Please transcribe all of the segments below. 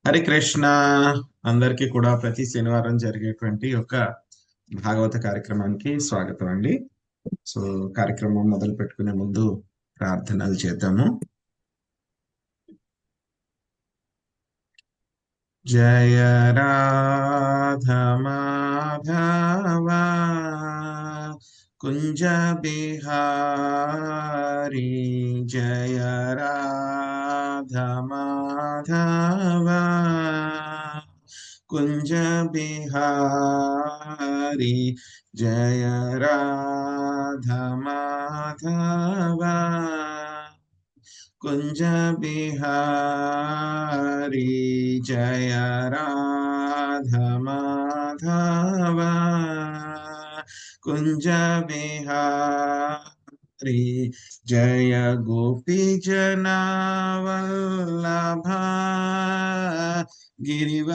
హరే కృష్ణ. అందరికీ కూడా ప్రతి శనివారం జరిగేటువంటి ఒక భాగవత కార్యక్రమానికి స్వాగతం అండి. సో కార్యక్రమం మొదలు పెట్టుకునే ముందు ప్రార్థనలు చేద్దాము. జయ రాధ మాధవ కుంజ బిహారీ, జయ రాధ మాధవ కుంజ బిహారీ, జయ రాధ మాధవ కుంజ బిహారీ, జయ రాధ మాధవ కుంజ బిహారీ, జయ గోపీ జనవల్లభ గిరివరధారీ,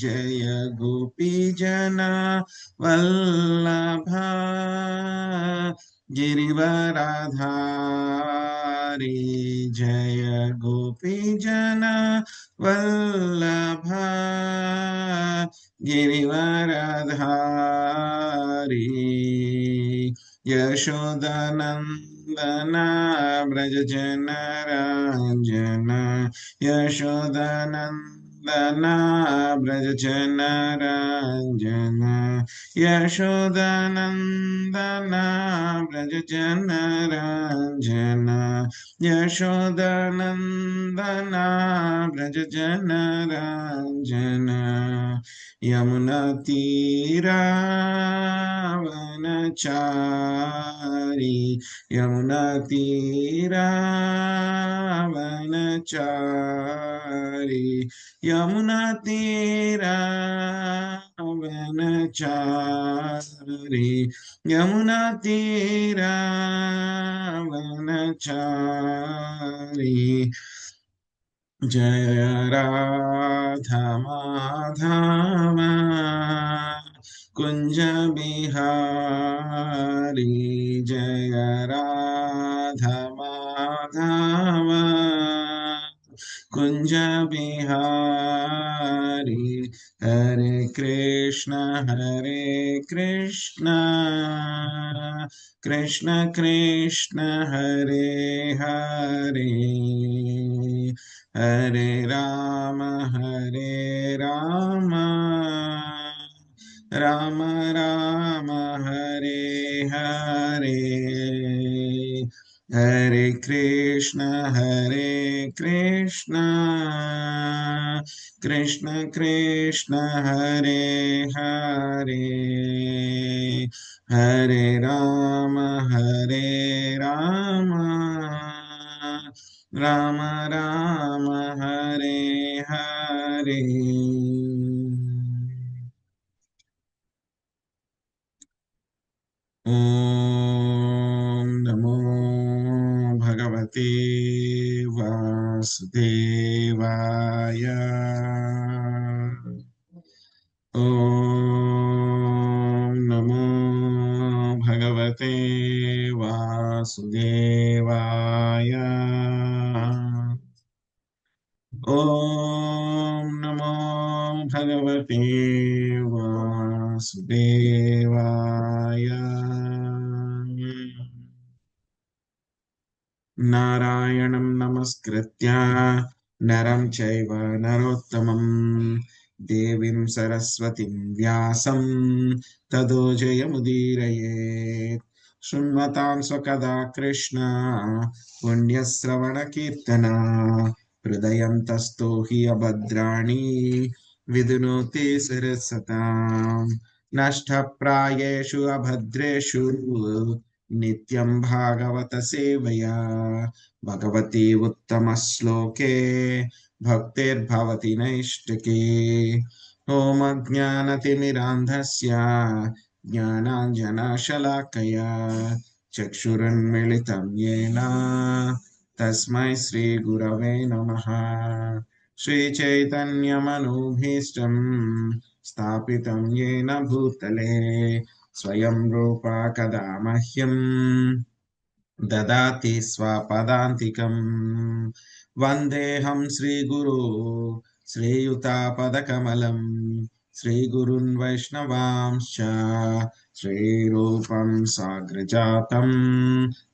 జయ గోపీ జన వల్లభ గిరివరధారీ, జయ గోపీ జన వల్లభ గిరివరధారీ, యశోదనందన బ్రజ జన రంజన, యశోదనందన బ్రజ జన రంజన, యశోదనందన బ్రజ జన రంజన, యశోదనందన బ్రజ జన రంజన, యమునా తీరావనచారి, యమునా తీరావనచారి, యమునా తీరావనచారి, యమునా తీరావనచారి, జయ రాధ మాధవ కుంజ బిహారీ, జయ రాధ మాధవ కుంజ బిహారీ, హరే కృష్ణ కృష్ణ కృష్ణ హరే హరే, హరే రామ రామ రామ హరే హరే, హరే కృష్ణ కృష్ణ కృష్ణ హరే హరే, హరే రామ రామ రామ హరే హరే. ఓం నమో భగవతే వాసుదేవాయ. ఓం నమో భగవతే వాసుదేవాయ. ఓం నమో భగవతే వాసుదేవాయ. నారాయణం నమస్కృత్య నరం చైవ నరోత్తమం, దేవీం సరస్వతిం వ్యాసం తదో జయముదీరయేత్. శృణ్వతాం స్వకథా కృష్ణ పుణ్యశ్రవణ కీర్తన, హృదయంతస్థో హి అభద్రాణి విధునోతి సరసతాం. నష్టప్రాయేషు అభద్రేషు నిత్యం భాగవత సేవయా, భగవతి ఉత్తమ శ్లోకే భక్తిర్భవతి నైష్టికీ. ఓం అజ్ఞానతిమిరాంధస్య జ్ఞానాంజనశలాకయా చక్షురున్మిళితం యేన తస్మై శ్రీ గురవే నమః. శ్రీచైతన్యమనోభీష్టం స్థాపితం యేన భూతలే, స్వయం రూపా కదా మహ్యం ददाति स्वपदान्तिकम् वन्देऽहं श्रीगुरो श्रीयुतापदकमलम् श्रीगुरुन् वैष्णवांश्च श्रीरूपं साग्रजातं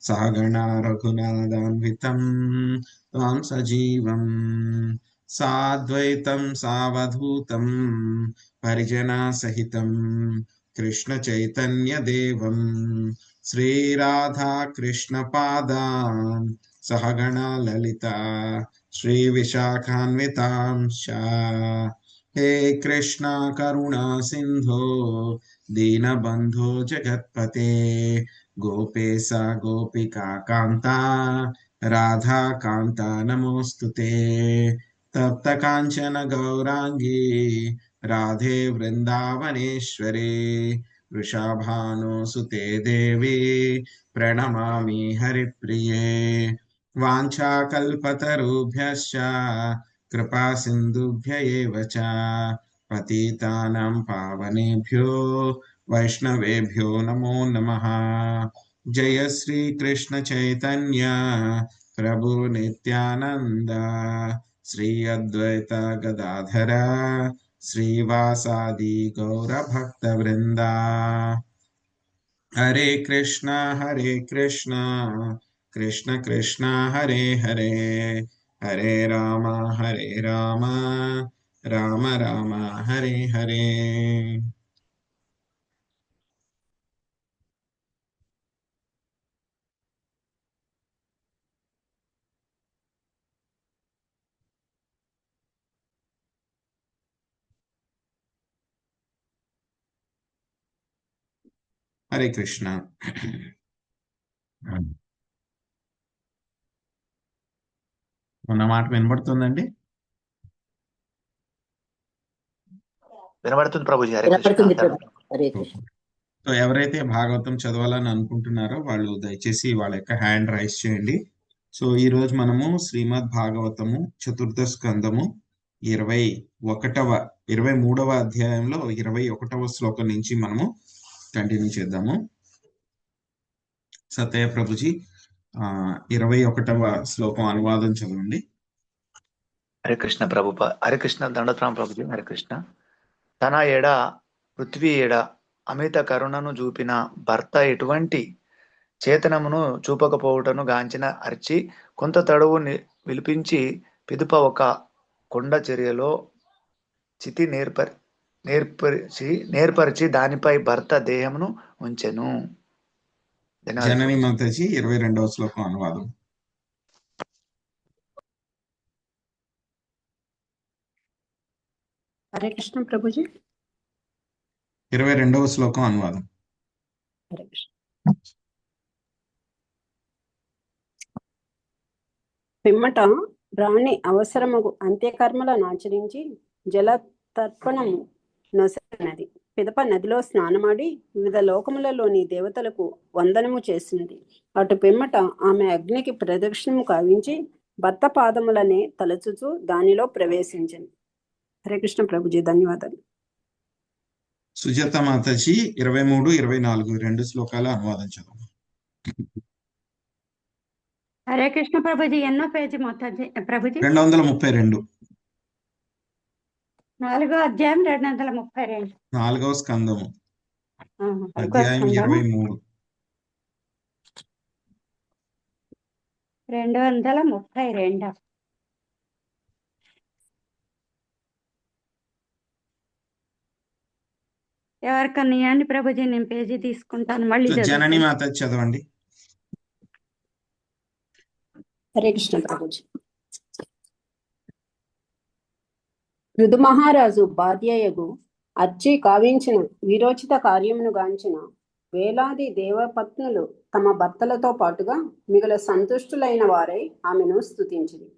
सहगणा रघुनाथान्वितं त्वां सजीवं साद्वैतं सावधूतं परिजनसहितं कृष्णचैतन्यदेवं श्रीराधा कृष्णपादान् सहगणा ललिता श्रीविशाखान्वितांश्च हे कृष्ण करुणा सिन्धो दीनबन्धो जगत्पते गोपेश गोपिका कान्ता राधा कान्ता नमोऽस्तुते तप्त काञ्चन गौराङ्गी राधे वृन्दावनेश्वरी वृषभानुसुते देवी प्रणमामि हरिप्रिये वाञ्छाकल्पतरुभ्यश्च कृपा सिन्धुभ्य एव च पतितानां पावनेभ्यो वैष्णवेभ्यो नमो नमः। जय श्री कृष्ण चैतन्य प्रभु नित्यानंद श्री अद्वैत गदाधर श्रीवासादि गौर भक्त वृंदा। हरे कृष्णा कृष्ण कृष्ण हरे हरे, हरे राम राम राम हरे हरे। హరే కృష్ణ. ఉన్న మాట వినబడుతుందండి? వినబడుతుంది ప్రభుజీ. హరే కృష్ణ. హరే కృష్ణ. సో ఎవరైతే భాగవతం చదవాలని అనుకుంటున్నారో వాళ్ళు దయచేసి వాళ్ళ యొక్క హ్యాండ్ రైజ్ చేయండి. సో ఈ రోజు మనము శ్రీమద్ భాగవతము చతుర్థ స్కందము 23వ అధ్యాయంలో 21వ శ్లోకం నుంచి మనము కంటిన్యూ చేద్దాము. సత్య ప్రభుజీ 21వ శ్లోకం అనువాదం చదవండి. హరే కృష్ణ హరే కృష్ణ. దండోత్రాం ప్రభుజీ. హరే కృష్ణ. తన ఎడ పృథ్వీ ఎడ అమిత కరుణను చూపిన భర్త ఎటువంటి చేతనమును చూపకపోవటను గాంచిన అర్చి కొంత తడువు విలిపించి పిదుప ఒక కొండ చర్యలో చితి నేర్పరిచి దానిపై భర్త దేహమును ఉంచెను. జనని మాతాజీ 22వ శ్లోకం అనువాదం. హరే కృష్ణ ప్రభుజీ. 22వ శ్లోకం అనువాదం. హరే కృష్ణ. పిమ్మట రాణి అవసరముగు అంత్యకర్మలను ఆచరించి జల తర్పణము నొసగినది. పిదప నదిలో స్నానమాడి వివిధ లోకములలోని దేవతలకు వందనము చేసినది. అటు పిమ్మట ఆమె అగ్నికి ప్రదక్షిణము కావించి భర్త పాదములనే తలచుచు దానిలో ప్రవేశించింది. హరే కృష్ణ ప్రభుజీ. ధన్యవాదాలు. సుజాత మాతాజీ 23, 24 రెండు శ్లోకాల అనువాదం చదవండి. హరే కృష్ణ ప్రభుజీ. ఎన్నో పేజీ మాతాజీ ప్రభుజీ? 232. 4వ అధ్యాయం 232. 4వ స్కందము అధ్యాయం 23. 232. ఎవరికన్నా ఇవ్వండి ప్రభుజీ, నేను పేజీ తీసుకుంటాను. మళ్ళీ జనని మాత చదవండి. హరే కృష్ణ ప్రభుజీ. ఋతు మహారాజు బాధ్యయగు అర్చి కావించిన వీరోచిత కార్యమును గాంచిన వేలాది దేవపత్నులు తమ భర్తలతో పాటుగా మిగుల సంతుష్టులైన వారై ఆమెను స్తుతించింది.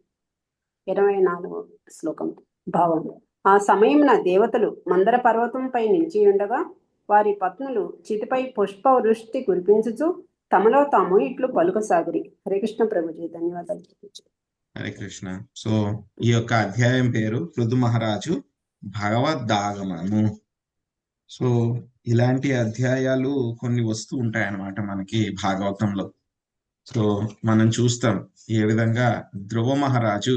24వ శ్లోకం భావం. ఆ సమయమున దేవతలు మందర పర్వతంపై నిలిచి ఉండగా వారి పత్నులు చితిపై పుష్పవృష్టి కురిపించుచు తమలో తాము ఇట్లు పలుకసాగిరి. హరే కృష్ణ ప్రభుజీ. ధన్యవాదాలు. హరే కృష్ణ. సో ఈ యొక్క అధ్యాయం పేరు పృథు మహారాజు భగవద్ధాగమము. సో ఇలాంటి అధ్యాయాలు కొన్ని వస్తూ ఉంటాయి అన్నమాట మనకి భాగవతంలో. సో మనం చూస్తాం ఏ విధంగా ధ్రువ మహారాజు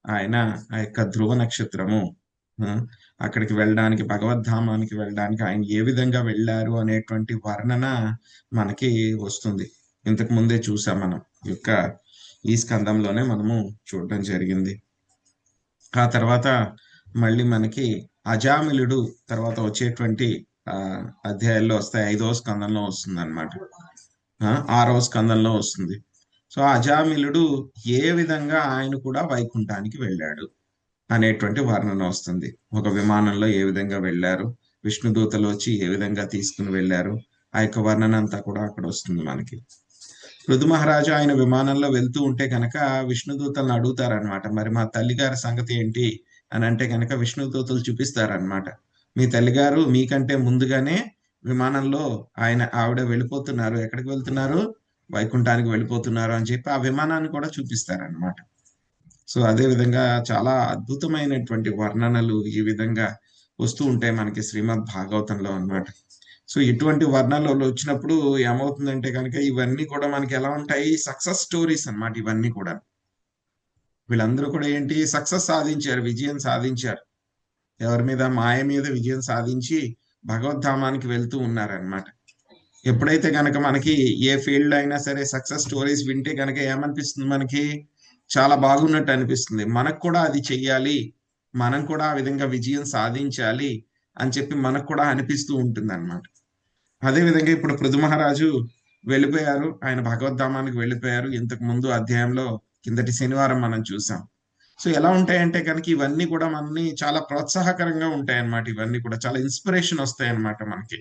ఆయన ఆ యొక్క ధ్రువ నక్షత్రము ఆ, అక్కడికి వెళ్ళడానికి భగవద్ధామానికి వెళ్ళడానికి ఆయన ఏ విధంగా వెళ్ళారు అనేటువంటి వర్ణన మనకి వస్తుంది. ఇంతకు ముందే చూసాం మనం ఈ యొక్క ఈ స్కందంలోనే మనము చూడడం జరిగింది. ఆ తర్వాత మళ్ళీ మనకి అజామిలుడు తర్వాత వచ్చేటువంటి ఆ అధ్యాయాల్లో వస్తాయి. 5వ స్కందంలో వస్తుంది అనమాట. 6వ స్కందంలో వస్తుంది. సో అజామిలుడు ఏ విధంగా ఆయన కూడా వైకుంఠానికి వెళ్ళాడు అనేటువంటి వర్ణన వస్తుంది. ఒక విమానంలో ఏ విధంగా వెళ్ళారు, విష్ణుదూతలు వచ్చి ఏ విధంగా తీసుకుని వెళ్ళారు, ఆ యొక్క వర్ణన అంతా కూడా అక్కడ వస్తుంది మనకి. పృథు మహారాజు ఆయన విమానంలో వెళ్తూ ఉంటే కనుక విష్ణుదూతలను అడుగుతారనమాట, మరి మా తల్లిగారి సంగతి ఏంటి అని అంటే కనుక విష్ణుదూతలు చూపిస్తారనమాట. మీ తల్లిగారు మీకంటే ముందుగానే విమానంలో ఆవిడ వెళ్ళిపోతున్నారు, ఎక్కడికి వెళ్తున్నారు, వైకుంఠానికి వెళ్ళిపోతున్నారు అని చెప్పి ఆ విమానాన్ని కూడా చూపిస్తారనమాట. సో అదే విధంగా చాలా అద్భుతమైనటువంటి వర్ణనలు ఈ విధంగా వస్తూ ఉంటాయి మనకి శ్రీమద్ భాగవతంలో అన్నమాట. సో ఇటువంటి వర్ణనలు వచ్చినప్పుడు ఏమవుతుందంటే కనుక ఇవన్నీ కూడా మనకి ఎలా ఉంటాయి, సక్సెస్ స్టోరీస్ అన్నమాట. ఇవన్నీ కూడా వీళ్ళందరూ కూడా ఏంటి, సక్సెస్ సాధించారు, విజయం సాధించారు. ఎవరి మీద, మాయ మీద విజయం సాధించి భగవద్ధామానికి వెళ్తూ ఉన్నారనమాట. ఎప్పుడైతే కనుక మనకి ఏ ఫీల్డ్ అయినా సరే సక్సెస్ స్టోరీస్ వింటే కనుక ఏమనిపిస్తుంది, మనకి చాలా బాగున్నట్టు అనిపిస్తుంది. మనకు కూడా అది చెయ్యాలి, మనం కూడా ఆ విధంగా విజయం సాధించాలి అని చెప్పి మనకు కూడా అనిపిస్తూ ఉంటుంది అనమాట. అదే విధంగా ఇప్పుడు పృథు మహారాజు వెళ్ళిపోయారు, ఆయన భగవద్ధామానికి వెళ్ళిపోయారు. ఇంతకు ముందు అధ్యాయంలో కిందటి శనివారం మనం చూసాం. సో ఎలా ఉంటాయంటే కనుక ఇవన్నీ కూడా మనల్ని చాలా ప్రోత్సాహకరంగా ఉంటాయి అన్నమాట. ఇవన్నీ కూడా చాలా ఇన్స్పిరేషన్ వస్తాయి అన్నమాట మనకి.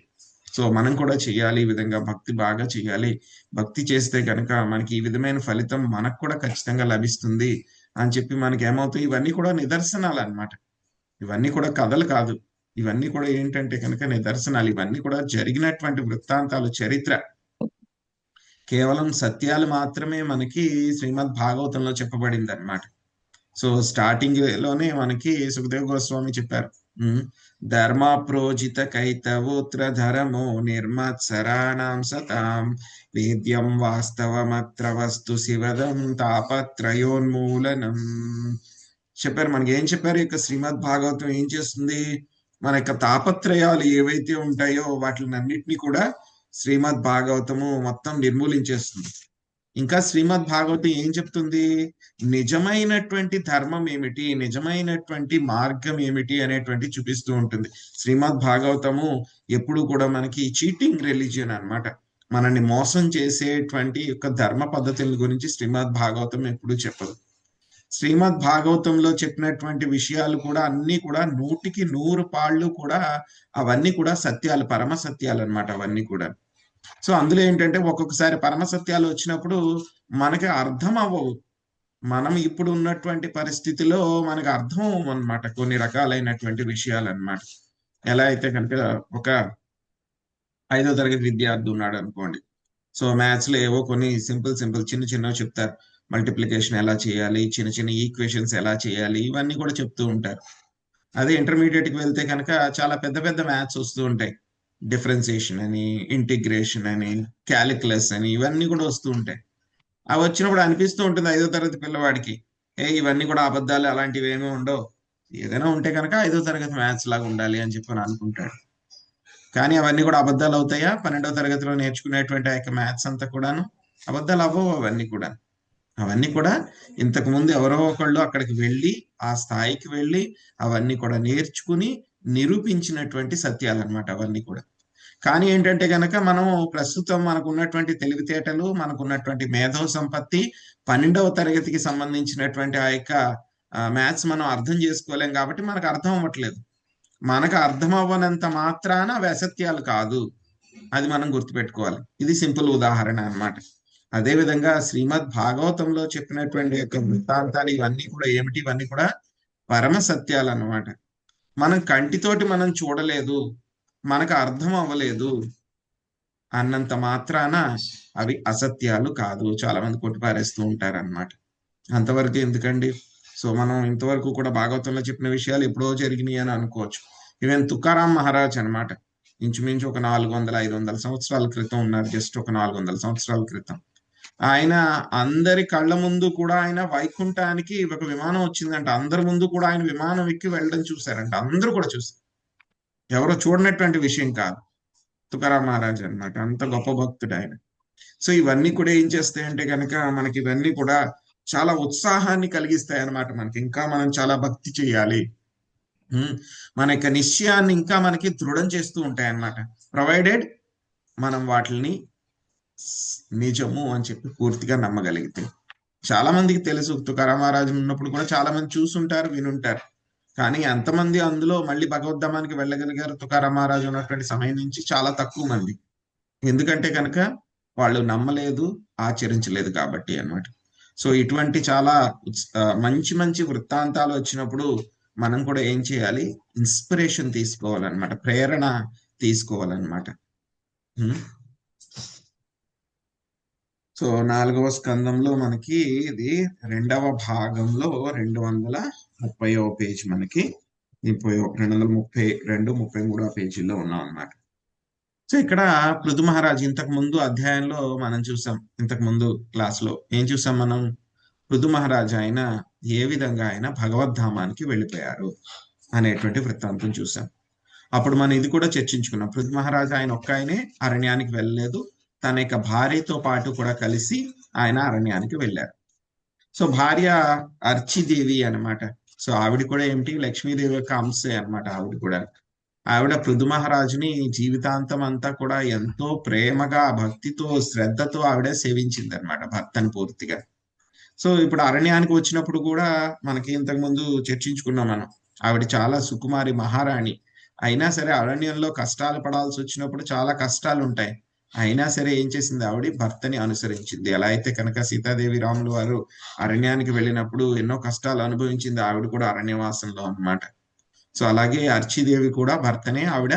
సో మనం కూడా చేయాలి, ఈ విధంగా భక్తి బాగా చేయాలి, భక్తి చేస్తే కనుక మనకి ఈ విధమైన ఫలితం మనకు కూడా ఖచ్చితంగా లభిస్తుంది అని చెప్పి మనకి ఏమవుతాయి, ఇవన్నీ కూడా నిదర్శనాలు అన్నమాట. ఇవన్నీ కూడా కథలు కాదు, ఇవన్నీ కూడా ఏంటంటే కనుక నిదర్శనాలు. ఇవన్నీ కూడా జరిగినటువంటి వృత్తాంతాలు, చరిత్ర, కేవలం సత్యాలు మాత్రమే మనకి శ్రీమద్ భాగవతంలో చెప్పబడింది అనమాట. సో స్టార్టింగ్ లోనే మనకి సుఖదేవ్ గోస్వామి చెప్పారు, ధర్మ ప్రోజిత కైతవోత్ర ధరమో నిర్మత్సరాణం సతాం వేద్యం వాస్తవమత్ర వస్తు శివదం తాపత్రయోన్మూలనం చెప్పారు. మనకి ఏం చెప్పారు, ఇక శ్రీమద్ భాగవతం ఏం చేస్తుంది, మన యొక్క తాపత్రయాలు ఏవైతే ఉంటాయో వాటినన్నిటినీ కూడా శ్రీమద్ భాగవతము మొత్తం నిర్మూలించేస్తుంది. ఇంకా శ్రీమద్ భాగవతం ఏం చెప్తుంది, నిజమైనటువంటి ధర్మం ఏమిటి, నిజమైనటువంటి మార్గం ఏమిటి అనేటువంటి చూపిస్తూ ఉంటుంది. శ్రీమద్ భాగవతము ఎప్పుడు కూడా మనకి చీటింగ్ రిలీజియన్ అన్నమాట. మనల్ని మోసం చేసేటువంటి యొక్క ధర్మ పద్ధతుల గురించి శ్రీమద్ భాగవతం ఎప్పుడు చెప్పదు. శ్రీమద్ భాగవతంలో చెప్పినటువంటి విషయాలు కూడా అన్ని కూడా 100కి 100 పాళ్ళు కూడా అవన్నీ కూడా సత్యాలు, పరమ సత్యాలు అన్నమాట అవన్నీ కూడా. సో అందులో ఏంటంటే ఒక్కొక్కసారి పరమ సత్యాలు వచ్చినప్పుడు మనకి అర్థం అవ్వవు. మనం ఇప్పుడు ఉన్నటువంటి పరిస్థితిలో మనకు అర్థం అవ్వవు అనమాట కొన్ని రకాలైనటువంటి విషయాలు అన్నమాట. ఎలా అయితే కనుక ఒక 5వ తరగతి విద్యార్థి ఉన్నాడు అనుకోండి. సో మ్యాథ్స్ లో ఏవో కొన్ని సింపుల్ చిన్న చిన్నవి చెప్తారు. మల్టిప్లికేషన్ ఎలా చేయాలి, చిన్న చిన్న ఈక్వేషన్స్ ఎలా చేయాలి, ఇవన్నీ కూడా చెప్తూ ఉంటారు. అదే ఇంటర్మీడియట్ కి వెళ్తే కనుక చాలా పెద్ద పెద్ద మ్యాథ్స్ వస్తూ ఉంటాయి. డిఫరెన్సియేషన్ అని, ఇంటిగ్రేషన్ అని, క్యాలిక్యులస్ అని, ఇవన్నీ కూడా వస్తూ ఉంటాయి. అవి వచ్చినప్పుడు అనిపిస్తూ ఉంటుంది 5వ తరగతి పిల్లవాడికి, ఇవన్నీ కూడా అబద్ధాలు, అలాంటివి ఏమీ ఉండవు, ఏదైనా ఉంటే కనుక 5వ తరగతి మ్యాథ్స్ లాగా ఉండాలి అని చెప్పి అనుకుంటాడు. కానీ అవన్నీ కూడా అబద్ధాలు అవుతాయా? 12వ తరగతిలో నేర్చుకునేటువంటి ఆ యొక్క మ్యాథ్స్ అంతా కూడాను అబద్ధాలు అవ్వవు. అవన్నీ కూడా ఇంతకు ముందు ఎవరో ఒకళ్ళు అక్కడికి వెళ్ళి, ఆ స్థాయికి వెళ్ళి అవన్నీ కూడా నేర్చుకుని నిరూపించినటువంటి సత్యాలు అన్నమాట అవన్నీ కూడా. కానీ ఏంటంటే గనక మనం ప్రస్తుతం మనకు ఉన్నటువంటి తెలివితేటలు, మనకున్నటువంటి మేధో సంపత్తి, 12వ తరగతికి సంబంధించినటువంటి ఆ యొక్క మ్యాథ్స్ మనం అర్థం చేసుకోలేం కాబట్టి మనకు అర్థం అవ్వట్లేదు. మనకు అర్థం అవ్వనంత మాత్రాన అవి అసత్యాలు కాదు, అది మనం గుర్తుపెట్టుకోవాలి. ఇది సింపుల్ ఉదాహరణ అన్నమాట. అదే విధంగా శ్రీమద్ భాగవతంలో చెప్పినటువంటి యొక్క వృత్తాంతాలు ఇవన్నీ కూడా ఏమిటి, ఇవన్నీ కూడా పరమ సత్యాలు అన్నమాట. మనం కంటితోటి మనం చూడలేదు, మనకు అర్థం అవ్వలేదు అన్నంత మాత్రాన అవి అసత్యాలు కాదు. చాలా మంది కొట్టిపారేస్తూ ఉంటారు అన్నమాట. అంతవరకు ఎందుకండి? సో మనం ఇంతవరకు కూడా భాగవతంలో చెప్పిన విషయాలు ఎప్పుడో జరిగినాయి అని అనుకోవచ్చు. ఈవెన్ తుకారాం మహారాజ్ అన్నమాట, ఇంచుమించు ఒక 400-500 సంవత్సరాల క్రితం ఉన్నారు. జస్ట్ ఒక 400 సంవత్సరాల క్రితం ఆయన అందరి కళ్ళ ముందు కూడా ఆయన వైకుంఠానికి ఒక విమానం వచ్చిందంట. అందరి ముందు కూడా ఆయన విమానం ఎక్కి వెళ్ళడం చూశారంట. అందరూ కూడా చూశారు. ఎవరో చూడనటువంటి విషయం కాదు. తుకారాం మహారాజ్ అన్నమాట. అంత గొప్ప భక్తుడు ఆయన. సో ఇవన్నీ కూడా ఏం చేస్తాయంటే కనుక మనకి ఇవన్నీ కూడా చాలా ఉత్సాహాన్ని కలిగిస్తాయి అన్నమాట. మనకి ఇంకా మనం చాలా భక్తి చేయాలి. మన యొక్క నిశ్చయాన్ని ఇంకా మనకి దృఢం చేస్తూ ఉంటాయి అన్నమాట. ప్రొవైడెడ్ మనం వాటిని నిజము అని చెప్పి పూర్తిగా నమ్మగలిగితే. చాలా మందికి తెలుసు, తుకారాం మహారాజు ఉన్నప్పుడు కూడా చాలా మంది చూసుంటారు, వినుంటారు. కానీ ఎంతమంది అందులో మళ్ళీ భగవద్ధామానికి వెళ్ళగలిగారు తుకారాం మహారాజు ఉన్నటువంటి సమయం నుంచి? చాలా తక్కువ మంది. ఎందుకంటే కనుక వాళ్ళు నమ్మలేదు, ఆచరించలేదు కాబట్టి అన్నమాట. సో ఇటువంటి చాలా మంచి మంచి వృత్తాంతాలు వచ్చినప్పుడు మనం కూడా ఏం చేయాలి? ఇన్స్పిరేషన్ తీసుకోవాలన్నమాట, ప్రేరణ తీసుకోవాలన్నమాట. సో 4వ స్కందంలో మనకి ఇది 2వ భాగంలో 230వ పేజ్ మనకి 232, 33వ పేజీలో ఉన్నాం అన్నమాట. సో ఇక్కడ పృథు మహారాజ్ ఇంతకు ముందు అధ్యాయంలో మనం చూసాం, ఇంతకు ముందు క్లాస్ లో ఏం చూసాం మనం? పృథు మహారాజ్ ఆయన ఏ విధంగా ఆయన భగవద్ధామానికి వెళ్ళిపోయారు అనేటువంటి వృత్తాంతం చూసాం. అప్పుడు మనం ఇది కూడా చర్చించుకున్నాం. పృథు మహారాజ్ ఆయన ఒక్క ఆయనే అరణ్యానికి వెళ్ళలేదు, తన యొక్క భార్యతో పాటు కూడా కలిసి ఆయన అరణ్యానికి వెళ్ళారు. సో భార్య అర్చిదేవి అన్నమాట. సో ఆవిడ కూడా ఏమిటి? లక్ష్మీదేవి యొక్క అంశే అన్నమాట. ఆవిడ పృథు మహారాజుని జీవితాంతం అంతా కూడా ఎంతో ప్రేమగా, భక్తితో, శ్రద్ధతో ఆవిడ సేవించింది అనమాట భర్తని పూర్తిగా. సో ఇప్పుడు అరణ్యానికి వచ్చినప్పుడు కూడా మనకి ఇంతకు ముందు చర్చించుకున్నాం మనం, ఆవిడ చాలా సుకుమారి మహారాణి. అయినా సరే అరణ్యంలో కష్టాలు పడాల్సి వచ్చినప్పుడు చాలా కష్టాలు ఉంటాయి. అయినా సరే ఏం చేసింది? ఆవిడ భర్తని అనుసరించింది. ఎలా అయితే కనుక సీతాదేవి రాములు వారు అరణ్యానికి వెళ్ళినప్పుడు ఎన్నో కష్టాలు అనుభవించింది ఆవిడ కూడా అరణ్యవాసంలో అన్నమాట. సో అలాగే అర్చిదేవి కూడా భర్తనే ఆవిడ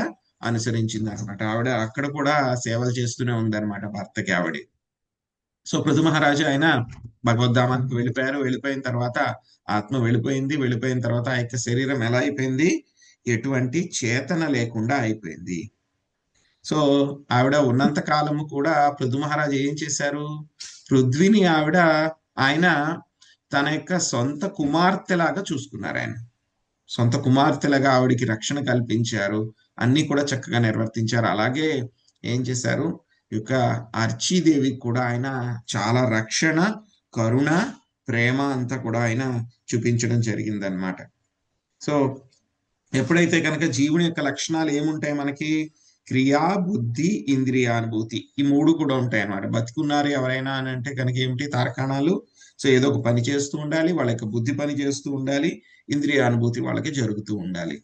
అనుసరించింది అనమాట. ఆవిడ అక్కడ కూడా సేవలు చేస్తూనే ఉందన్నమాట భర్తకి ఆవిడ. సో పృథు మహారాజు ఆయన భగవద్ధామానికి వెళ్ళిపోయారు. వెళ్ళిపోయిన తర్వాత ఆత్మ వెళ్ళిపోయింది. వెళ్ళిపోయిన తర్వాత ఆ యొక్క శరీరం ఎలా అయిపోయింది? ఎటువంటి చేతన లేకుండా అయిపోయింది. సో ఆవిడ ఉన్నంత కాలము కూడా పృథు మహారాజు ఏం చేశారు? పృథ్వీని ఆయన తన యొక్క సొంత కుమార్తెలాగా చూసుకున్నారు. ఆయన సొంత కుమార్తెలాగా ఆవిడికి రక్షణ కల్పించారు, అన్ని కూడా చక్కగా నిర్వర్తించారు. అలాగే ఏం చేశారు? ఈ యొక్క అర్చీదేవికి కూడా ఆయన చాలా రక్షణ, కరుణ, ప్రేమ అంతా కూడా ఆయన చూపించడం జరిగిందనమాట. సో ఎప్పుడైతే కనుక జీవుని యొక్క లక్షణాలు ఏముంటాయి మనకి? క్రియా, బుద్ధి, ఇంద్రియానుభూతి, ఈ 3 కూడా ఉంటాయి అన్నమాట. బతికున్నారు ఎవరైనా అని అంటే కనుక ఏమిటి? తార్కాణాలు. సో ఏదో ఒక పని చేస్తూ ఉండాలి, వాళ్ళ యొక్క బుద్ధి పని చేస్తూ ఉండాలి, ఇంద్రియానుభూతి వాళ్ళకి జరుగుతూ ఉండాలి.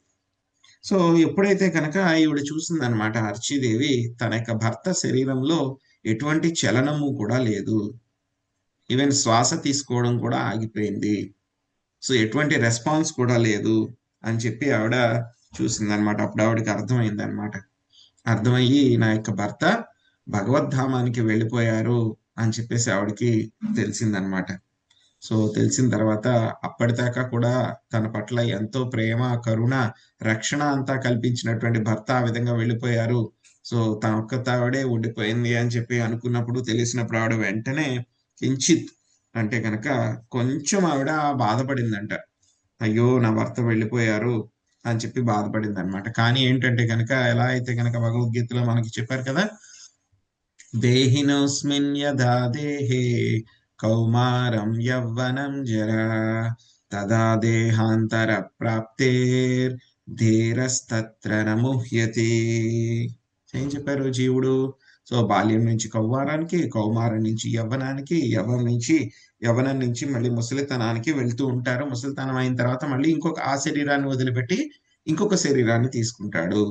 సో ఎప్పుడైతే కనుక ఈవిడ చూసిందనమాట అర్చీదేవి, తన యొక్క భర్త శరీరంలో ఎటువంటి చలనము కూడా లేదు, ఈవెన్ శ్వాస తీసుకోవడం కూడా ఆగిపోయింది, సో ఎటువంటి రెస్పాన్స్ కూడా లేదు అని చెప్పి ఆవిడ చూసిందనమాట. అప్పుడు ఆవిడకి అర్థమైంది అనమాట. అర్థమయ్యి నా యొక్క భర్త భగవద్ధామానికి వెళ్ళిపోయారు అని చెప్పేసి ఆవిడకి తెలిసిందనమాట. సో తెలిసిన తర్వాత అప్పటిదాకా కూడా తన పట్ల ఎంతో ప్రేమ, కరుణ, రక్షణ అంతా కల్పించినటువంటి భర్త ఆ విధంగా వెళ్ళిపోయారు. సో తన ఒక్క తావిడే ఉండిపోయింది అని చెప్పి అనుకున్నప్పుడు, తెలిసినప్పుడు ఆవిడ వెంటనే కించిత్ అంటే కనుక కొంచెం ఆవిడ బాధపడిందంట. అయ్యో నా భర్త వెళ్ళిపోయారు అని చెప్పి బాధపడింది అనమాట. కానీ ఏంటంటే కనుక ఎలా అయితే కనుక భగవద్గీతలో మనకి చెప్పారు కదా, దేహినోస్మిన్ యథా దేహే కౌమారం యవ్వనం జరా తదా దేహాంతర ప్రాప్తేర్ ధీరస్తత్ర నముహ్యతి. ఏం చెప్పారు జీవుడు? సో బాల్యం నుంచి కౌమారానికి, కౌమారం నుంచి యవ్వనానికి, యవ్వనం నుంచి మళ్ళీ ముసలితనానికి వెళ్తూ ఉంటారు. ముసలితనం అయిన తర్వాత మళ్ళీ ఆ శరీరాన్ని వదిలిపెట్టి ఇంకొక శరీరాన్ని తీసుకుంటాడు.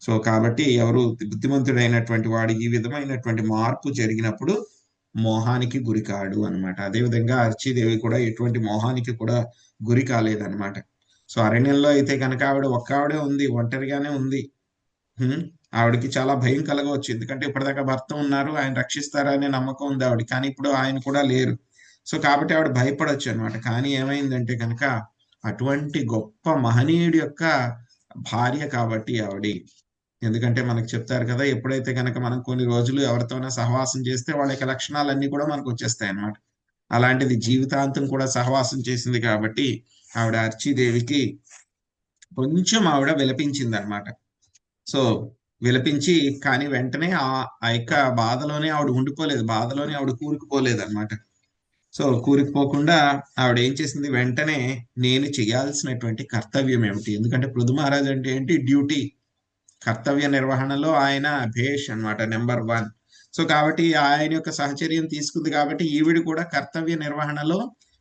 సో కాబట్టి ఎవరు బుద్ధిమంతుడైనటువంటి వాడు ఈ విధమైనటువంటి మార్పు జరిగినప్పుడు మోహానికి గురి కాడు అనమాట. అదేవిధంగా అర్చీదేవి కూడా ఎటువంటి మోహానికి కూడా గురి కాలేదన్నమాట. సో అరణ్యంలో అయితే కనుక ఆవిడ ఆవిడే ఉంది, ఒంటరిగానే ఉంది. ఆవిడకి చాలా భయం కలగవచ్చు, ఎందుకంటే ఇప్పటిదాకా భర్త ఉన్నారు, ఆయన రక్షిస్తారనే నమ్మకం ఉంది ఆవిడ. కానీ ఇప్పుడు ఆయన కూడా లేరు. సో కాబట్టి ఆవిడ భయపడొచ్చు అనమాట. కానీ ఏమైందంటే కనుక అటువంటి గొప్ప మహనీయుడి యొక్క భార్య కాబట్టి ఎందుకంటే మనకు చెప్తారు కదా, ఎప్పుడైతే కనుక మనం కొన్ని రోజులు ఎవరితోనైనా సహవాసం చేస్తే వాళ్ళ యొక్క లక్షణాలన్నీ కూడా మనకు వచ్చేస్తాయి అన్నమాట. అలాంటిది జీవితాంతం కూడా సహవాసం చేసింది కాబట్టి ఆవిడ అర్చీదేవికి కొంచెం ఆవిడ విలపించింది అనమాట. సో విలపించి, కానీ వెంటనే ఆ యొక్క బాధలోనే ఆవిడ ఉండిపోలేదు, బాధలోనే ఆవిడ కూరుకుపోలేదు అనమాట. సో కూరుకుపోకుండా ఆవిడ ఏం చేసింది, వెంటనే నేను చేయాల్సినటువంటి కర్తవ్యం ఏమిటి, ఎందుకంటే పృథు మహారాజ్ అంటే ఏంటి, డ్యూటీ, కర్తవ్య నిర్వహణలో ఆయన భేష్ అన్నమాట, నెంబర్ 1. సో కాబట్టి ఆయన యొక్క సహచర్యం తీసుకుంది కాబట్టి ఈవిడ కూడా కర్తవ్య నిర్వహణలో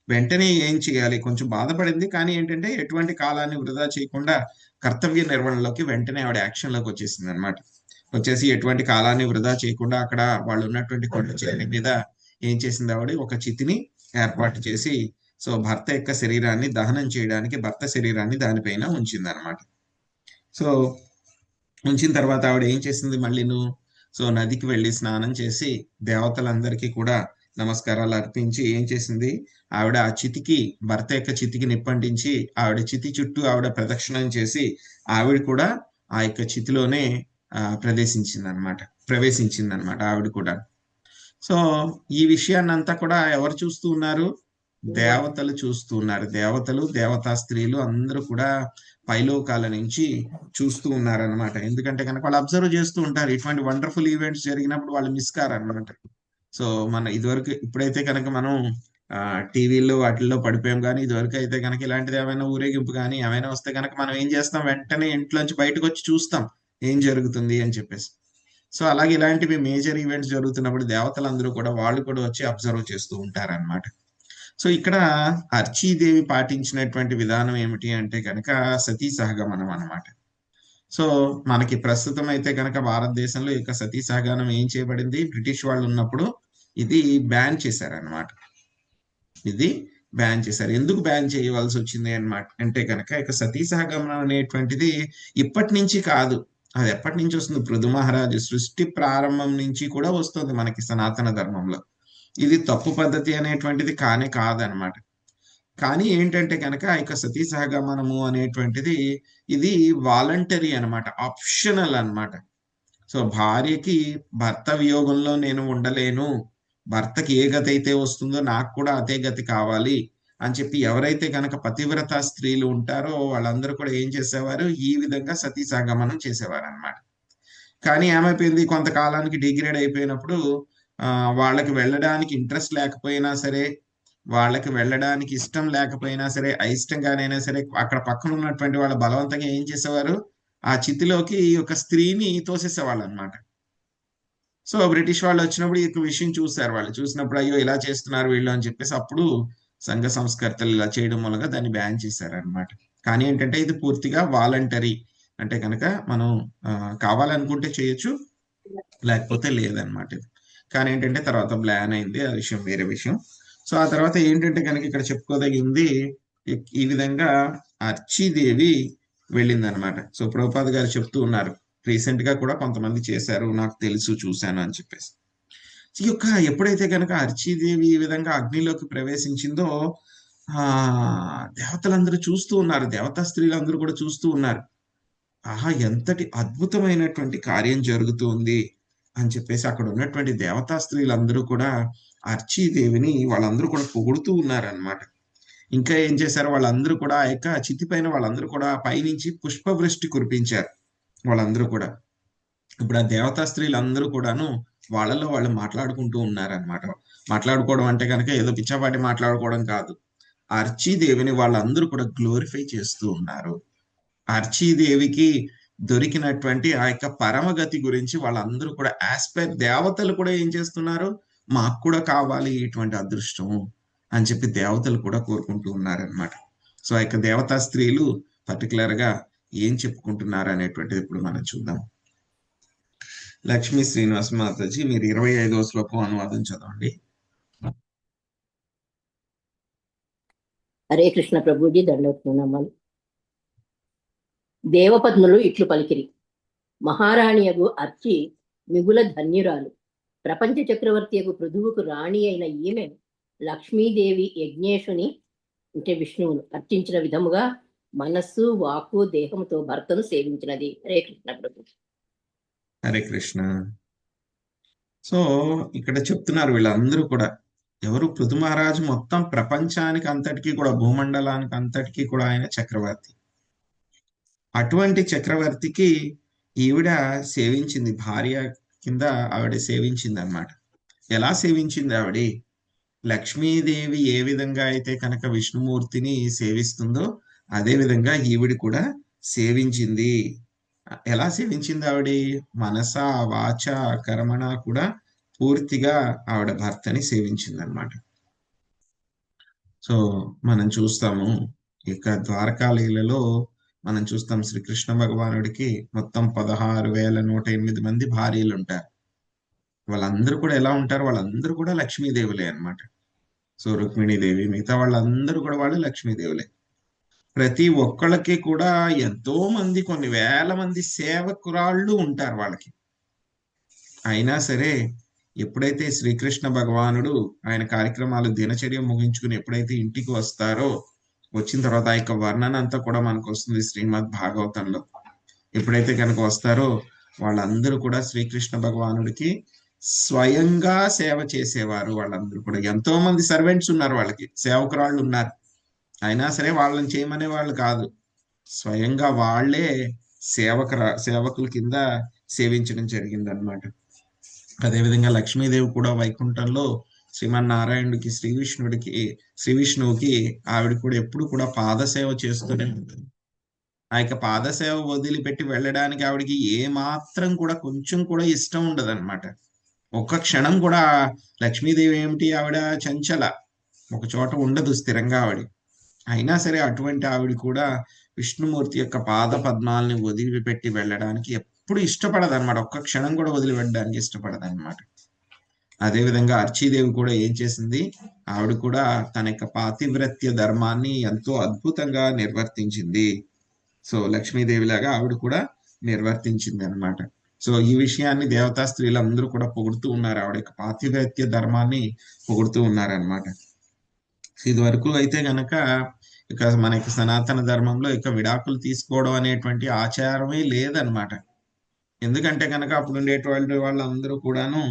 వెంటనే ఏం చేయాలి, కొంచెం బాధపడింది, కానీ ఏంటంటే ఎటువంటి కాలాన్ని వృధా చేయకుండా కర్తవ్య నిర్వహణలోకి వెంటనే ఆవిడ యాక్షన్ లోకి వచ్చేసింది అనమాట. వచ్చేసి ఎటువంటి కాలాన్ని వృధా చేయకుండా అక్కడ వాళ్ళు ఉన్నటువంటి కొండ చేతి మీద ఏం చేసింది, ఆవిడ ఒక చితిని ఏర్పాటు చేసి, సో భర్త యొక్క శరీరాన్ని దహనం చేయడానికి భర్త శరీరాన్ని దానిపైన ఉంచింది అనమాట. సో ఉంచిన తర్వాత ఆవిడ ఏం చేసింది, మళ్ళీను సో నదికి వెళ్ళి స్నానం చేసి దేవతలందరికీ కూడా నమస్కారాలు అర్పించి ఏం చేసింది, ఆవిడ ఆ చితికి, భర్త యొక్క చితికి నిప్పంటించి ఆవిడ చితి చుట్టూ ఆవిడ ప్రదక్షిణం చేసి ఆవిడ కూడా ఆ యొక్క చితిలోనే ప్రవేశించింది అనమాట ఆవిడ కూడా. సో ఈ విషయాన్ని అంతా కూడా ఎవరు చూస్తూ ఉన్నారు, దేవతలు చూస్తూ ఉన్నారు. దేవతలు, దేవతా స్త్రీలు అందరూ కూడా పైలోకాల నుంచి చూస్తూ ఉన్నారనమాట. ఎందుకంటే కనుక వాళ్ళు అబ్జర్వ్ చేస్తూ ఉంటారు, ఇటువంటి వండర్ఫుల్ ఈవెంట్స్ జరిగినప్పుడు వాళ్ళు మిస్ కారనమాట. సో మన ఇదివరకు, ఇప్పుడైతే కనుక మనం టీవీల్లో వాటిల్లో పడిపోయాం, కానీ ఇదివరకు అయితే కనుక ఇలాంటిది ఏమైనా ఊరేగింపు కానీ ఏమైనా వస్తే కనుక మనం ఏం చేస్తాం, వెంటనే ఇంట్లోంచి బయటకు వచ్చి చూస్తాం ఏం జరుగుతుంది అని చెప్పేసి. సో అలాగే ఇలాంటివి మేజర్ ఈవెంట్స్ జరుగుతున్నప్పుడు దేవతలందరూ కూడా వాళ్ళు కూడా వచ్చి అబ్జర్వ్ చేస్తూ ఉంటారన్నమాట. సో ఇక్కడ అర్చీదేవి పాటించినటువంటి విధానం ఏమిటి అంటే కనుక సతీ సహగమనం అన్నమాట. సో మనకి ప్రస్తుతం అయితే కనుక భారతదేశంలో ఇక సతీ సహగమనం ఏం చేయబడింది, బ్రిటిష్ వాళ్ళు ఉన్నప్పుడు ఇది బ్యాన్ చేశారనమాట. ఇది బ్యాన్ చేశారు. ఎందుకు బ్యాన్ చేయవలసి వచ్చింది అన్నమాట అంటే కనుక ఇక సతీ సహగమనం అనేటువంటిది ఇప్పటి నుంచి కాదు, అది ఎప్పటి నుంచి వస్తుంది, పృథు మహారాజు సృష్టి ప్రారంభం నుంచి కూడా వస్తుంది మనకి సనాతన ధర్మంలో. ఇది తప్పు పద్ధతి అనేటువంటిది కాదనమాట. కానీ ఏంటంటే కనుక ఇక సతీ సహగమనము అనేటువంటిది ఇది వాలంటరీ అనమాట, ఆప్షనల్ అన్నమాట. సో భార్యకి భర్త వియోగంలో నేను ఉండలేను, భర్తకి ఏ గతి అయితే వస్తుందో నాకు కూడా అదే గతి కావాలి అని చెప్పి ఎవరైతే కనుక పతివ్రత స్త్రీలు ఉంటారో వాళ్ళందరూ కూడా ఏం చేసేవారు, ఈ విధంగా సతీ సహగమనం చేసేవారు అనమాట. కానీ ఏమైపోయింది, కొంతకాలానికి డిగ్రేడ్ అయిపోయినప్పుడు వాళ్ళకి వెళ్ళడానికి ఇంట్రెస్ట్ లేకపోయినా సరే, వాళ్ళకి వెళ్ళడానికి ఇష్టం లేకపోయినా సరే, అయిష్టంగానైనా సరే అక్కడ పక్కన ఉన్నటువంటి వాళ్ళ బలవంతంగా ఏం చేసేవారు, ఆ చితిలోకి ఒక స్త్రీని తోసేసేవాళ్ళు అనమాట. సో బ్రిటిష్ వాళ్ళు వచ్చినప్పుడు ఈ విషయం చూశారు, వాళ్ళు చూసినప్పుడు అయ్యో ఇలా చేస్తున్నారు వీళ్ళు అని చెప్పేసి అప్పుడు సంఘ సంస్కర్తలు ఇలా చేయడం మూలంగా దాన్ని బ్యాన్ చేశారనమాట. కానీ ఏంటంటే ఇది పూర్తిగా వాలంటరీ, అంటే కనుక మనం కావాలనుకుంటే చేయొచ్చు, లేకపోతే లేదనమాట. కానీ ఏంటంటే తర్వాత బ్యాన్ అయింది, ఆ విషయం వేరే విషయం. సో ఆ తర్వాత ఏంటంటే కనుక ఇక్కడ చెప్పుకోదగింది, ఈ విధంగా అర్చీదేవి వెళ్ళింది అనమాట. సో ప్రభుపాద్ గారు చెప్తూ ఉన్నారు, రీసెంట్ గా కూడా కొంతమంది చేశారు, నాకు తెలుసు, చూశాను అని చెప్పేసి. ఈ యొక్క ఎప్పుడైతే కనుక అర్చీదేవి ఈ విధంగా అగ్నిలోకి ప్రవేశించిందో దేవతలందరూ చూస్తూ ఉన్నారు, దేవతా స్త్రీలందరూ కూడా చూస్తూ ఉన్నారు. ఆహా, ఎంతటి అద్భుతమైనటువంటి కార్యం జరుగుతుంది అని చెప్పేసి అక్కడ ఉన్నటువంటి దేవతా స్త్రీలందరూ కూడా అర్చీదేవిని వాళ్ళందరూ కూడా పొగుడుతూ ఉన్నారనమాట. ఇంకా ఏం చేశారు, వాళ్ళందరూ కూడా ఆ యొక్క చితి పైన వాళ్ళందరూ కూడా పైనుంచి పుష్పవృష్టి కురిపించారు వాళ్ళందరూ కూడా. ఇప్పుడు ఆ దేవతా స్త్రీలందరూ కూడాను వాళ్ళలో వాళ్ళు మాట్లాడుకుంటూ ఉన్నారనమాట. మాట్లాడుకోవడం అంటే కనుక ఏదో పిచ్చాపాటి మాట్లాడుకోవడం కాదు, అర్చీదేవిని వాళ్ళందరూ కూడా గ్లోరిఫై చేస్తూ ఉన్నారు. అర్చీదేవికి దొరికినటువంటి ఆ యొక్క పరమగతి గురించి వాళ్ళందరూ కూడా యాస్పైర్, దేవతలు కూడా ఏం చేస్తున్నారు, మాకు కూడా కావాలి ఇటువంటి అదృష్టం అని చెప్పి దేవతలు కూడా కోరుకుంటూ ఉన్నారనమాట. సో ఆ యొక్క దేవతా స్త్రీలు పర్టికులర్ గా ఏం చెప్పుకుంటున్నారు అనేటువంటిది ఇప్పుడు మనం చూద్దాం. లక్ష్మీ శ్రీనివాస మాతాజీ, మీరు 25వ శ్లోకం అనువాదం చదవండి. హరే కృష్ణ ప్రభుజీ, దండోత్నమాలు. దేవపత్నులు ఇట్లు పలికిరి, మహారాణియగు అర్చి మిగుల ధన్యురాలు, ప్రపంచ చక్రవర్తియగు పృథువుకు రాణి అయిన ఈమె లక్ష్మీదేవి యజ్ఞేశుని అంటే విష్ణువును అర్చించిన విధముగా మనస్సు, వాక్కు, దేహంతో భర్తను సేవించినది. హరే కృష్ణ ప్రభు. హరే కృష్ణ. సో ఇక్కడ చెప్తున్నారు వీళ్ళందరూ కూడా ఎవరు, పృథు మహారాజు మొత్తం ప్రపంచానికి అంతటికీ కూడా, భూమండలానికి అంతటికీ కూడా ఆయన చక్రవర్తి. అటువంటి చక్రవర్తికి ఈవిడ సేవించింది, భార్య కింద ఆవిడ సేవించింది అన్నమాట. ఎలా సేవించింది ఆవిడ? లక్ష్మీదేవి ఏ విధంగా అయితే కనుక విష్ణుమూర్తిని సేవిస్తుందో అదే విధంగా ఈవిడ కూడా సేవించింది. ఎలా సేవించింది ఆవిడ? మనస, వాచ, కర్మణ కూడా పూర్తిగా ఆవిడ భర్తని సేవించింది అనమాట. సో మనం చూస్తాము ఇక ద్వారకా లీలలో మనం చూస్తాం, శ్రీకృష్ణ భగవానుడికి మొత్తం 16,108 మంది భార్యలు ఉంటారు. వాళ్ళందరూ కూడా ఎలా ఉంటారు? వాళ్ళందరూ కూడా లక్ష్మీదేవులే అన్నమాట. సో రుక్మిణీదేవి, మిగతా వాళ్ళందరూ కూడా వాళ్ళు లక్ష్మీదేవులే. ప్రతి ఒక్కళ్ళకి కూడా ఎంతో మంది, కొన్ని వేల మంది సేవకురాళ్ళు ఉంటారు వాళ్ళకి. అయినా సరే ఎప్పుడైతే శ్రీకృష్ణ భగవానుడు ఆయన కార్యక్రమాలు దినచర్య ముగించుకుని ఎప్పుడైతే ఇంటికి వస్తారో, వచ్చిన తర్వాత ఆ యొక్క వర్ణన అంతా కూడా మనకు వస్తుంది శ్రీమద్ భాగవతంలో. ఎప్పుడైతే కనుక వస్తారో వాళ్ళందరూ కూడా శ్రీకృష్ణ భగవానుడికి స్వయంగా సేవ చేసేవారు. వాళ్ళందరూ కూడా ఎంతో మంది సర్వెంట్స్ ఉన్నారు, వాళ్ళకి సేవకురాళ్ళు ఉన్నారు. అయినా సరే వాళ్ళని చేయమనే వాళ్ళు కాదు, స్వయంగా వాళ్ళే సేవకుల కింద సేవించడం జరిగింది అనమాట. అదేవిధంగా లక్ష్మీదేవి కూడా వైకుంఠంలో శ్రీమన్నారాయణుడికి, శ్రీ విష్ణువుకి ఆవిడ కూడా ఎప్పుడు కూడా పాదసేవ చేస్తూనే ఉంటుంది. ఆ యొక్క పాదసేవ వదిలిపెట్టి వెళ్ళడానికి ఆవిడకి ఏ మాత్రం కూడా కొంచెం కూడా ఇష్టం ఉండదు అనమాట. ఒక్క క్షణం కూడా లక్ష్మీదేవి ఏమిటి, ఆవిడ చంచల, ఒక చోట ఉండదు స్థిరంగా ఆవిడ. అయినా సరే అటువంటి ఆవిడ కూడా విష్ణుమూర్తి యొక్క పాద పద్మాలని వదిలిపెట్టి వెళ్ళడానికి ఎప్పుడు ఇష్టపడదు అనమాట. ఒక్క క్షణం కూడా వదిలిపెట్టడానికి ఇష్టపడదు అనమాట. అదేవిధంగా అర్చీదేవి కూడా ఏం చేసింది, ఆవిడ కూడా తన యొక్క పాతివ్రత్య ధర్మాన్ని ఎంతో అద్భుతంగా నిర్వర్తించింది. సో లక్ష్మీదేవి లాగా ఆవిడ కూడా నిర్వర్తించింది అనమాట. సో ఈ విషయాన్ని దేవతా స్త్రీలందరూ కూడా పొగుడుతూ ఉన్నారు, ఆవిడ యొక్క పాతివ్రత్య ధర్మాన్ని పొగుడుతూ ఉన్నారనమాట. ఇది వరకు అయితే గనక ఇక మనకి సనాతన ధర్మంలో ఇక విడాకులు తీసుకోవడం అనేటువంటి ఆచారమే లేదనమాట. ఎందుకంటే కనుక అప్పుడు ఉండేటువంటి వాళ్ళందరూ కూడాను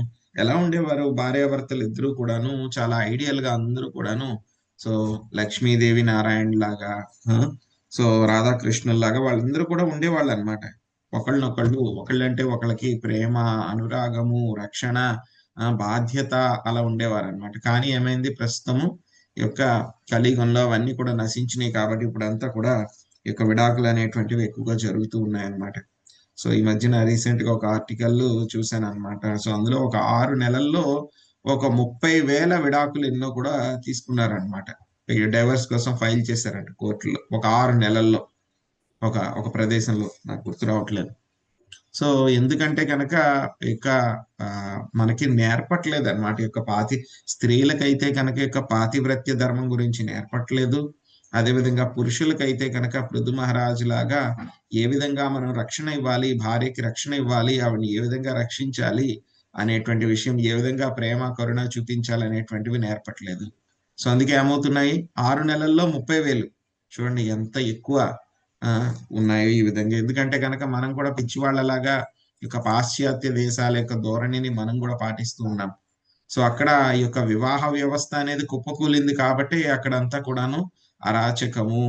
ఎలా ఉండేవారు, భార్యాభర్తలు ఇద్దరు కూడాను చాలా ఐడియల్ గా అందరూ కూడాను. సో లక్ష్మీదేవి నారాయణ లాగా, సో రాధాకృష్ణుల్లాగా వాళ్ళందరూ కూడా ఉండేవాళ్ళు అనమాట. ఒకళ్ళంటే ఒకళ్ళకి ప్రేమ, అనురాగము, రక్షణ, బాధ్యత అలా ఉండేవారు అనమాట. కానీ ఏమైంది, ప్రస్తుతము ఈ యొక్క కలియుగంలో అవన్నీ కూడా నశించినాయి కాబట్టి ఇప్పుడంతా కూడా ఈ యొక్క విడాకులు అనేటువంటివి ఎక్కువగా జరుగుతూ ఉన్నాయి అన్నమాట. సో ఈ మధ్యన రీసెంట్ గా ఒక ఆర్టికల్ చూశాను అనమాట. సో అందులో ఒక 6 నెలల్లో ఒక 30,000 విడాకులు ఎన్నో కూడా తీసుకున్నారనమాట. డైవర్స్ కోసం ఫైల్ చేశారంట కోర్టులో ఒక 6 నెలల్లో, ఒక ప్రదేశంలో, నాకు గుర్తు రావట్లేదు. సో ఎందుకంటే కనుక ఇక మనకి నేర్పట్లేదు అనమాట. స్త్రీలకైతే కనుక యొక్క పాతివ్రత్య ధర్మం గురించి నేర్పట్లేదు. అదేవిధంగా పురుషులకైతే కనుక పృథు మహారాజు లాగా ఏ విధంగా మనం రక్షణ ఇవ్వాలి, భార్యకి రక్షణ ఇవ్వాలి, ఆవిడని ఏ విధంగా రక్షించాలి అనేటువంటి విషయం, ఏ విధంగా ప్రేమ, కరుణ చూపించాలి అనేటువంటివి నేర్పట్లేదు. సో అందుకే ఏమవుతున్నాయి, 6 నెలల్లో 30,000. చూడండి ఎంత ఎక్కువ ఉన్నాయి ఈ విధంగా. ఎందుకంటే కనుక మనం కూడా పిచ్చివాళ్ళలాగా ఈ యొక్క పాశ్చాత్య దేశాల యొక్క ధోరణిని మనం కూడా పాటిస్తూ ఉన్నాం. సో అక్కడ ఈ యొక్క వివాహ వ్యవస్థ అనేది కుప్పకూలింది కాబట్టి అక్కడంతా కూడాను అరాచకము,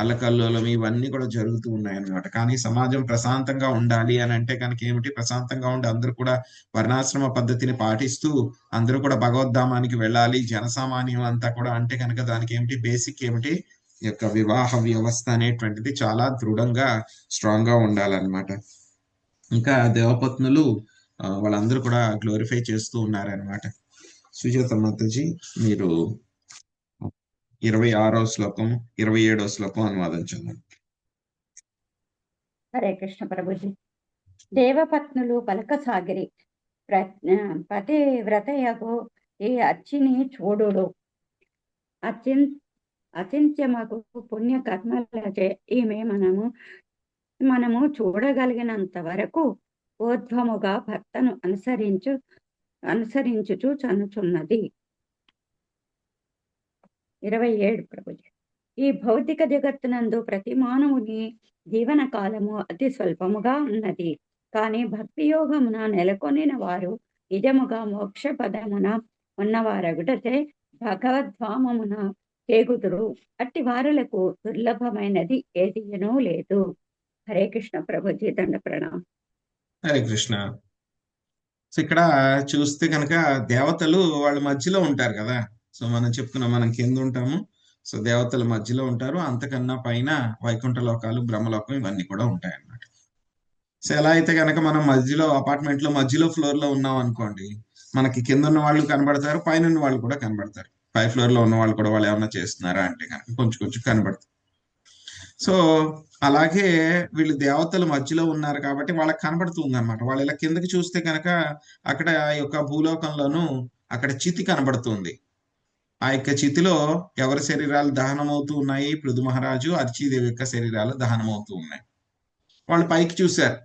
అల్లకల్లోలం ఇవన్నీ కూడా జరుగుతూ ఉన్నాయి అన్నమాట. కానీ సమాజం ప్రశాంతంగా ఉండాలి అని అంటే కనుక ఏమిటి, ప్రశాంతంగా ఉండి అందరూ కూడా వర్ణాశ్రమ పద్ధతిని పాటిస్తూ అందరూ కూడా భగవద్ధామానికి వెళ్ళాలి, జనసామాన్యం అంతా కూడా అంటే కనుక దానికి ఏమిటి, బేసిక్ ఏమిటి, ఈ యొక్క వివాహ వ్యవస్థ అనేటువంటిది చాలా దృఢంగా, స్ట్రాంగ్ గా ఉండాలన్నమాట. ఇంకా దేవపత్నులు వాళ్ళందరూ కూడా గ్లోరిఫై చేస్తూ ఉన్నారనమాట. సుజాత మాతాజీ, మీరు 26వ శ్లోకం 27వ శ్లోకం అనువాదం చదవండి. హరే కృష్ణ ప్రభుజీ. దేవపత్నులు పలకసాగిరి, పతివ్రతయగు ఈ అర్చిని చూడుడు, అచింత్యమగు పుణ్య కర్మలచే ఈమె మనము చూడగలిగినంత వరకు ఊర్ధ్వముగా భర్తను అనుసరించుచు చనుచున్నది. 27 ప్రభుజీ. ఈ భౌతిక జగత్తునందు ప్రతి మానవుని జీవన కాలము అతి స్వల్పముగా ఉన్నది. కానీ భక్తి యోగమున నెలకొనిన వారు నిజముగా మోక్ష పదమున ఉన్నవారగుటచే భగవద్ధామమున చేగుదురు. అట్టి వారులకు దుర్లభమైనది ఏదియనూ లేదు. హరే కృష్ణ ప్రభుజీ, దండ ప్రణామం. హరే కృష్ణ. సో ఇక్కడ చూస్తే కనుక దేవతలు వాళ్ళ మధ్యలో ఉంటారు కదా. సో మనం చెప్పుకున్నాం, మనం కింద ఉంటాము. సో దేవతల మధ్యలో ఉంటారు. అంతకన్నా పైన వైకుంఠ లోకాలు, బ్రహ్మలోకం ఇవన్నీ కూడా ఉంటాయి అన్నమాట. సో ఎలా అయితే కనుక మనం మధ్యలో అపార్ట్మెంట్ లో మధ్యలో ఫ్లోర్ లో ఉన్నాం అనుకోండి, మనకి కింద ఉన్న వాళ్ళు కనబడతారు, పైన ఉన్న వాళ్ళు కూడా కనబడతారు. పై ఫ్లోర్ లో ఉన్న వాళ్ళు కూడా వాళ్ళు ఏమన్నా చేస్తున్నారా అంటే కనుక కొంచెం కొంచెం కనబడతారు. సో అలాగే వీళ్ళు దేవతల మధ్యలో ఉన్నారు కాబట్టి వాళ్ళకి కనబడుతుంది అనమాట. వాళ్ళు ఇలా కిందకి చూస్తే కనుక అక్కడ ఈ యొక్క భూలోకంలోనూ అక్కడ చితి కనబడుతుంది. ఆ యొక్క చితిలో ఎవరి శరీరాలు దహనమవుతూ ఉన్నాయి? పృథు మహారాజు, అర్చీదేవి యొక్క శరీరాలు దహనమవుతూ ఉన్నాయి. వాళ్ళు పైకి చూశారు.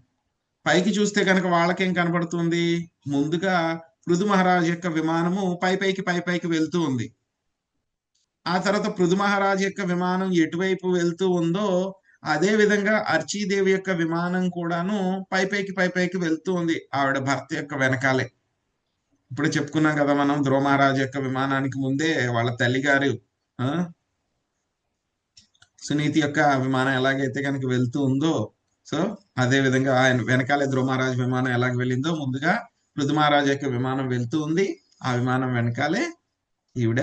పైకి చూస్తే కనుక వాళ్ళకేం కనబడుతుంది? ముందుగా పృథు మహారాజు యొక్క విమానము పైకి వెళ్తూ ఉంది. ఆ తర్వాత పృథు మహారాజు యొక్క విమానం ఎటువైపు వెళ్తూ ఉందో అదే విధంగా అర్చీదేవి యొక్క విమానం కూడాను పైకి వెళ్తూ ఉంది, ఆవిడ భర్త యొక్క వెనకాలే. ఇప్పుడు చెప్పుకున్నాం కదా మనం, ధ్రువ మహారాజు యొక్క విమానానికి ముందే వాళ్ళ తల్లిగారు సునీతి యొక్క విమానం ఎలాగైతే కనుక వెళ్తూ ఉందో, సో అదే విధంగా ఆయన వెనకాలే ధ్రువ మహారాజు విమానం ఎలాగ వెళ్ళిందో ముందుగా పృథు మహారాజు యొక్క విమానం వెళ్తూ ఉంది. ఆ విమానం వెనకాలే ఈవిడ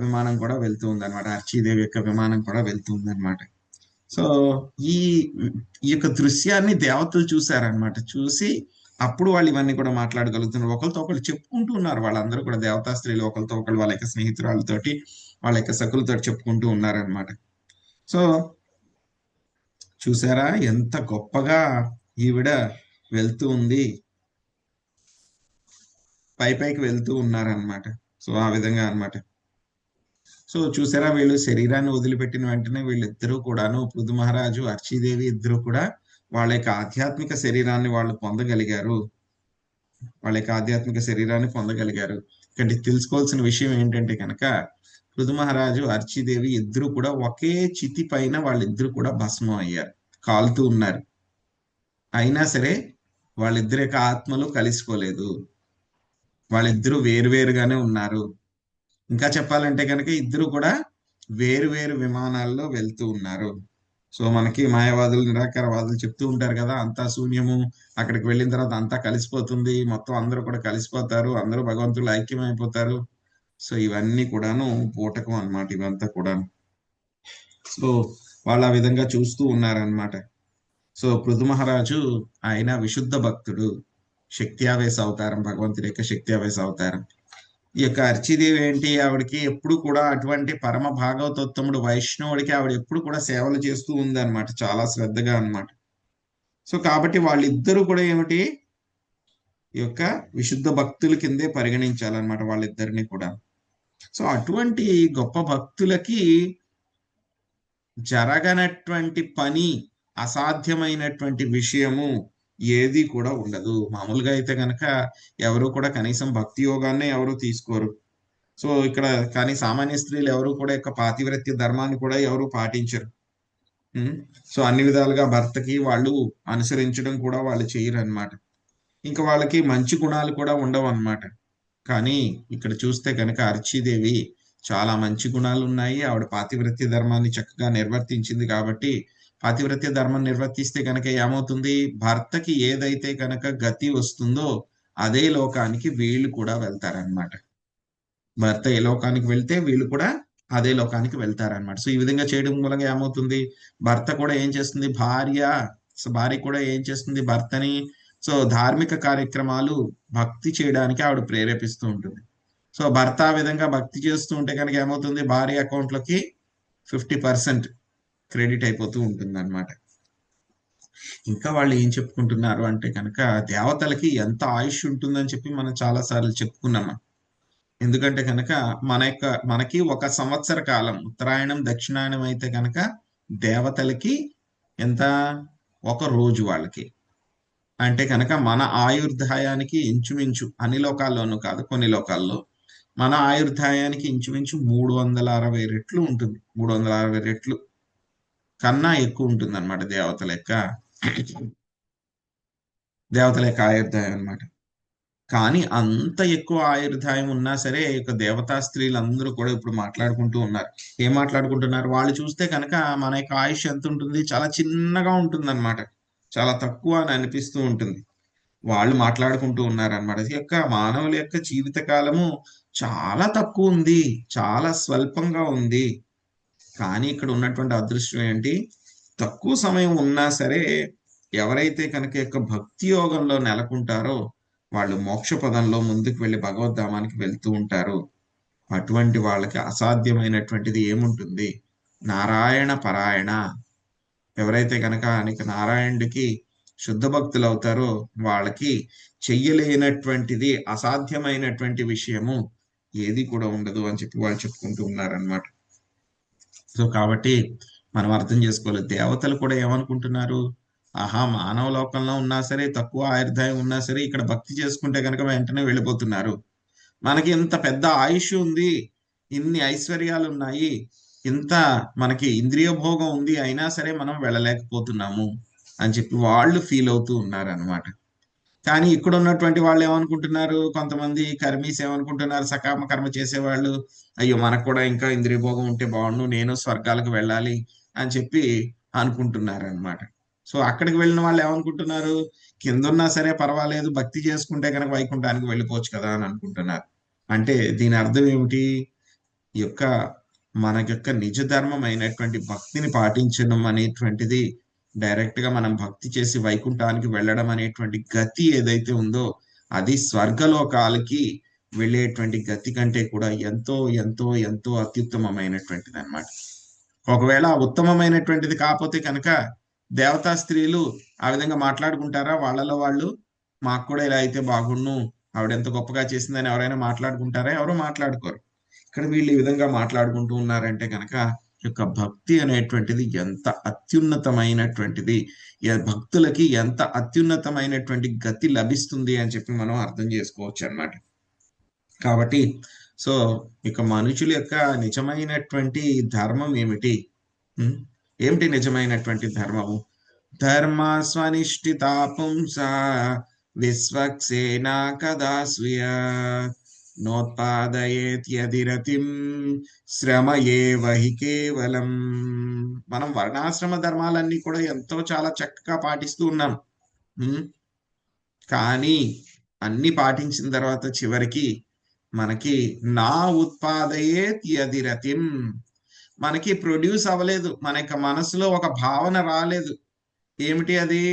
విమానం కూడా వెళ్తూ ఉంది అనమాట. అర్చీదేవి యొక్క విమానం కూడా వెళ్తూ ఉంది అనమాట. సో ఈ యొక్క దృశ్యాన్ని దేవతలు చూశారనమాట. చూసి అప్పుడు వాళ్ళు ఇవన్నీ కూడా మాట్లాడగలుగుతున్నారు. ఒకరితో ఒకళ్ళు చెప్పుకుంటూ ఉన్నారు. వాళ్ళందరూ కూడా దేవతా స్త్రీలు ఒకరితో ఒకళ్ళు వాళ్ళ యొక్క స్నేహితురాలతోటి, వాళ్ళ యొక్క సకులతో చెప్పుకుంటూ ఉన్నారనమాట. సో చూసారా ఎంత గొప్పగా ఈవిడ వెళ్తూ ఉంది, పైకి వెళ్తూ ఉన్నారనమాట. సో ఆ విధంగా అన్నమాట. సో చూసారా, వీళ్ళు శరీరాన్ని వదిలిపెట్టిన వెంటనే వీళ్ళిద్దరూ కూడాను, పృథు మహారాజు, అర్చీదేవి ఇద్దరు కూడా వాళ్ళ యొక్క ఆధ్యాత్మిక శరీరాన్ని వాళ్ళు పొందగలిగారు. వాళ్ళ యొక్క ఆధ్యాత్మిక శరీరాన్ని పొందగలిగారు. ఇక్కడ తెలుసుకోవాల్సిన విషయం ఏంటంటే కనుక, పృథు మహారాజు, అర్చీదేవి ఇద్దరు కూడా ఒకే చితి పైన వాళ్ళిద్దరు కూడా భస్మం అయ్యారు, కాలుతూ ఉన్నారు. అయినా సరే వాళ్ళిద్దరి యొక్క ఆత్మలు కలిసిపోలేదు. వాళ్ళిద్దరూ వేరువేరుగానే ఉన్నారు. ఇంకా చెప్పాలంటే కనుక ఇద్దరు కూడా వేరు విమానాల్లో వెళ్తూ ఉన్నారు. సో మనకి మాయావాదులు, నిరాకారవాదులు చెప్తూ ఉంటారు కదా, అంతా శూన్యము, అక్కడికి వెళ్ళిన తర్వాత అంతా కలిసిపోతుంది, మొత్తం అందరూ కూడా కలిసిపోతారు, అందరూ భగవంతులు ఐక్యమైపోతారు. సో ఇవన్నీ కూడాను పూటకం అన్నమాట, ఇవంతా కూడాను. సో వాళ్ళు ఆ విధంగా చూస్తూ ఉన్నారనమాట. సో పృథు మహారాజు ఆయన విశుద్ధ భక్తుడు, శక్త్యావేశ అవతారం, భగవంతుడి యొక్క శక్త్యావేశ అవతారం. ఈ యొక్క అర్చీదేవి ఏంటి, ఆవిడకి ఎప్పుడు కూడా అటువంటి పరమ భాగవతోత్తముడు వైష్ణవుడికి ఆవిడ ఎప్పుడు కూడా సేవలు చేస్తూ ఉంది అనమాట, చాలా శ్రద్ధగా అన్నమాట. సో కాబట్టి వాళ్ళిద్దరూ కూడా ఏమిటి, ఈ యొక్క విశుద్ధ భక్తుల కిందే పరిగణించాలన్నమాట వాళ్ళిద్దరిని కూడా. సో అటువంటి గొప్ప భక్తులకి జరగనటువంటి పని, అసాధ్యమైనటువంటి విషయము ఏది కూడా ఉండదు. మామూలుగా అయితే కనుక ఎవరు కూడా కనీసం భక్తి యోగాన్ని ఎవరు తీసుకోరు. సో ఇక్కడ కానీ సామాన్య స్త్రీలు ఎవరు కూడా యొక్క పాతివ్రత్య ధర్మాన్ని కూడా ఎవరు పాటించరు. సో అన్ని విధాలుగా భర్తకి వాళ్ళు అనుసరించడం కూడా వాళ్ళు చేయరు అనమాట. ఇంకా వాళ్ళకి మంచి గుణాలు కూడా ఉండవు అన్నమాట. కానీ ఇక్కడ చూస్తే కనుక అర్చీదేవి చాలా మంచి గుణాలు ఉన్నాయి. ఆవిడ పాతివ్రత్య ధర్మాన్ని చక్కగా నిర్వర్తించింది కాబట్టి, పాతివ్రత్య ధర్మం నిర్వర్తిస్తే కనుక ఏమవుతుంది, భర్తకి ఏదైతే కనుక గతి వస్తుందో అదే లోకానికి వీళ్ళు కూడా వెళ్తారనమాట. భర్త ఏ లోకానికి వెళ్తే వీళ్ళు కూడా అదే లోకానికి వెళ్తారనమాట. సో ఈ విధంగా చేయడం మూలంగా ఏమవుతుంది, భర్త కూడా ఏం చేస్తుంది, భార్య కూడా ఏం చేస్తుంది, భర్తని సో ధార్మిక కార్యక్రమాలు, భక్తి చేయడానికి ఆవిడ ప్రేరేపిస్తూ ఉంటుంది. సో భర్త ఆ విధంగా భక్తి చేస్తూ ఉంటే కనుక ఏమవుతుంది, భార్య అకౌంట్లోకి 50% క్రెడిట్ అయిపోతూ ఉంటుంది అనమాట. ఇంకా వాళ్ళు ఏం చెప్పుకుంటున్నారు అంటే కనుక, దేవతలకి ఎంత ఆయుష్ ఉంటుందని చెప్పి మనం చాలా సార్లు చెప్పుకున్నాము. ఎందుకంటే కనుక మనకి 1 సంవత్సర కాలం, ఉత్తరాయణం దక్షిణాయనం అయితే కనుక దేవతలకి ఎంత, 1 రోజు వాళ్ళకి. అంటే కనుక మన ఆయుర్దాయానికి ఇంచుమించు, అన్ని లోకాల్లోనూ కాదు కొన్ని లోకాల్లో, మన ఆయుర్దాయానికి ఇంచుమించు 360 రెట్లు ఉంటుంది. 360 రెట్లు కన్నా ఎక్కువ ఉంటుంది అనమాట దేవతల యొక్క దేవతల యొక్క ఆయుర్దాయం అన్నమాట. కానీ అంత ఎక్కువ ఆయుర్దాయం ఉన్నా సరే ఈ యొక్క దేవతా స్త్రీలందరూ కూడా ఇప్పుడు మాట్లాడుకుంటూ ఉన్నారు. ఏం మాట్లాడుకుంటున్నారు? వాళ్ళు చూస్తే కనుక మన యొక్క ఆయుష్ ఎంత ఉంటుంది? చాలా చిన్నగా ఉంటుందన్నమాట. చాలా తక్కువ అని అనిపిస్తూ ఉంటుంది. వాళ్ళు మాట్లాడుకుంటూ ఉన్నారన్నమాట. ఈ యొక్క మానవుల యొక్క జీవిత కాలము చాలా తక్కువ ఉంది, చాలా స్వల్పంగా ఉంది. కానీ ఇక్కడ ఉన్నటువంటి అదృష్టం ఏంటి? తక్కువ సమయం ఉన్నా సరే ఎవరైతే కనుక యొక్క భక్తి యోగంలో నెలకొంటారో వాళ్ళు మోక్ష పదంలో ముందుకు వెళ్ళి భగవద్ధామానికి వెళ్తూ ఉంటారు. అటువంటి వాళ్ళకి అసాధ్యమైనటువంటిది ఏముంటుంది? నారాయణ పరాయణ. ఎవరైతే కనుక నారాయణుడికి శుద్ధ భక్తులు అవుతారో వాళ్ళకి చెయ్యలేనటువంటిది, అసాధ్యమైనటువంటి విషయము ఏది కూడా ఉండదు అని చెప్పి వాళ్ళు చెప్పుకుంటూ ఉన్నారనమాట. సో కాబట్టి మనం అర్థం చేసుకోవాలి, దేవతలు కూడా ఏమనుకుంటున్నారు? ఆహా, మానవ లోకంలో ఉన్నా సరే, తక్కువ ఆయుర్దాయం ఉన్నా సరే, ఇక్కడ భక్తి చేసుకుంటే కనుక వెంటనే వెళ్ళిపోతున్నారు. మనకి ఇంత పెద్ద ఆయుష్ ఉంది, ఇన్ని ఐశ్వర్యాలు ఉన్నాయి, ఇంత మనకి ఇంద్రియ భోగం ఉంది, అయినా సరే మనం వెళ్ళలేకపోతున్నాము అని చెప్పి వాళ్ళు ఫీల్ అవుతూ ఉన్నారనమాట. కానీ ఇక్కడ ఉన్నటువంటి వాళ్ళు ఏమనుకుంటున్నారు? కొంతమంది కర్మీస్ ఏమనుకుంటున్నారు? సకామ కర్మ చేసేవాళ్ళు, అయ్యో మనకు కూడా ఇంకా ఇంద్రియ భోగం ఉంటే బాగుండు, నేను స్వర్గాలకు వెళ్ళాలి అని చెప్పి అనుకుంటున్నారు అనమాట. సో అక్కడికి వెళ్ళిన వాళ్ళు ఏమనుకుంటున్నారు? కిందున్నా సరే పర్వాలేదు, భక్తి చేసుకుంటే కనుక వైకుంఠానికి వెళ్ళిపోవచ్చు కదా అని అనుకుంటున్నారు. అంటే దీని అర్థం ఏమిటి? ఈ యొక్క మన యొక్క నిజ ధర్మం అయినటువంటి భక్తిని పాటించడం అనేటువంటిది, డైరెక్ట్ గా మనం భక్తి చేసి వైకుంఠానికి వెళ్ళడం అనేటువంటి గతి ఏదైతే ఉందో అది స్వర్గలోకాలకి వెళ్ళేటువంటి గతి కంటే కూడా ఎంతో ఎంతో ఎంతో అత్యుత్తమమైనటువంటిది అన్నమాట. ఒకవేళ ఉత్తమమైనటువంటిది కాకపోతే కనుక దేవతా స్త్రీలు ఆ విధంగా మాట్లాడుకుంటారా వాళ్ళలో వాళ్ళు? మాకు కూడా ఇలా అయితే బాగుండు, ఆవిడ ఎంత గొప్పగా చేసిందని ఎవరైనా మాట్లాడుకుంటారా? ఎవరు మాట్లాడుకోరు. ఇక్కడ వీళ్ళు ఈ విధంగా మాట్లాడుకుంటూ ఉన్నారంటే కనుక యొక్క భక్తి అనేటువంటిది ఎంత అత్యున్నతమైనటువంటిది, భక్తులకి ఎంత అత్యున్నతమైనటువంటి గతి లభిస్తుంది అని చెప్పి మనం అర్థం చేసుకోవచ్చు అన్నమాట. కాబట్టి సో ఇక మనుషుల యొక్క నిజమైనటువంటి ధర్మం ఏమిటి? ఏమిటి నిజమైనటువంటి ధర్మము? ధర్మ స్వనిష్ఠిత పుంస విశ్వక్సేనా కదా స్వీయ నోత్పాదయేత్యదిరతిం శ్రమ ఏవ హి కేవలం. మనం వర్ణాశ్రమ ధర్మాలన్నీ కూడా ఎంతో చాలా చక్కగా పాటిస్తూ ఉన్నాం. కానీ అన్ని పాటించిన తర్వాత చివరికి మనకి నా ఉత్పాదయేత్ యదిరతిం, మనకి ప్రొడ్యూస్ అవ్వలేదు, మన యొక్క మనసులో ఒక భావన రాలేదు. ఏమిటి అది?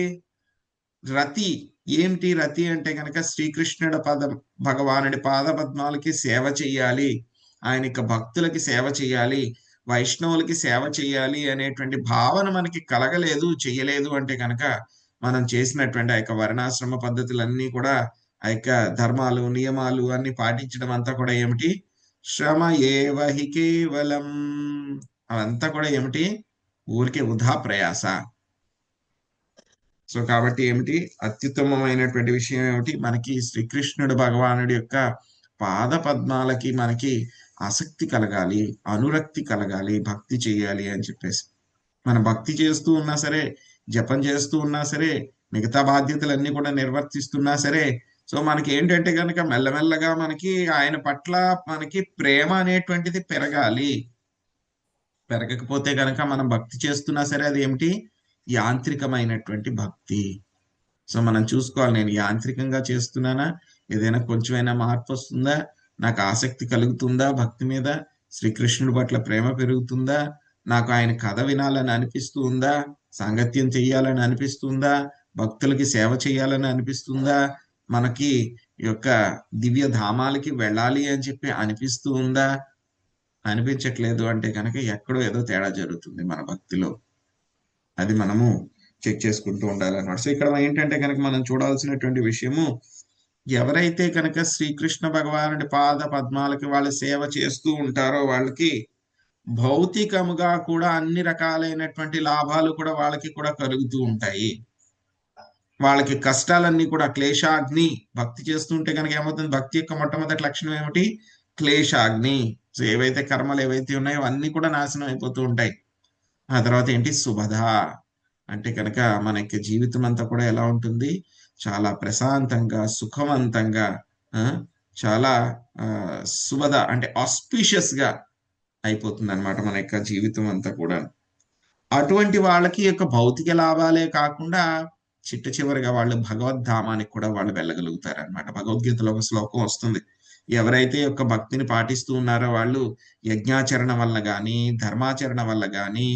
రతి. ఏమిటి రతి అంటే కనుక శ్రీకృష్ణుడి భగవానుడి పాద పద్మాలకి సేవ చెయ్యాలి, ఆయన యొక్క భక్తులకి సేవ చెయ్యాలి, వైష్ణవులకి సేవ చెయ్యాలి అనేటువంటి భావన మనకి కలగలేదు, చెయ్యలేదు అంటే కనుక మనం చేసినటువంటి ఆ యొక్క వర్ణాశ్రమ పద్ధతులన్నీ కూడా, ఆ యొక్క ధర్మాలు నియమాలు అన్ని పాటించడం అంతా కూడా ఏమిటి? శ్రమ ఏవ హి కేవలం. అవంతా కూడా ఏమిటి? ఊరికే వృధా ప్రయాస. సో కాబట్టి ఏమిటి? అత్యుత్తమమైనటువంటి విషయం ఏమిటి? మనకి శ్రీకృష్ణుడు భగవానుడి యొక్క పాద పద్మాలకి మనకి ఆసక్తి కలగాలి, అనురక్తి కలగాలి, భక్తి చేయాలి అని చెప్పేసి. మనం భక్తి చేస్తూ ఉన్నా సరే, జపం చేస్తూ ఉన్నా సరే, మిగతా బాధ్యతలన్నీ కూడా నిర్వర్తిస్తున్నా సరే, సో మనకి ఏంటంటే కనుక మెల్లమెల్లగా మనకి ఆయన పట్ల మనకి ప్రేమ అనేటువంటిది పెరగాలి. పెరగకపోతే కనుక మనం భక్తి చేస్తున్నా సరే అది ఏమిటి? యాంత్రికమైనటువంటి భక్తి. సో మనం చూసుకోవాలి, నేను యాంత్రికంగా చేస్తున్నానా? ఏదైనా కొంచెమైనా మార్పు వస్తుందా? నాకు ఆసక్తి కలుగుతుందా భక్తి మీద? శ్రీకృష్ణుడి పట్ల ప్రేమ పెరుగుతుందా? నాకు ఆయన కథ వినాలని అనిపిస్తూ ఉందా? సాంగత్యం చెయ్యాలని అనిపిస్తుందా? భక్తులకి సేవ చేయాలని అనిపిస్తుందా? మనకి యొక్క దివ్య ధామాలకి వెళ్ళాలి అని చెప్పి అనిపిస్తూ ఉందా? అనిపించట్లేదు అంటే కనుక ఎక్కడో ఏదో తేడా జరుగుతుంది మన భక్తిలో. అది మనము చెక్ చేసుకుంటూ ఉండాలన్నమాట. సో ఇక్కడ ఏంటంటే కనుక మనం చూడాల్సినటువంటి విషయము, ఎవరైతే కనుక శ్రీకృష్ణ భగవానుడి పాద పద్మాలకి వాళ్ళు సేవ చేస్తూ ఉంటారో వాళ్ళకి భౌతికముగా కూడా అన్ని రకాలైనటువంటి లాభాలు కూడా వాళ్ళకి కూడా కలుగుతూ ఉంటాయి. వాళ్ళకి కష్టాలన్నీ కూడా క్లేశాగ్ని. భక్తి చేస్తుంటే కనుక ఏమవుతుంది? భక్తి యొక్క మొట్టమొదటి లక్షణం ఏమిటి? క్లేశాగ్ని. సో ఏవైతే కర్మలు ఏవైతే ఉన్నాయో అన్ని కూడా నాశనం అయిపోతూ ఉంటాయి. ఆ తర్వాత ఏంటి? శుభధ. అంటే కనుక మన యొక్క జీవితం అంతా కూడా ఎలా ఉంటుంది? చాలా ప్రశాంతంగా సుఖవంతంగా చాలా శుభద అంటే ఆస్పీషియస్ గా అయిపోతుంది అనమాట మన యొక్క జీవితం అంతా కూడా. అటువంటి వాళ్ళకి యొక్క భౌతిక లాభాలే కాకుండా చిట్ట చివరిగా వాళ్ళు భగవద్ధామానికి కూడా వాళ్ళు వెళ్ళగలుగుతారు అనమాట. భగవద్గీతలో ఒక శ్లోకం వస్తుంది, ఎవరైతే యొక్క భక్తిని పాటిస్తూ ఉన్నారో వాళ్ళు యజ్ఞాచరణ వల్ల గాని, ధర్మాచరణ వల్ల గాని,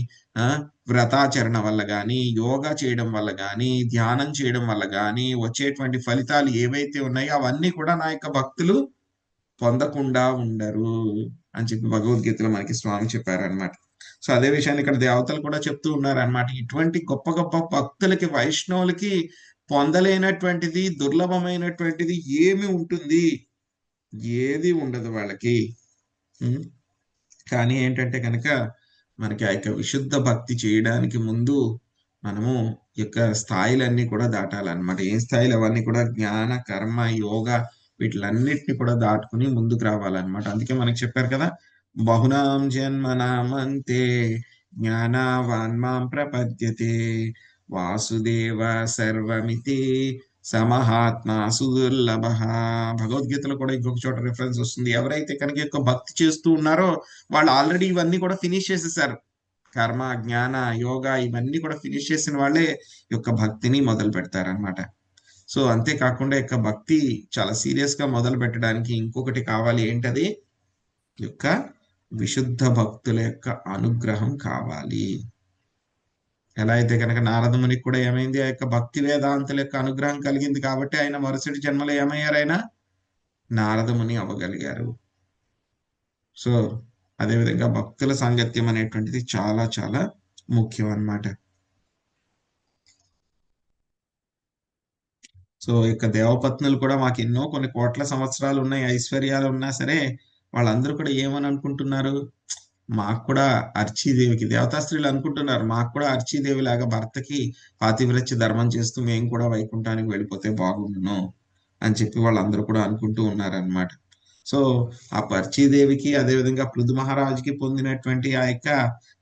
వ్రతాచరణ వల్ల గాని, యోగా చేయడం వల్ల గాని, ధ్యానం చేయడం వల్ల గాని వచ్చేటువంటి ఫలితాలు ఏవైతే ఉన్నాయో అవన్నీ కూడా నా యొక్క భక్తులు పొందకుండా ఉండరు అని చెప్పి భగవద్గీతలో మనకి స్వామి చెప్పారనమాట. సో అదే విషయాన్ని ఇక్కడ దేవతలు కూడా చెప్తూ ఉన్నారనమాట. ఇటువంటి గొప్ప గొప్ప భక్తులకి, వైష్ణవులకి పొందలేనటువంటిది, దుర్లభమైనటువంటిది ఏమి ఉంటుంది? ఏది ఉండదు వాళ్ళకి. కానీ ఏంటంటే కనుక మనకి ఆ యొక్క విశుద్ధ భక్తి చేయడానికి ముందు మనము యొక్క స్థాయిలన్నీ కూడా దాటాలన్నమాట. ఏ స్థాయిలు? అవన్నీ కూడా జ్ఞాన, కర్మ, యోగ వీటిలన్నిటిని కూడా దాటుకుని ముందుకు రావాలన్నమాట. అందుకే మనకి చెప్పారు కదా, బహునాం జన్మనామంతే జ్ఞానవాన్ మాం ప్రపద్యతే వాసుదేవ సర్వమితి సమహాత్మా సుదుర్లభ. భగవద్గీతలో కూడా ఇంకొక చోట రిఫరెన్స్ వస్తుంది, ఎవరైతే కనుక యొక్క భక్తి చేస్తూ ఉన్నారో వాళ్ళు ఆల్రెడీ ఇవన్నీ కూడా ఫినిష్ చేసేసారు. కర్మ, జ్ఞాన, యోగ ఇవన్నీ కూడా ఫినిష్ చేసిన వాళ్ళే యొక్క భక్తిని మొదలు పెడతారనమాట. సో అంతేకాకుండా యొక్క భక్తి చాలా సీరియస్ గా మొదలు పెట్టడానికి ఇంకొకటి కావాలి, ఏంటది? యొక్క విశుద్ధ భక్తుల యొక్క అనుగ్రహం కావాలి. ఎలా అయితే కనుక నారదమునికి కూడా ఏమైంది? ఆ యొక్క భక్తి వేదాంతుల యొక్క అనుగ్రహం కలిగింది కాబట్టి ఆయన మరుసటి జన్మలో ఏమయ్యారు? ఆయన నారదముని అవ్వగలిగారు. సో అదేవిధంగా భక్తుల సాంగత్యం అనేటువంటిది చాలా చాలా ముఖ్యం అన్నమాట. సో ఇక దేవపత్నులు కూడా మాకు ఎన్నో కొన్ని కోట్ల సంవత్సరాలు ఉన్నాయి, ఐశ్వర్యాలు ఉన్నా సరే వాళ్ళందరూ కూడా ఏమని అనుకుంటున్నారు? మాకు కూడా అర్చీదేవికి, దేవతా స్త్రీలు అనుకుంటున్నారు, మాకు కూడా అర్చీదేవి లాగా భర్తకి పాతివ్రత్య ధర్మం చేస్తూ మేము కూడా వైకుంఠానికి వెళ్ళిపోతే బాగుండును అని చెప్పి వాళ్ళందరూ కూడా అనుకుంటూ ఉన్నారనమాట. సో ఆ అర్చీదేవికి అదేవిధంగా పృథు మహారాజుకి పొందినటువంటి ఆ యొక్క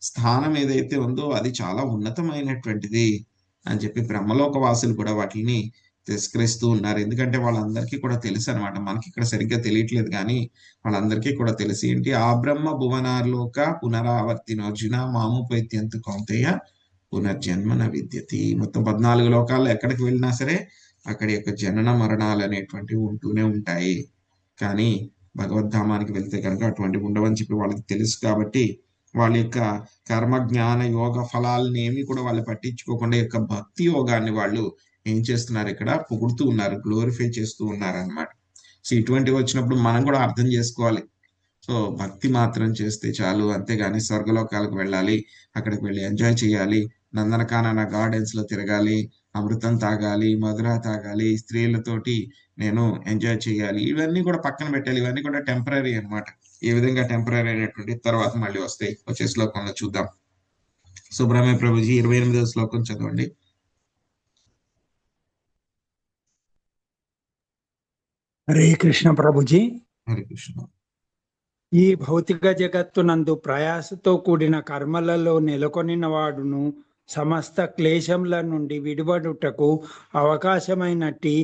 స్థానం ఏదైతే ఉందో అది చాలా ఉన్నతమైనటువంటిది అని చెప్పి బ్రహ్మలోక వాసులు కూడా వాటిని తిరస్కరిస్తూ ఉన్నారు. ఎందుకంటే వాళ్ళందరికీ కూడా తెలుసు అనమాట, మనకి ఇక్కడ సరిగ్గా తెలియట్లేదు కానీ వాళ్ళందరికీ కూడా తెలిసి ఏంటి, ఆ బ్రహ్మ భువనార్లోక పునరావర్తినోర్జున మాముపైత్యంతు కౌంతేయ పునర్జన్మన విద్యతి. మొత్తం 14 లోకాల్లో ఎక్కడికి వెళ్ళినా సరే అక్కడి యొక్క జనన మరణాలు అనేటువంటివి ఉంటూనే ఉంటాయి. కానీ భగవద్ధామానికి వెళ్తే కనుక అటువంటివి ఉండవని చెప్పి వాళ్ళకి తెలుసు కాబట్టి వాళ్ళ యొక్క కర్మ, జ్ఞాన, యోగ ఫలాలని ఏమి కూడా వాళ్ళు పట్టించుకోకుండా యొక్క భక్తి యోగాన్ని వాళ్ళు ఏం చేస్తున్నారు? ఇక్కడ పొగుడుతూ ఉన్నారు, గ్లోరిఫై చేస్తూ ఉన్నారు అన్నమాట. సో ఇటువంటివి వచ్చినప్పుడు మనం కూడా అర్థం చేసుకోవాలి. సో భక్తి మాత్రం చేస్తే చాలు, అంతేగాని స్వర్గలోకాలకు వెళ్ళాలి, అక్కడికి వెళ్ళి ఎంజాయ్ చేయాలి, నందనకానన గార్డెన్స్ లో తిరగాలి, అమృతం తాగాలి, మధుర తాగాలి, స్త్రీలతోటి నేను ఎంజాయ్ చేయాలి, ఇవన్నీ కూడా పక్కన పెట్టాలి. ఇవన్నీ కూడా టెంపరీ అన్నమాట. ఏ విధంగా టెంపరీ అయినటువంటి తర్వాత మళ్ళీ వస్తాయి. వచ్చే శ్లోకంలో చూద్దాం. సుబ్రహ్మణ్య ప్రభుజీ 28వ శ్లోకం చదవండి. హరే కృష్ణ ప్రభుజీ. హరే కృష్ణ. ఈ భౌతిక జగత్తునందు ప్రయాసతో కూడిన కర్మలలో నెలకొనిన వాడును సమస్త క్లేశముల నుండి విడిపడుటకు అవకాశమైనట్టి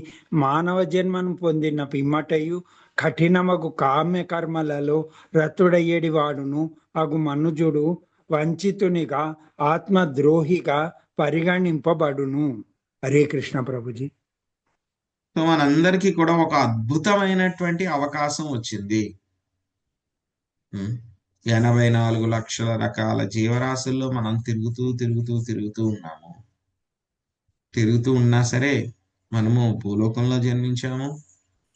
మానవ జన్మను పొందిన పిమ్మటయు కఠినమగు కామ్య కర్మలలో రతుడయ్యేడి వాడును అగు మనుజుడు వంచితునిగా ఆత్మద్రోహిగా పరిగణింపబడును. హరే కృష్ణ ప్రభుజీ. సో మనందరికీ కూడా ఒక అద్భుతమైనటువంటి అవకాశం వచ్చింది. 84 లక్షల రకాల జీవరాశుల్లో మనం తిరుగుతూ ఉన్నాము. తిరుగుతూ ఉన్నా సరే మనము భూలోకంలో జన్మించాము.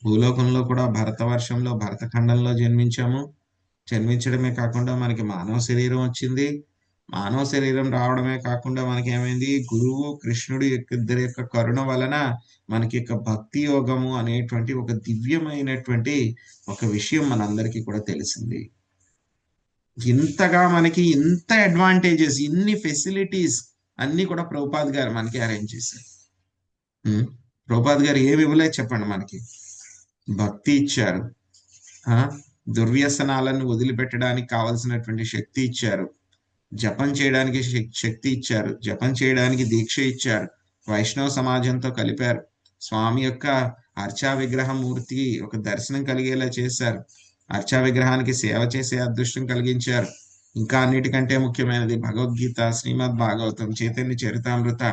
భూలోకంలో కూడా భరతవర్షంలో, భరతఖండంలో జన్మించాము. జన్మించడమే కాకుండా మనకి మానవ శరీరం వచ్చింది. మానవ శరీరం రావడమే కాకుండా మనకి ఏమైంది? గురువు కృష్ణుడు ఇద్దరి యొక్క కరుణ వలన మనకి యొక్క భక్తి యోగము అనేటువంటి ఒక దివ్యమైనటువంటి ఒక విషయం మనందరికీ కూడా తెలిసింది. ఇంతగా మనకి ఇంత అడ్వాంటేజెస్, ఇన్ని ఫెసిలిటీస్ అన్ని కూడా ప్రభుపాద్ గారు మనకి అరేంజ్ చేశారు. ప్రభుపాద్ గారు ఏమి ఇవ్వలేదు చెప్పండి? మనకి భక్తి ఇచ్చారు, దుర్వ్యసనాలను వదిలిపెట్టడానికి కావలసినటువంటి శక్తి ఇచ్చారు, జపం చేయడానికి శక్తి ఇచ్చారు, జపం చేయడానికి దీక్ష ఇచ్చారు, వైష్ణవ సమాజంతో కలిపారు, స్వామి యొక్క అర్చా విగ్రహమూర్తి ఒక దర్శనం కలిగేలా చేశారు. అర్చా విగ్రహానికి సేవ చేసే అదృష్టం కలిగించారు. ఇంకా అన్నిటికంటే ముఖ్యమైనది భగవద్గీత, శ్రీమద్ భాగవతం, చైతన్య చరితామృత,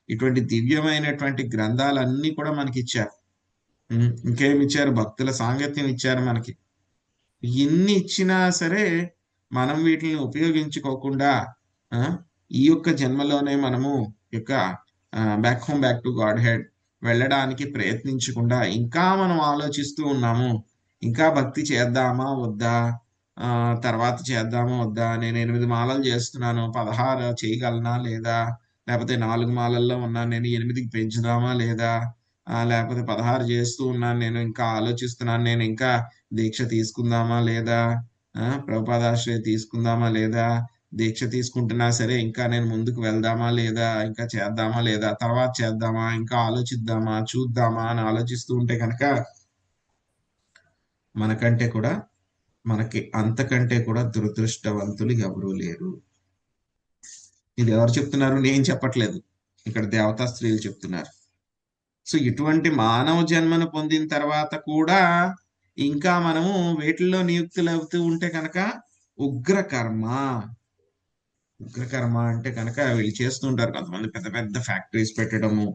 ఇటువంటి దివ్యమైనటువంటి గ్రంథాలన్నీ కూడా మనకి ఇచ్చారు. ఇంకేమి ఇచ్చారు? భక్తుల సాంగత్యం ఇచ్చారు మనకి. ఎన్ని ఇచ్చినా సరే మనం వీటిని ఉపయోగించుకోకుండా ఈ యొక్క జన్మలోనే మనము యొక్క బ్యాక్ టు గాడ్ హెడ్ వెళ్ళడానికి ప్రయత్నించకుండా ఇంకా మనం ఆలోచిస్తూ ఉన్నాము. ఇంకా భక్తి చేద్దామా వద్దా, తర్వాత చేద్దామా వద్దా, నేను 8 మాలలు చేస్తున్నాను, 16 చేయగలనా లేదా, లేకపోతే 4 మాలల్లో ఉన్నాను, నేను 8కి పెంచుదామా లేదా, లేకపోతే 16 చేస్తూ ఉన్నాను, నేను ఇంకా ఆలోచిస్తున్నాను, నేను ఇంకా దీక్ష తీసుకుందామా లేదా, ప్రభుపాదాశ్రయ తీసుకుందామా లేదా, దీక్ష తీసుకుంటున్నా సరే ఇంకా నేను ముందుకు వెళ్దామా లేదా, ఇంకా చేద్దామా లేదా, తర్వాత చేద్దామా, ఇంకా ఆలోచిద్దామా, చూద్దామా అని ఆలోచిస్తూ ఉంటే కనుక మనకి అంతకంటే కూడా దురదృష్టవంతులు ఎవరూ లేరు. ఇది ఎవరు చెప్తున్నారు? నేను చెప్పట్లేదు, ఇక్కడ దేవతా స్త్రీలు చెప్తున్నారు. సో ఇటువంటి మానవ జన్మను పొందిన తర్వాత కూడా ఇంకా మనము వీటిల్లో నియుక్తులు అవుతూ ఉంటే కనుక ఉగ్రకర్మ అంటే కనుక వీళ్ళు చేస్తూ ఉంటారు. కొంతమంది పెద్ద పెద్ద ఫ్యాక్టరీస్ పెట్టడము,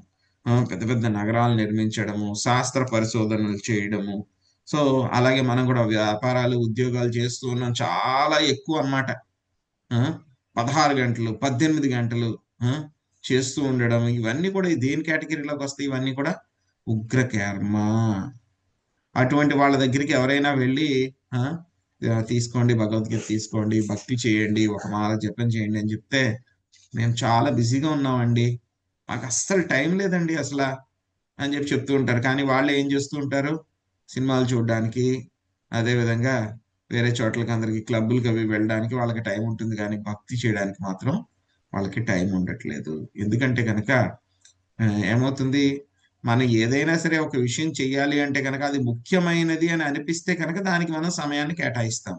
పెద్ద పెద్ద నగరాలు నిర్మించడము, శాస్త్ర పరిశోధనలు చేయడము. సో అలాగే మనం కూడా వ్యాపారాలు, ఉద్యోగాలు చేస్తూ ఉన్నాం, చాలా ఎక్కువ అన్నమాట. 16 గంటలు 18 గంటలు చేస్తూ ఉండడం, ఇవన్నీ కూడా దేని కేటగిరీలోకి వస్తాయి? ఇవన్నీ కూడా ఉగ్రకర్మ. అటువంటి వాళ్ళ దగ్గరికి ఎవరైనా వెళ్ళి తీసుకోండి, భగవద్గీత తీసుకోండి, భక్తి చేయండి, ఒక మాల జపం చేయండి అని చెప్తే, మేము చాలా బిజీగా ఉన్నామండి, మాకు అస్సలు టైం లేదండి అసలు అని చెప్తూ ఉంటారు. కానీ వాళ్ళు ఏం చేస్తూ ఉంటారు? సినిమాలు చూడడానికి, అదేవిధంగా వేరే చోట్లకి, అందరికి క్లబ్బులకి అవి వెళ్ళడానికి వాళ్ళకి టైం ఉంటుంది, కానీ భక్తి చేయడానికి మాత్రం వాళ్ళకి టైం ఉండట్లేదు. ఎందుకంటే కనుక ఏమవుతుంది, మనం ఏదైనా సరే ఒక విషయం చెయ్యాలి అంటే కనుక అది ముఖ్యమైనది అని అనిపిస్తే కనుక దానికి మనం సమయాన్ని కేటాయిస్తాం.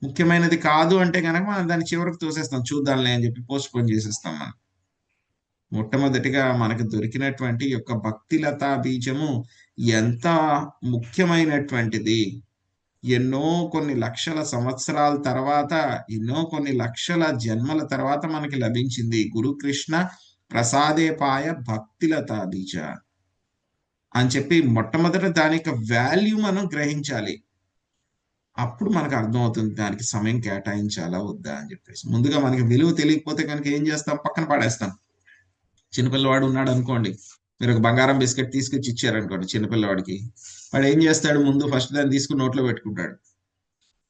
ముఖ్యమైనది కాదు అంటే కనుక మనం దాన్ని చివరికి తోసేస్తాం, చూద్దాంలే అని చెప్పి పోస్ట్ పోన్ చేసేస్తాం. మనం మొట్టమొదటిగా మనకు దొరికినటువంటి యొక్క భక్తిలతా బీజము ఎంత ముఖ్యమైనటువంటిది. ఎన్నో కొన్ని లక్షల సంవత్సరాల తర్వాత, ఎన్నో కొన్ని లక్షల జన్మల తర్వాత మనకి లభించింది. గురుకృష్ణ ప్రసాదేపాయ భక్తిలతా బీజ అని చెప్పి మొట్టమొదట దాని యొక్క వాల్యూ మనం గ్రహించాలి. అప్పుడు మనకు అర్థమవుతుంది దానికి సమయం కేటాయించాలా వద్దా అని చెప్పేసి. ముందుగా మనకి విలువ తెలియకపోతే కనుక ఏం చేస్తాం? పక్కన పడేస్తాం. చిన్నపిల్లవాడు ఉన్నాడు అనుకోండి, మీరు ఒక బంగారం బిస్కెట్ తీసుకొచ్చి ఇచ్చారనుకోండి చిన్నపిల్లవాడికి, వాడు ఏం చేస్తాడు? ముందు ఫస్ట్ దాన్ని తీసుకుని నోట్లో పెట్టుకుంటాడు,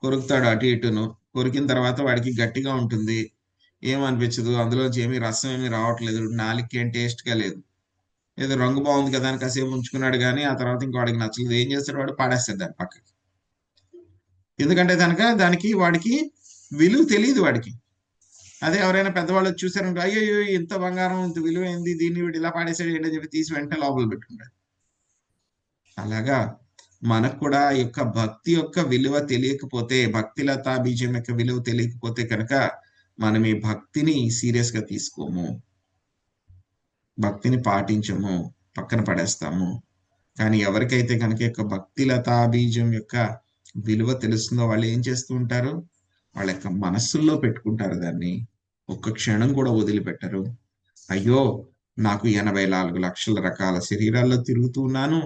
కొరుకుతాడు అటు ఇటును. కొరికిన తర్వాత వాడికి గట్టిగా ఉంటుంది, ఏమనిపించదు, అందులోంచి ఏమీ రసం ఏమీ రావట్లేదు, నాలుగుకి ఏం టేస్ట్గా లేదు, ఏదో రంగు బాగుంది కదా అని కాసేపు ఉంచుకున్నాడు, కానీ ఆ తర్వాత ఇంకో వాడికి నచ్చలేదు. ఏం చేస్తాడు? వాడు పాడేస్తాడు దాని పక్కకి. ఎందుకంటే దానికి వాడికి విలువ తెలియదు వాడికి. అదే ఎవరైనా పెద్దవాళ్ళు చూసారంటే, అయ్యో ఇంత బంగారం, ఇంత విలువైంది, దీన్ని వీడు ఇలా పాడేసాడు ఏంటని చెప్పి తీసి వెంటనే లోపల పెట్టుకుంటాడు. అలాగా మనకు కూడా ఈ యొక్క భక్తి యొక్క విలువ తెలియకపోతే, భక్తిలతా బీజం యొక్క విలువ తెలియకపోతే కనుక మనం ఈ భక్తిని సీరియస్ గా తీసుకోము, భక్తిని పాటించము, పక్కన పడేస్తాము. కానీ ఎవరికైతే కనుక యొక్క భక్తిలతా బీజం యొక్క విలువ తెలుస్తుందో వాళ్ళు ఏం చేస్తూ ఉంటారు? వాళ్ళ యొక్క మనస్సుల్లో పెట్టుకుంటారు దాన్ని, ఒక్క క్షణం కూడా వదిలిపెట్టరు. అయ్యో, నాకు 84 లక్షల రకాల శరీరాల్లో తిరుగుతూ ఉన్నాను,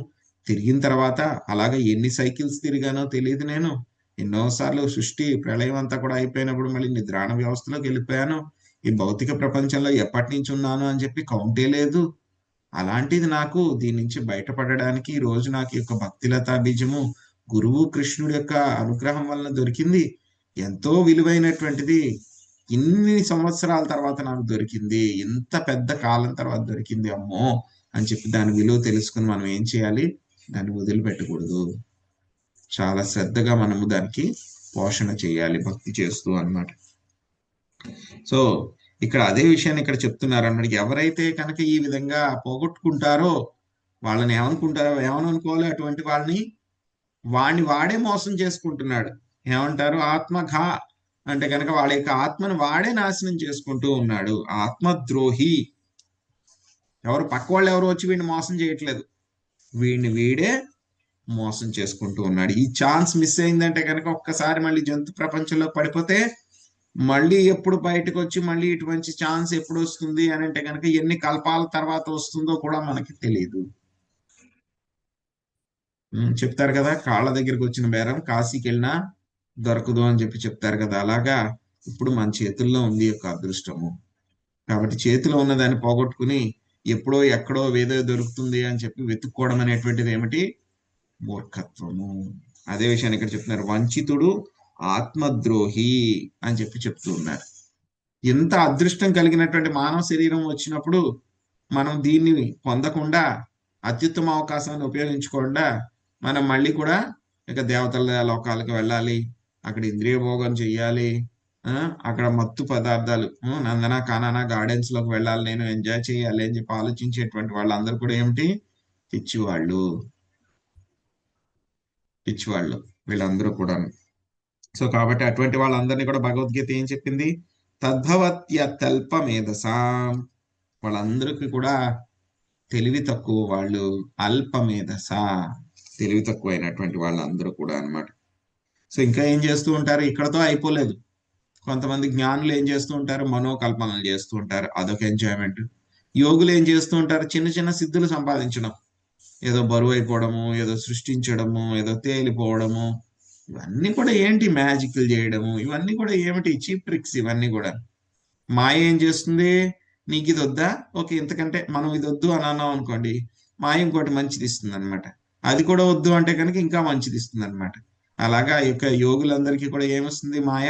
తిరిగిన తర్వాత అలాగే ఎన్ని సైకిల్స్ తిరిగానో తెలియదు, నేను ఎన్నోసార్లు సృష్టి ప్రళయం అంతా కూడా అయిపోయినప్పుడు మళ్ళీ నిద్రాణ వ్యవస్థలోకి వెళ్ళిపోయాను, ఈ భౌతిక ప్రపంచంలో ఎప్పటి నుంచి ఉన్నాను అని చెప్పి కౌంటే లేదు. అలాంటిది నాకు దీని నుంచి బయటపడడానికి ఈ రోజు నాకు యొక్క భక్తిలతా బీజము గురువు కృష్ణుడి యొక్క అనుగ్రహం వలన దొరికింది. ఎంతో విలువైనటువంటిది, ఇన్ని సంవత్సరాల తర్వాత నాకు దొరికింది, ఇంత పెద్ద కాలం తర్వాత దొరికింది, అమ్మో అని చెప్పి దాని విలువ తెలుసుకుని మనం ఏం చేయాలి? దాన్ని వదిలిపెట్టకూడదు, చాలా శ్రద్ధగా మనము దానికి పోషణ చేయాలి భక్తి చేస్తూ అన్నమాట. సో ఇక్కడ అదే విషయాన్ని ఇక్కడ చెప్తున్నారు అన్నమాట. ఎవరైతే కనుక ఈ విధంగా పోగొట్టుకుంటారో వాళ్ళని ఏమనుకోవాలి? అటువంటి వాడిని వాడే మోసం చేసుకుంటున్నాడు. ఏమంటారు? ఆత్మఘా అంటే కనుక వాళ్ళ యొక్క ఆత్మను వాడే నాశనం చేసుకుంటూ ఉన్నాడు, ఆత్మద్రోహి ఎవరు పక్క వాళ్ళు ఎవరు వచ్చి వీడిని మోసం చేయట్లేదు, వీడిని వీడే మోసం చేసుకుంటూ ఉన్నాడు. ఈ ఛాన్స్ మిస్ అయిందంటే కనుక ఒక్కసారి మళ్ళీ జంతు ప్రపంచంలో పడిపోతే మళ్ళీ ఎప్పుడు బయటకు వచ్చి మళ్ళీ ఇటువంటి ఛాన్స్ ఎప్పుడు వస్తుంది అని అంటే కనుక ఎన్ని కల్పాల తర్వాత వస్తుందో కూడా మనకి తెలియదు. చెప్తారు కదా, కాళ్ళ దగ్గరికి వచ్చిన బేరం కాశీకి వెళ్ళినా దొరకదు అని చెప్పి చెప్తారు కదా. అలాగా ఇప్పుడు మన చేతుల్లో ఉంది యొక్క అదృష్టము. కాబట్టి చేతిలో ఉన్నదాన్ని పోగొట్టుకుని ఎప్పుడో ఎక్కడో ఏదో దొరుకుతుంది అని చెప్పి వెతుక్కోవడం అనేటువంటిది ఏమిటి? మూర్ఖత్వము. అదే విషయాన్ని ఇక్కడ చెప్తున్నారు, వంచితుడు ఆత్మద్రోహి అని చెప్పి చెప్తూ ఉన్నారు. ఎంత అదృష్టం కలిగినటువంటి మానవ శరీరం వచ్చినప్పుడు మనం దీన్ని పొందకుండా, అత్యుత్తమ అవకాశాన్ని ఉపయోగించకుండా మనం మళ్ళీ కూడా ఇక దేవతల లోకాలకు వెళ్ళాలి, అక్కడ ఇంద్రియ భోగం చెయ్యాలి, అక్కడ మత్తు పదార్థాలు, నందన కానానా గార్డెన్స్ లోకి వెళ్ళాలి, నేను ఎంజాయ్ చేయాలి అని చెప్పి ఆలోచించేటువంటి వాళ్ళందరూ కూడా ఏమిటి? పిచ్చివాళ్ళు వీళ్ళందరూ కూడా. సో కాబట్టి అటువంటి వాళ్ళందరినీ కూడా భగవద్గీత ఏం చెప్పింది? తద్భవత్య తల్ప మేధసాం, వాళ్ళందరికీ కూడా తెలివి తక్కువ వాళ్ళు, అల్ప మేధస, తెలివి తక్కువ అయినటువంటి వాళ్ళందరూ కూడా అన్నమాట. సో ఇంకా ఏం చేస్తూ ఉంటారు? ఇక్కడతో అయిపోలేదు. కొంతమంది జ్ఞానులు ఏం చేస్తూ ఉంటారు? మనోకల్పనలు చేస్తూ ఉంటారు, అదొక ఎంజాయ్మెంట్. యోగులు ఏం చేస్తూ ఉంటారు? చిన్న చిన్న సిద్ధులు సంపాదించడం, ఏదో బరువు అయిపోవడము, ఏదో సృష్టించడము, ఏదో తేలిపోవడము, ఇవన్నీ కూడా ఏంటి? మ్యాజిక్లు చేయడము, ఇవన్నీ కూడా ఏమిటి? చీప్ ట్రిక్స్ ఇవన్నీ కూడా. మాయ ఏం చేస్తుంది? నీకు ఇది వద్దా, ఓకే, ఇంతకంటే మనం ఇది వద్దు అని అన్నాం అనుకోండి, మాయ ఇంకోటి మంచిది ఇస్తుంది అనమాట. అది కూడా వద్దు అంటే కనుక ఇంకా మంచిది ఇస్తుంది అనమాట. అలాగా ఈ యొక్క యోగులందరికీ కూడా ఏమొస్తుంది? మాయ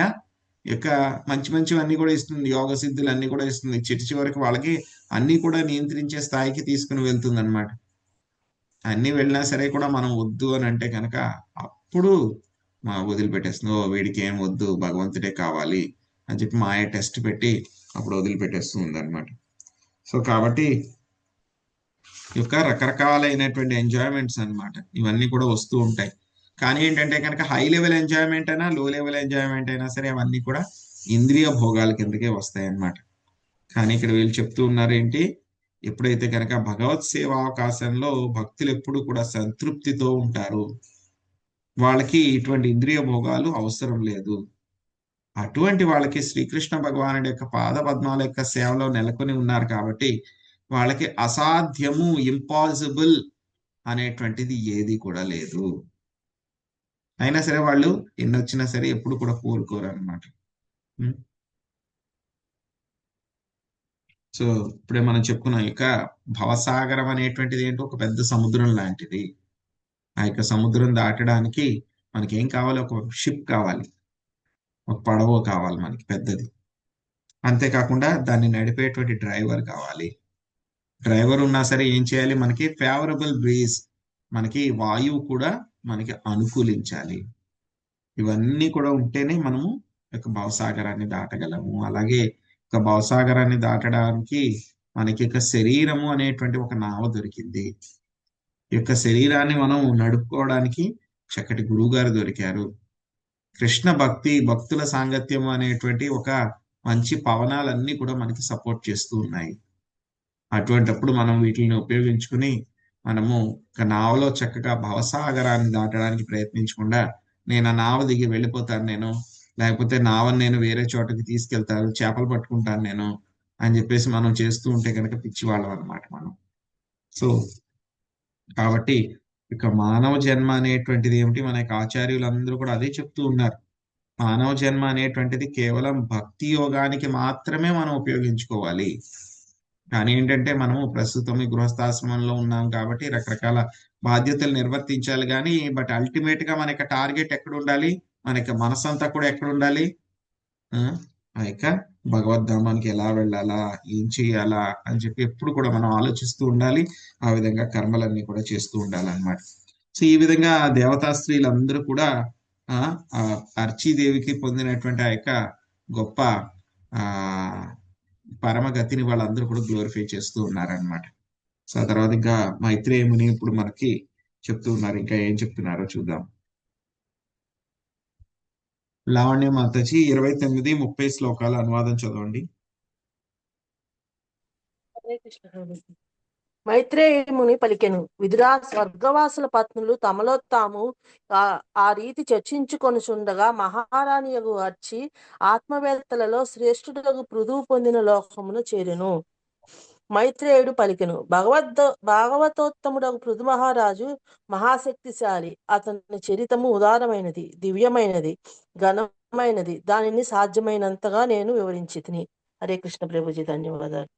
యొక్క మంచి మంచివన్నీ కూడా ఇస్తుంది, యోగ సిద్ధులు అన్ని కూడా ఇస్తుంది. చివరికి వాళ్ళకి అన్ని కూడా నియంత్రించే స్థాయికి తీసుకుని వెళ్తుంది అనమాట. అన్ని వెళ్ళినా సరే కూడా మనం వద్దు అని అంటే కనుక అప్పుడు వదిలిపెట్టేస్తుంది. ఓ వీడికి ఏం వద్దు, భగవంతుడే కావాలి అని చెప్పి మాయ టెస్ట్ పెట్టి అప్పుడు వదిలిపెట్టేస్తూ ఉందన్నమాట. సో కాబట్టి ఈ యొక్క రకరకాలైనటువంటి ఎంజాయ్మెంట్స్ అన్నమాట, ఇవన్నీ కూడా వస్తూ ఉంటాయి. కానీ ఏంటంటే కనుక హై లెవెల్ ఎంజాయ్మెంట్ అయినా లో లెవెల్ ఎంజాయ్మెంట్ అయినా సరే అవన్నీ కూడా ఇంద్రియ భోగాల కిందకే వస్తాయి అన్నమాట. కానీ ఇక్కడ వీళ్ళు చెప్తూ ఉన్నారు ఏంటి? ఎప్పుడైతే కనుక భగవత్ సేవా అవకాశంలో భక్తులు ఎప్పుడు కూడా సంతృప్తితో ఉంటారు, వాళ్ళకి ఇటువంటి ఇంద్రియ భోగాలు అవసరం లేదు. అటువంటి వాళ్ళకి శ్రీకృష్ణ భగవానుడి యొక్క పాద పద్మాల యొక్క సేవలో నెలకొని ఉన్నారు కాబట్టి వాళ్ళకి అసాధ్యము, ఇంపాసిబుల్ అనేటువంటిది ఏది కూడా లేదు. అయినా సరే వాళ్ళు ఎన్ని వచ్చినా సరే ఎప్పుడు కూడా కోరుకోరు అనమాట. సో ఇప్పుడే మనం చెప్పుకున్నాం, యొక్క భవసాగరం అనేటువంటిది ఏంటో ఒక పెద్ద సముద్రం లాంటిది. ఆ యొక్క సముద్రం దాటడానికి మనకి ఏం కావాలి? ఒక షిప్ కావాలి, ఒక పడవ కావాలి మనకి పెద్దది. అంతేకాకుండా దాన్ని నడిపేటువంటి డ్రైవర్ కావాలి. డ్రైవర్ ఉన్నా సరే ఏం చేయాలి? మనకి ఫేవరబుల్ బ్రీజ్, మనకి వాయువు కూడా మనకి అనుకూలించాలి. ఇవన్నీ కూడా ఉంటేనే మనము యొక్క భవసాగరాన్ని దాటగలము. అలాగే ఒక భవసాగరాన్ని దాటడానికి మనకి యొక్క శరీరము అనేటువంటి ఒక నావ దొరికింది. ఈ యొక్క శరీరాన్ని మనం నడుపుకోవడానికి చక్కటి గురువు గారు దొరికారు. కృష్ణ భక్తుల సాంగత్యం అనేటువంటి ఒక మంచి పవనాలన్నీ కూడా మనకి సపోర్ట్ చేస్తూ ఉన్నాయి. అటువంటిప్పుడు మనం వీటిని ఉపయోగించుకుని మనము ఒక నావలో చక్కగా భవసాగరాన్ని దాటడానికి ప్రయత్నించకుండా, నేను ఆ నావ దిగి వెళ్ళిపోతాను లేకపోతే నావని నేను వేరే చోటకి తీసుకెళ్తాను, చేపలు పట్టుకుంటాను నేను అని చెప్పేసి మనం చేస్తూ ఉంటే కనుక పిచ్చివాళ్ళం అనమాట మనం. సో కాబట్టి ఇక మానవ జన్మ అనేటువంటిది ఏమిటి? మన యొక్క ఆచార్యులందరూ కూడా అదే చెప్తూ ఉన్నారు. మానవ జన్మ అనేటువంటిది కేవలం భక్తి యోగానికి మాత్రమే మనం ఉపయోగించుకోవాలి. కానీ ఏంటంటే మనము ప్రస్తుతం ఈ గృహస్థాశ్రమంలో ఉన్నాం కాబట్టి రకరకాల బాధ్యతలు నిర్వర్తించాలి. కానీ బట్ అల్టిమేట్ గా మన యొక్క టార్గెట్ ఎక్కడ ఉండాలి? మన యొక్క మనసంతా కూడా ఎక్కడ ఉండాలి? ఆ యొక్క భగవద్ధామానికి ఎలా వెళ్ళాలా, ఏం చేయాలా అని చెప్పి ఎప్పుడు కూడా మనం ఆలోచిస్తూ ఉండాలి. ఆ విధంగా కర్మలన్నీ కూడా చేస్తూ ఉండాలన్నమాట. సో ఈ విధంగా దేవతా స్త్రీలందరూ కూడా అర్చీదేవికి పొందినటువంటి ఆ యొక్క గొప్ప పరమగతిని వాళ్ళందరూ కూడా గ్లోరిఫై చేస్తూ ఉన్నారనమాట. సో ఆ తర్వాత ఇంకా మైత్రేయ ముని ఇప్పుడు మనకి చెప్తూ ఉన్నారు. ఇంకా ఏం చెప్తున్నారో చూద్దాం. లావణ్య మాతాజీ 29-30 శ్లోకాల అనువాదం చదవండి. మైత్రేయ ముని పలికెను. విదురా, స్వర్గవాసుల పత్నులు తమలో తాము ఆ రీతి చర్చించుకొనుచుండగా మహారాణియగు అర్చి ఆత్మవేత్తలలో శ్రేష్ఠుడగు పృథువు పొందిన లోకమును చేరెను. మైత్రేయుడు పలికెను. భాగవతోత్తముడగు పృథు మహారాజు మహాశక్తిశాలి. అతని చరితము ఉదారమైనది, దివ్యమైనది, ఘనమైనది. దానిని సాధ్యమైనంతగా నేను వివరించి తిని. హరే కృష్ణ ప్రభుజీ, ధన్యవాదాలు.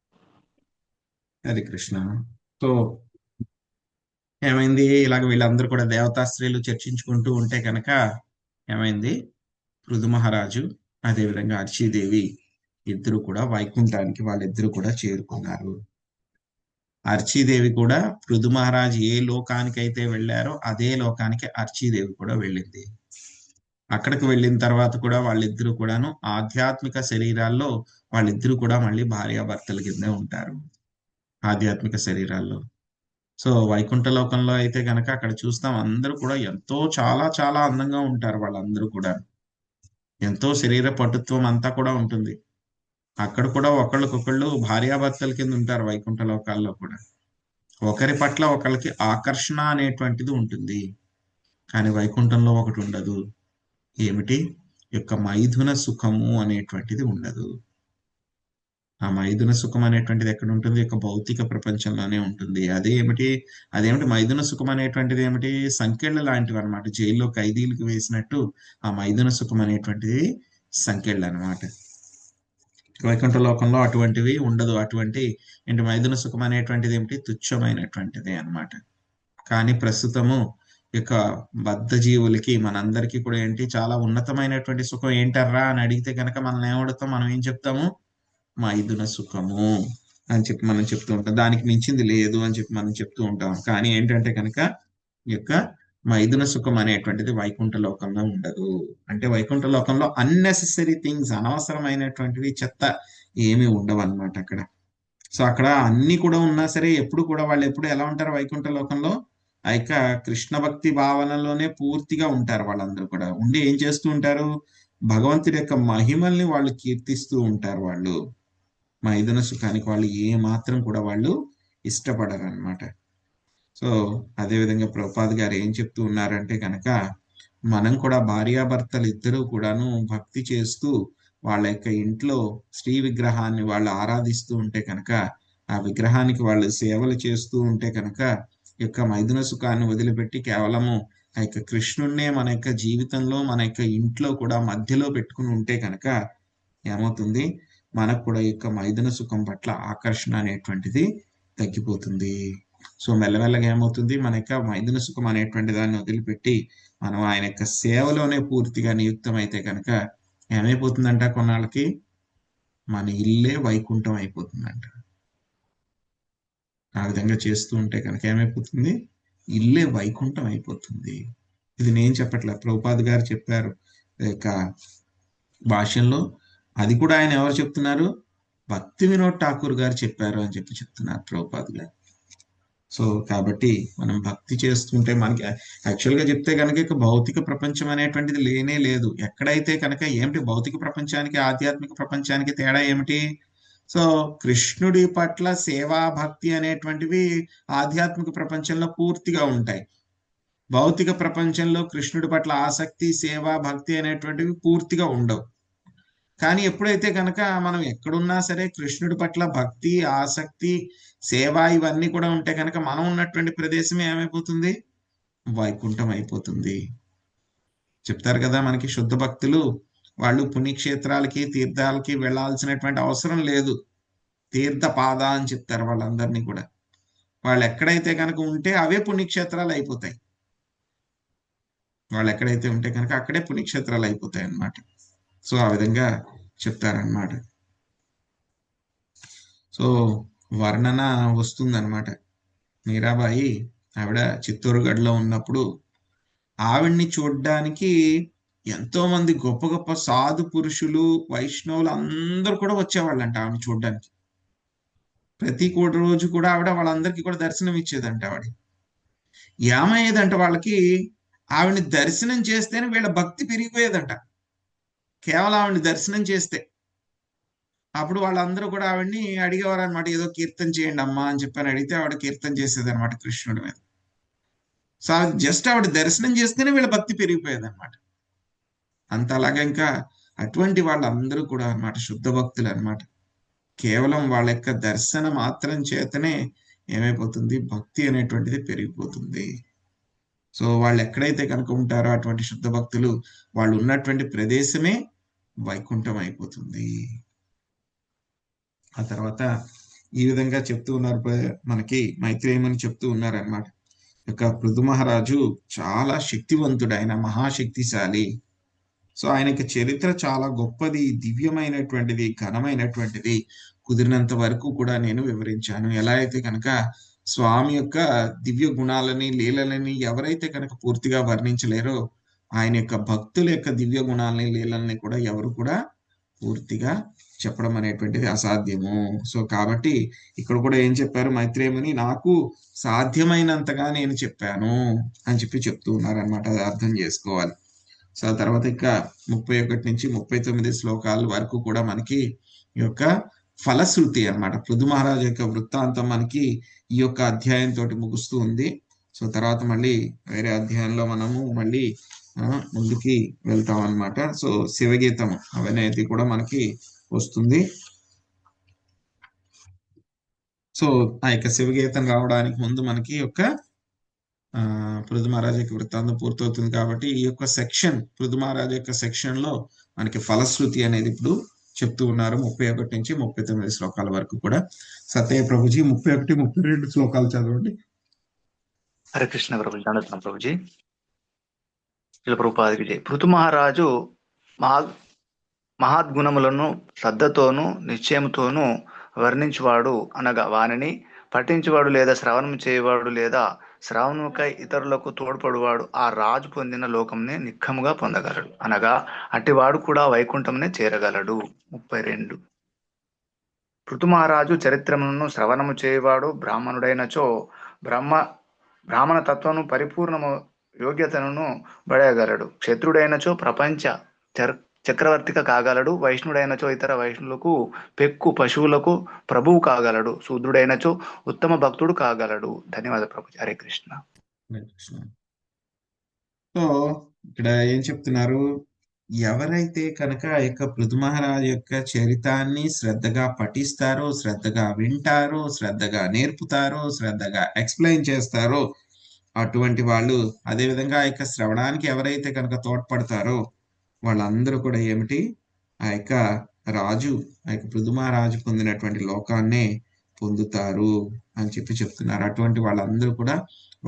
హరే కృష్ణ. సో ఏమైంది, ఇలాగ వీళ్ళందరూ కూడా దేవతా స్త్రీలు చర్చించుకుంటూ ఉంటే కనుక ఏమైంది, పృథు మహారాజు అదేవిధంగా అర్చీదేవి ఇద్దరు కూడా వైకుంఠానికి వాళ్ళిద్దరూ కూడా చేరుకున్నారు. అర్చీదేవి కూడా పృథు మహారాజు ఏ లోకానికైతే వెళ్ళారో అదే లోకానికి అర్చీదేవి కూడా వెళ్ళింది. అక్కడికి వెళ్ళిన తర్వాత కూడా వాళ్ళిద్దరూ కూడాను ఆధ్యాత్మిక శరీరాల్లో వాళ్ళిద్దరూ కూడా మళ్ళీ భార్యాభర్తల కిందే ఉంటారు ఆధ్యాత్మిక శరీరాల్లో. సో వైకుంఠ లోకంలో అయితే కనుక అక్కడ చూస్తాం, అందరూ కూడా ఎంతో చాలా చాలా అందంగా ఉంటారు. వాళ్ళందరూ కూడా ఎంతో శరీర పటుత్వం అంతా కూడా ఉంటుంది. అక్కడ కూడా ఒకళ్ళకొకళ్ళు భార్యాభర్తల కింద ఉంటారు. వైకుంఠ లోకాల్లో కూడా ఒకరి పట్ల ఒకరికి ఆకర్షణ అనేటువంటిది ఉంటుంది. కానీ వైకుంఠంలో ఒకటి ఉండదు. ఏమిటి? యొక్క మైథున సుఖము అనేటువంటిది ఉండదు. ఆ మైథున సుఖం అనేటువంటిది ఎక్కడ ఉంటుంది? యొక్క భౌతిక ప్రపంచంలోనే ఉంటుంది. అదేమిటి మైథున సుఖం అనేటువంటిది ఏమిటి? సంకెళ్ళ లాంటివి అనమాట. జైల్లో ఖైదీలకు వేసినట్టు ఆ మైథున సుఖం అనేటువంటిది సంకెళ్ళు అనమాట. వైకుంఠ లోకంలో అటువంటివి ఉండదు. మైథున సుఖం అనేటువంటిది ఏమిటి? తుచ్చమైనటువంటిది అన్నమాట. కానీ ప్రస్తుతము యొక్క బద్ధ జీవులకి మనందరికీ కూడా ఏంటి, చాలా ఉన్నతమైనటువంటి సుఖం ఏంటర్రా అని అడిగితే కనుక మనం ఏమడుగుతాం? మనం ఏం చెప్తాము? మైథున సుఖము అని చెప్పి మనం చెప్తూ ఉంటాం. దానికి మించింది లేదు అని చెప్పి మనం చెప్తూ ఉంటాం. కానీ ఏంటంటే కనుక ఈ యొక్క మైథున సుఖం అనేటువంటిది వైకుంఠ లోకంలో ఉండదు. అంటే వైకుంఠ లోకంలో అన్నెసెసరీ థింగ్స్, అనవసరమైనటువంటివి, చెత్త ఏమీ ఉండవు అన్నమాట అక్కడ. సో అక్కడ అన్ని కూడా ఉన్నా సరే వాళ్ళు ఎప్పుడు ఎలా ఉంటారు? వైకుంఠ లోకంలో ఆ యొక్క కృష్ణ భక్తి భావనలోనే పూర్తిగా ఉంటారు. వాళ్ళందరూ కూడా ఉండి ఏం చేస్తూ ఉంటారు? భగవంతుడి యొక్క మహిమల్ని వాళ్ళు కీర్తిస్తూ ఉంటారు. వాళ్ళు మైథున సుఖానికి వాళ్ళు ఏ మాత్రం కూడా వాళ్ళు ఇష్టపడరు అన్నమాట. సో అదేవిధంగా ప్రభుపాద్ గారు ఏం చెప్తూ ఉన్నారంటే కనుక మనం కూడా భార్యాభర్తలు ఇద్దరూ కూడాను భక్తి చేస్తూ వాళ్ళ యొక్క ఇంట్లో శ్రీ విగ్రహాన్ని వాళ్ళు ఆరాధిస్తూ ఉంటే కనుక, ఆ విగ్రహానికి వాళ్ళు సేవలు చేస్తూ ఉంటే కనుక యొక్క మైథున సుఖాన్ని వదిలిపెట్టి కేవలము ఆ యొక్క కృష్ణుణ్ణే మన యొక్క జీవితంలో మన యొక్క ఇంట్లో కూడా మధ్యలో పెట్టుకుని ఉంటే కనుక ఏమవుతుంది? మనకు కూడా ఈ యొక్క మైథున సుఖం పట్ల ఆకర్షణ అనేటువంటిది తగ్గిపోతుంది. సో మెల్లమెల్లగా ఏమవుతుంది? మన యొక్క మైథున సుఖం అనేటువంటి దాన్ని వదిలిపెట్టి మనం ఆయన యొక్క సేవలోనే పూర్తిగా నియుక్తం అయితే కనుక ఏమైపోతుందంట? కొన్నాళ్ళకి మన ఇల్లే వైకుంఠం అయిపోతుందంట. ఆ విధంగా చేస్తూ ఉంటే కనుక ఏమైపోతుంది? ఇల్లే వైకుంఠం అయిపోతుంది. ఇది నేను చెప్పట్లే, ప్రభుపాద్ గారు చెప్పారు యొక్క భాష్యంలో. అది కూడా ఆయన ఎవరు చెప్తున్నారు? భక్తి వినోద్ ఠాకూర్ గారు చెప్పారు అని చెప్పి చెప్తున్నారు ప్రభుపాద్ గారు. సో కాబట్టి మనం భక్తి చేస్తుంటే మనకి యాక్చువల్గా చెప్తే కనుక ఇక భౌతిక ప్రపంచం అనేటువంటిది లేనే లేదు. ఎక్కడైతే కనుక ఏమిటి భౌతిక ప్రపంచానికి ఆధ్యాత్మిక ప్రపంచానికి తేడా ఏమిటి? సో కృష్ణుడి పట్ల సేవా భక్తి అనేటువంటివి ఆధ్యాత్మిక ప్రపంచంలో పూర్తిగా ఉంటాయి. భౌతిక ప్రపంచంలో కృష్ణుడి పట్ల ఆసక్తి, సేవా భక్తి అనేటువంటివి పూర్తిగా ఉండవు. కానీ ఎప్పుడైతే కనుక మనం ఎక్కడున్నా సరే కృష్ణుడి పట్ల భక్తి, ఆసక్తి, సేవ ఇవన్నీ కూడా ఉంటే కనుక మనం ఉన్నటువంటి ప్రదేశం ఏమైపోతుంది? వైకుంఠం అయిపోతుంది. చెప్తారు కదా మనకి శుద్ధ భక్తులు వాళ్ళు పుణ్యక్షేత్రాలకి, తీర్థాలకి వెళ్ళాల్సినటువంటి అవసరం లేదు. తీర్థ పాద అని చెప్తారు వాళ్ళందరినీ కూడా. వాళ్ళు ఎక్కడైతే కనుక ఉంటే అవే పుణ్యక్షేత్రాలు అయిపోతాయి. వాళ్ళు ఎక్కడైతే ఉంటే కనుక అక్కడే పుణ్యక్షేత్రాలు అయిపోతాయి అన్నమాట. సో ఆ విధంగా చెప్తారనమాట. సో వర్ణన వస్తుందన్నమాట. మీరాబాయి ఆవిడ చిత్తూరుగఢ్లో ఉన్నప్పుడు ఆవిడ్ని చూడ్డానికి ఎంతో మంది గొప్ప గొప్ప సాధు పురుషులు, వైష్ణవులు అందరూ కూడా వచ్చేవాళ్ళంట ఆవిడ చూడ్డానికి. ప్రతి రోజు కూడా ఆవిడ వాళ్ళందరికీ కూడా దర్శనం ఇచ్చేదంట. ఆవిడ ఏమయ్యేదంట, వాళ్ళకి ఆవిడ్ని దర్శనం చేస్తేనే వీళ్ళ భక్తి పెరిగిపోయేదంట. కేవలం ఆవిడ్ని దర్శనం చేస్తే అప్పుడు వాళ్ళందరూ కూడా ఆవిడ్ని అడిగేవారు అనమాట, ఏదో కీర్తన చేయండి అమ్మా అని చెప్పని అడిగితే ఆవిడ కీర్తన చేసేది అనమాట కృష్ణుడి మీద. సో జస్ట్ ఆవిడ దర్శనం చేస్తేనే వీళ్ళ భక్తి పెరిగిపోయేది అనమాట. అంత అలాగా ఇంకా అటువంటి వాళ్ళందరూ కూడా అనమాట శుద్ధ భక్తులు అనమాట. కేవలం వాళ్ళ యొక్క దర్శన మాత్రం చేతనే ఏమైపోతుంది, భక్తి అనేటువంటిది పెరిగిపోతుంది. సో వాళ్ళు ఎక్కడైతే కనుక ఉంటారో అటువంటి శుద్ధ భక్తులు వాళ్ళు ఉన్నటువంటి ప్రదేశమే వైకుంఠం అయిపోతుంది. ఆ తర్వాత ఈ విధంగా చెప్తూ ఉన్నారు, మనకి మైత్రేయమని చెప్తూ ఉన్నారు అనమాట. యొక్క పృథు మహారాజు చాలా శక్తివంతుడు, ఆయన మహాశక్తిశాలి. సో ఆయనకి చరిత్ర చాలా గొప్పది, దివ్యమైనటువంటిది, ఘనమైనటువంటిది. కుదిరినంత వరకు కూడా నేను వివరించాను. ఎలా అయితే కనుక స్వామి యొక్క దివ్య గుణాలని, లీలలని ఎవరైతే కనుక పూర్తిగా వర్ణించలేరో, ఆయన యొక్క భక్తుల యొక్క దివ్య గుణాలని, లీలల్ని కూడా ఎవరు కూడా పూర్తిగా చెప్పడం అనేటువంటిది అసాధ్యము. సో కాబట్టి ఇక్కడ కూడా ఏం చెప్పారు మైత్రేయముని, నాకు సాధ్యమైనంతగా నేను చెప్పాను అని చెప్తూ ఉన్నారనమాట. అది అర్థం చేసుకోవాలి. సో ఆ తర్వాత ఇక 31 నుంచి 39 శ్లోకాల వరకు కూడా మనకి ఈ యొక్క ఫలశ్రుతి అన్నమాట. పృథు మహారాజు యొక్క వృత్తాంతం మనకి ఈ యొక్క అధ్యాయంతో ముగుస్తూ ఉంది. సో తర్వాత మళ్ళీ వేరే అధ్యాయంలో మనము మళ్ళీ ముందుకి వెళ్తాం అన్నమాట. సో శివగీతం అవనేది కూడా మనకి వస్తుంది. సో ఆ యొక్క శివగీతం రావడానికి ముందు మనకి యొక్క పృథు మహారాజు యొక్క వృత్తాంతం పూర్తవుతుంది. కాబట్టి ఈ యొక్క సెక్షన్, పృథు మహారాజు యొక్క సెక్షన్ లో మనకి ఫలశ్రుతి అనేది ఇప్పుడు చెప్తూ ఉన్నారు. 31 నుంచి 39 శ్లోకాల వరకు కూడా. సత్యయ్య ప్రభుజీ 31, 32 శ్లోకాలు చదవండి. హరే కృష్ణ ప్రభుజీ, దండోత్సవం ప్రభుజీ. శిల ప్రభుపాదికి జై. పృథు మహారాజు మహాద్గుణములను శ్రద్ధతోనూ నిశ్చయముతోనూ వర్ణించువాడు అనగా వానిని పఠించువాడు లేదా శ్రవణం చేయవాడు లేదా శ్రవణముకై ఇతరులకు తోడ్పడువాడు ఆ రాజు పొందిన లోకంనే నిఖముగా పొందగలడు, అనగా అట్టివాడు కూడా వైకుంఠంనే చేరగలడు. 32. పృథు మహారాజు చరిత్రమును శ్రవణము చేయవాడు బ్రాహ్మణుడైనచో బ్రాహ్మణ తత్వము పరిపూర్ణము యోగ్యతను బడయగలడు. క్షత్రుడైనచో ప్రపంచ చక్రవర్తిగా కాగలడు. వైష్ణుడైనచో ఇతర వైష్ణులకు పెక్కు పశువులకు ప్రభువు కాగలడు. శూద్రుడైనచో ఉత్తమ భక్తుడు కాగలడు. ధన్యవాద ప్రభుజీ. హరే కృష్ణ. సో ఇక్కడ ఏం చెప్తున్నారు, ఎవరైతే కనుక ఆ యొక్క పృథు మహారాజు యొక్క చరితాన్ని శ్రద్ధగా పఠిస్తారో, శ్రద్ధగా వింటారో, శ్రద్ధగా నేర్పుతారో, శ్రద్ధగా ఎక్స్ప్లెయిన్ చేస్తారో అటువంటి వాళ్ళు, అదేవిధంగా ఆ యొక్క శ్రవణానికి ఎవరైతే కనుక తోడ్పడతారో వాళ్ళందరూ కూడా ఏమిటి, ఆ యొక్క రాజు, ఆ యొక్క పృథు మహారాజు పొందినటువంటి లోకాన్నే పొందుతారు అని చెప్తున్నారు. అటువంటి వాళ్ళందరూ కూడా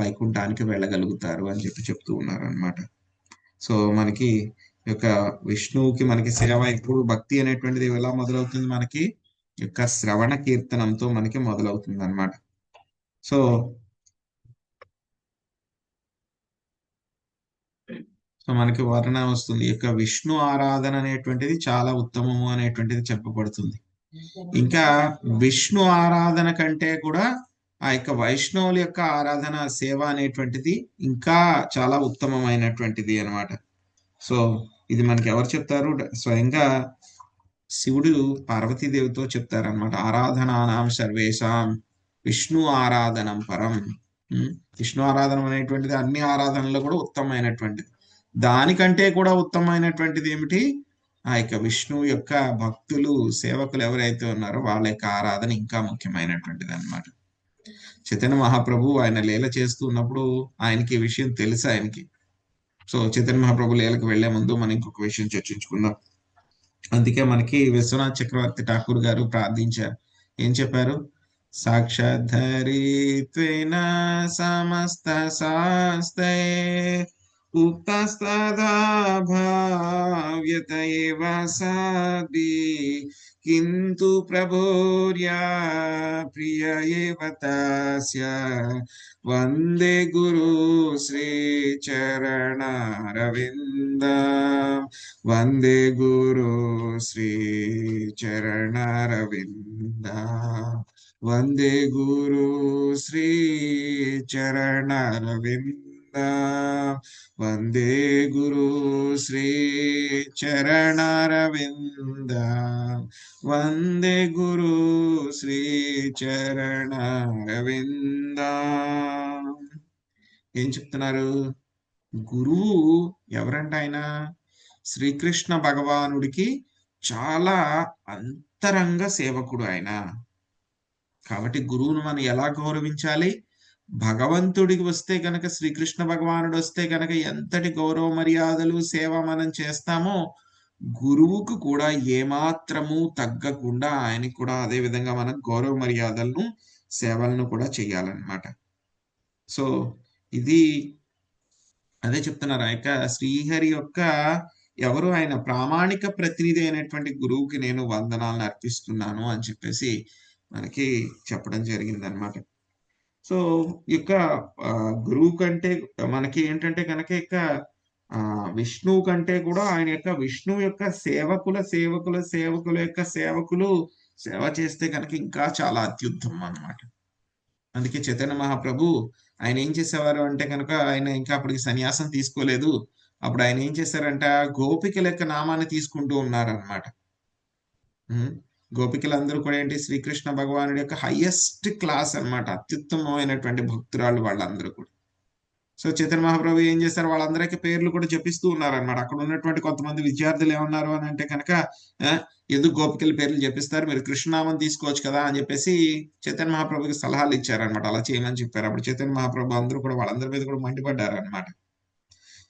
వైకుంఠానికి వెళ్ళగలుగుతారు అని చెప్తూ ఉన్నారు అనమాట. సో మనకి యొక్క విష్ణువుకి మనకి సేవ ఇప్పుడు భక్తి అనేటువంటిది ఎలా మొదలవుతుంది, మనకి యొక్క శ్రవణ కీర్తనంతో మనకి మొదలవుతుంది అనమాట. సో మనకి వర్ణన వస్తుంది, ఈ యొక్క విష్ణు ఆరాధన అనేటువంటిది చాలా ఉత్తమము అనేటువంటిది చెప్పబడుతుంది. ఇంకా విష్ణు ఆరాధన కంటే కూడా ఆ యొక్క వైష్ణవుల యొక్క ఆరాధన సేవ అనేటువంటిది ఇంకా చాలా ఉత్తమమైనటువంటిది అనమాట. సో ఇది మనకి ఎవరు చెప్తారు, స్వయంగా శివుడు పార్వతీదేవితో చెప్తారనమాట. ఆరాధనానాం సర్వేషాం విష్ణు ఆరాధనం పరం. విష్ణు ఆరాధన అనేటువంటిది అన్ని ఆరాధనలో కూడా ఉత్తమమైనటువంటిది. దానికంటే కూడా ఉత్తమమైనటువంటిది ఏమిటి, ఆ యొక్క విష్ణువు యొక్క భక్తులు, సేవకులు ఎవరైతే ఉన్నారో వాళ్ళ యొక్క ఆరాధన ఇంకా ముఖ్యమైనటువంటిది అనమాట. చైతన్య మహాప్రభు ఆయన లీల చేస్తూ ఉన్నప్పుడు ఆయనకి ఈ విషయం తెలుసు ఆయనకి. సో చైతన్య మహాప్రభు లీలకు వెళ్లే ముందు మనం ఇంకొక విషయం చర్చించుకుందాం. అందుకే మనకి విశ్వనాథ్ చక్రవర్తి ఠాకూర్ గారు ప్రార్థించారు, ఏం చెప్పారు, సాక్షాత్ ధరిత్వేన సమస్త శాస్త్రే ఉక్తస్తదా భావ్యత ఏవ సాధ్వి కింతు ప్రభుర్యా ప్రియ ఏవ తస్య వందే గురు శ్రీ చరణారవిందం వందే గురు శ్రీ చరణారవిందం వందే గురు శ్రీ చరణారవిందం వందే గురు శ్రీ చరణారవింద వందే గురు శ్రీ చరణారవింద. ఏం చెప్తున్నారు? గురువు ఎవరంట? ఆయన శ్రీకృష్ణ భగవానుడికి చాలా అంతరంగ సేవకుడు ఆయన. కాబట్టి గురువును మనం ఎలా గౌరవించాలి? భగవంతుడికి వస్తే కనుక, శ్రీకృష్ణ భగవానుడు వస్తే కనుక ఎంతటి గౌరవ మర్యాదలు సేవ మనం చేస్తామో, గురువుకు కూడా ఏమాత్రము తగ్గకుండా ఆయనకి కూడా అదే విధంగా మనం గౌరవ మర్యాదలను సేవలను కూడా చేయాలన్నమాట. సో ఇది అదే చెప్తున్నారు. ఆ యొక్క శ్రీహరి యొక్క ఎవరు ఆయన ప్రామాణిక ప్రతినిధి అయినటువంటి గురువుకి నేను వందనాలను అర్పిస్తున్నాను అని చెప్పేసి మనకి చెప్పడం జరిగిందనమాట. సో ఈ యొక్క గురువు కంటే మనకి ఏంటంటే కనుక ఇక విష్ణువు కంటే కూడా ఆయన యొక్క విష్ణువు యొక్క సేవకుల యొక్క సేవకులు సేవ చేస్తే కనుక ఇంకా చాలా అత్యుత్తమం అన్నమాట. అందుకే చైతన్య మహాప్రభు ఆయన ఏం చేసేవారు అంటే కనుక, ఆయన ఇంకా అప్పటికి సన్యాసం తీసుకోలేదు. అప్పుడు ఆయన ఏం చేశారంట, గోపికల యొక్క నామాన్ని తీసుకుంటూ ఉన్నారనమాట. గోపికలందరూ కూడా ఏంటి, శ్రీకృష్ణ భగవానుడి యొక్క హైయెస్ట్ క్లాస్ అన్నమాట, అత్యుత్తమమైనటువంటి భక్తురాలు వాళ్ళందరూ కూడా. సో చైతన్య మహాప్రభు ఏం చేశారు, వాళ్ళందరికీ పేర్లు కూడా చెప్పిస్తూ ఉన్నారనమాట. అక్కడ ఉన్నటువంటి కొంతమంది విద్యార్థులు ఏమన్నారు అని అంటే కనుక, ఎందుకు గోపికల పేర్లు చెప్పిస్తారు, మీరు కృష్ణనామం తీసుకోవచ్చు కదా అని చెప్పేసి చైతన్య మహాప్రభుకి సలహాలు ఇచ్చారనమాట. అలా చేయమని చెప్పారు. అప్పుడు చైతన్య మహాప్రభు అందరూ కూడా వాళ్ళందరి మీద కూడా మండిపడ్డారు అనమాట.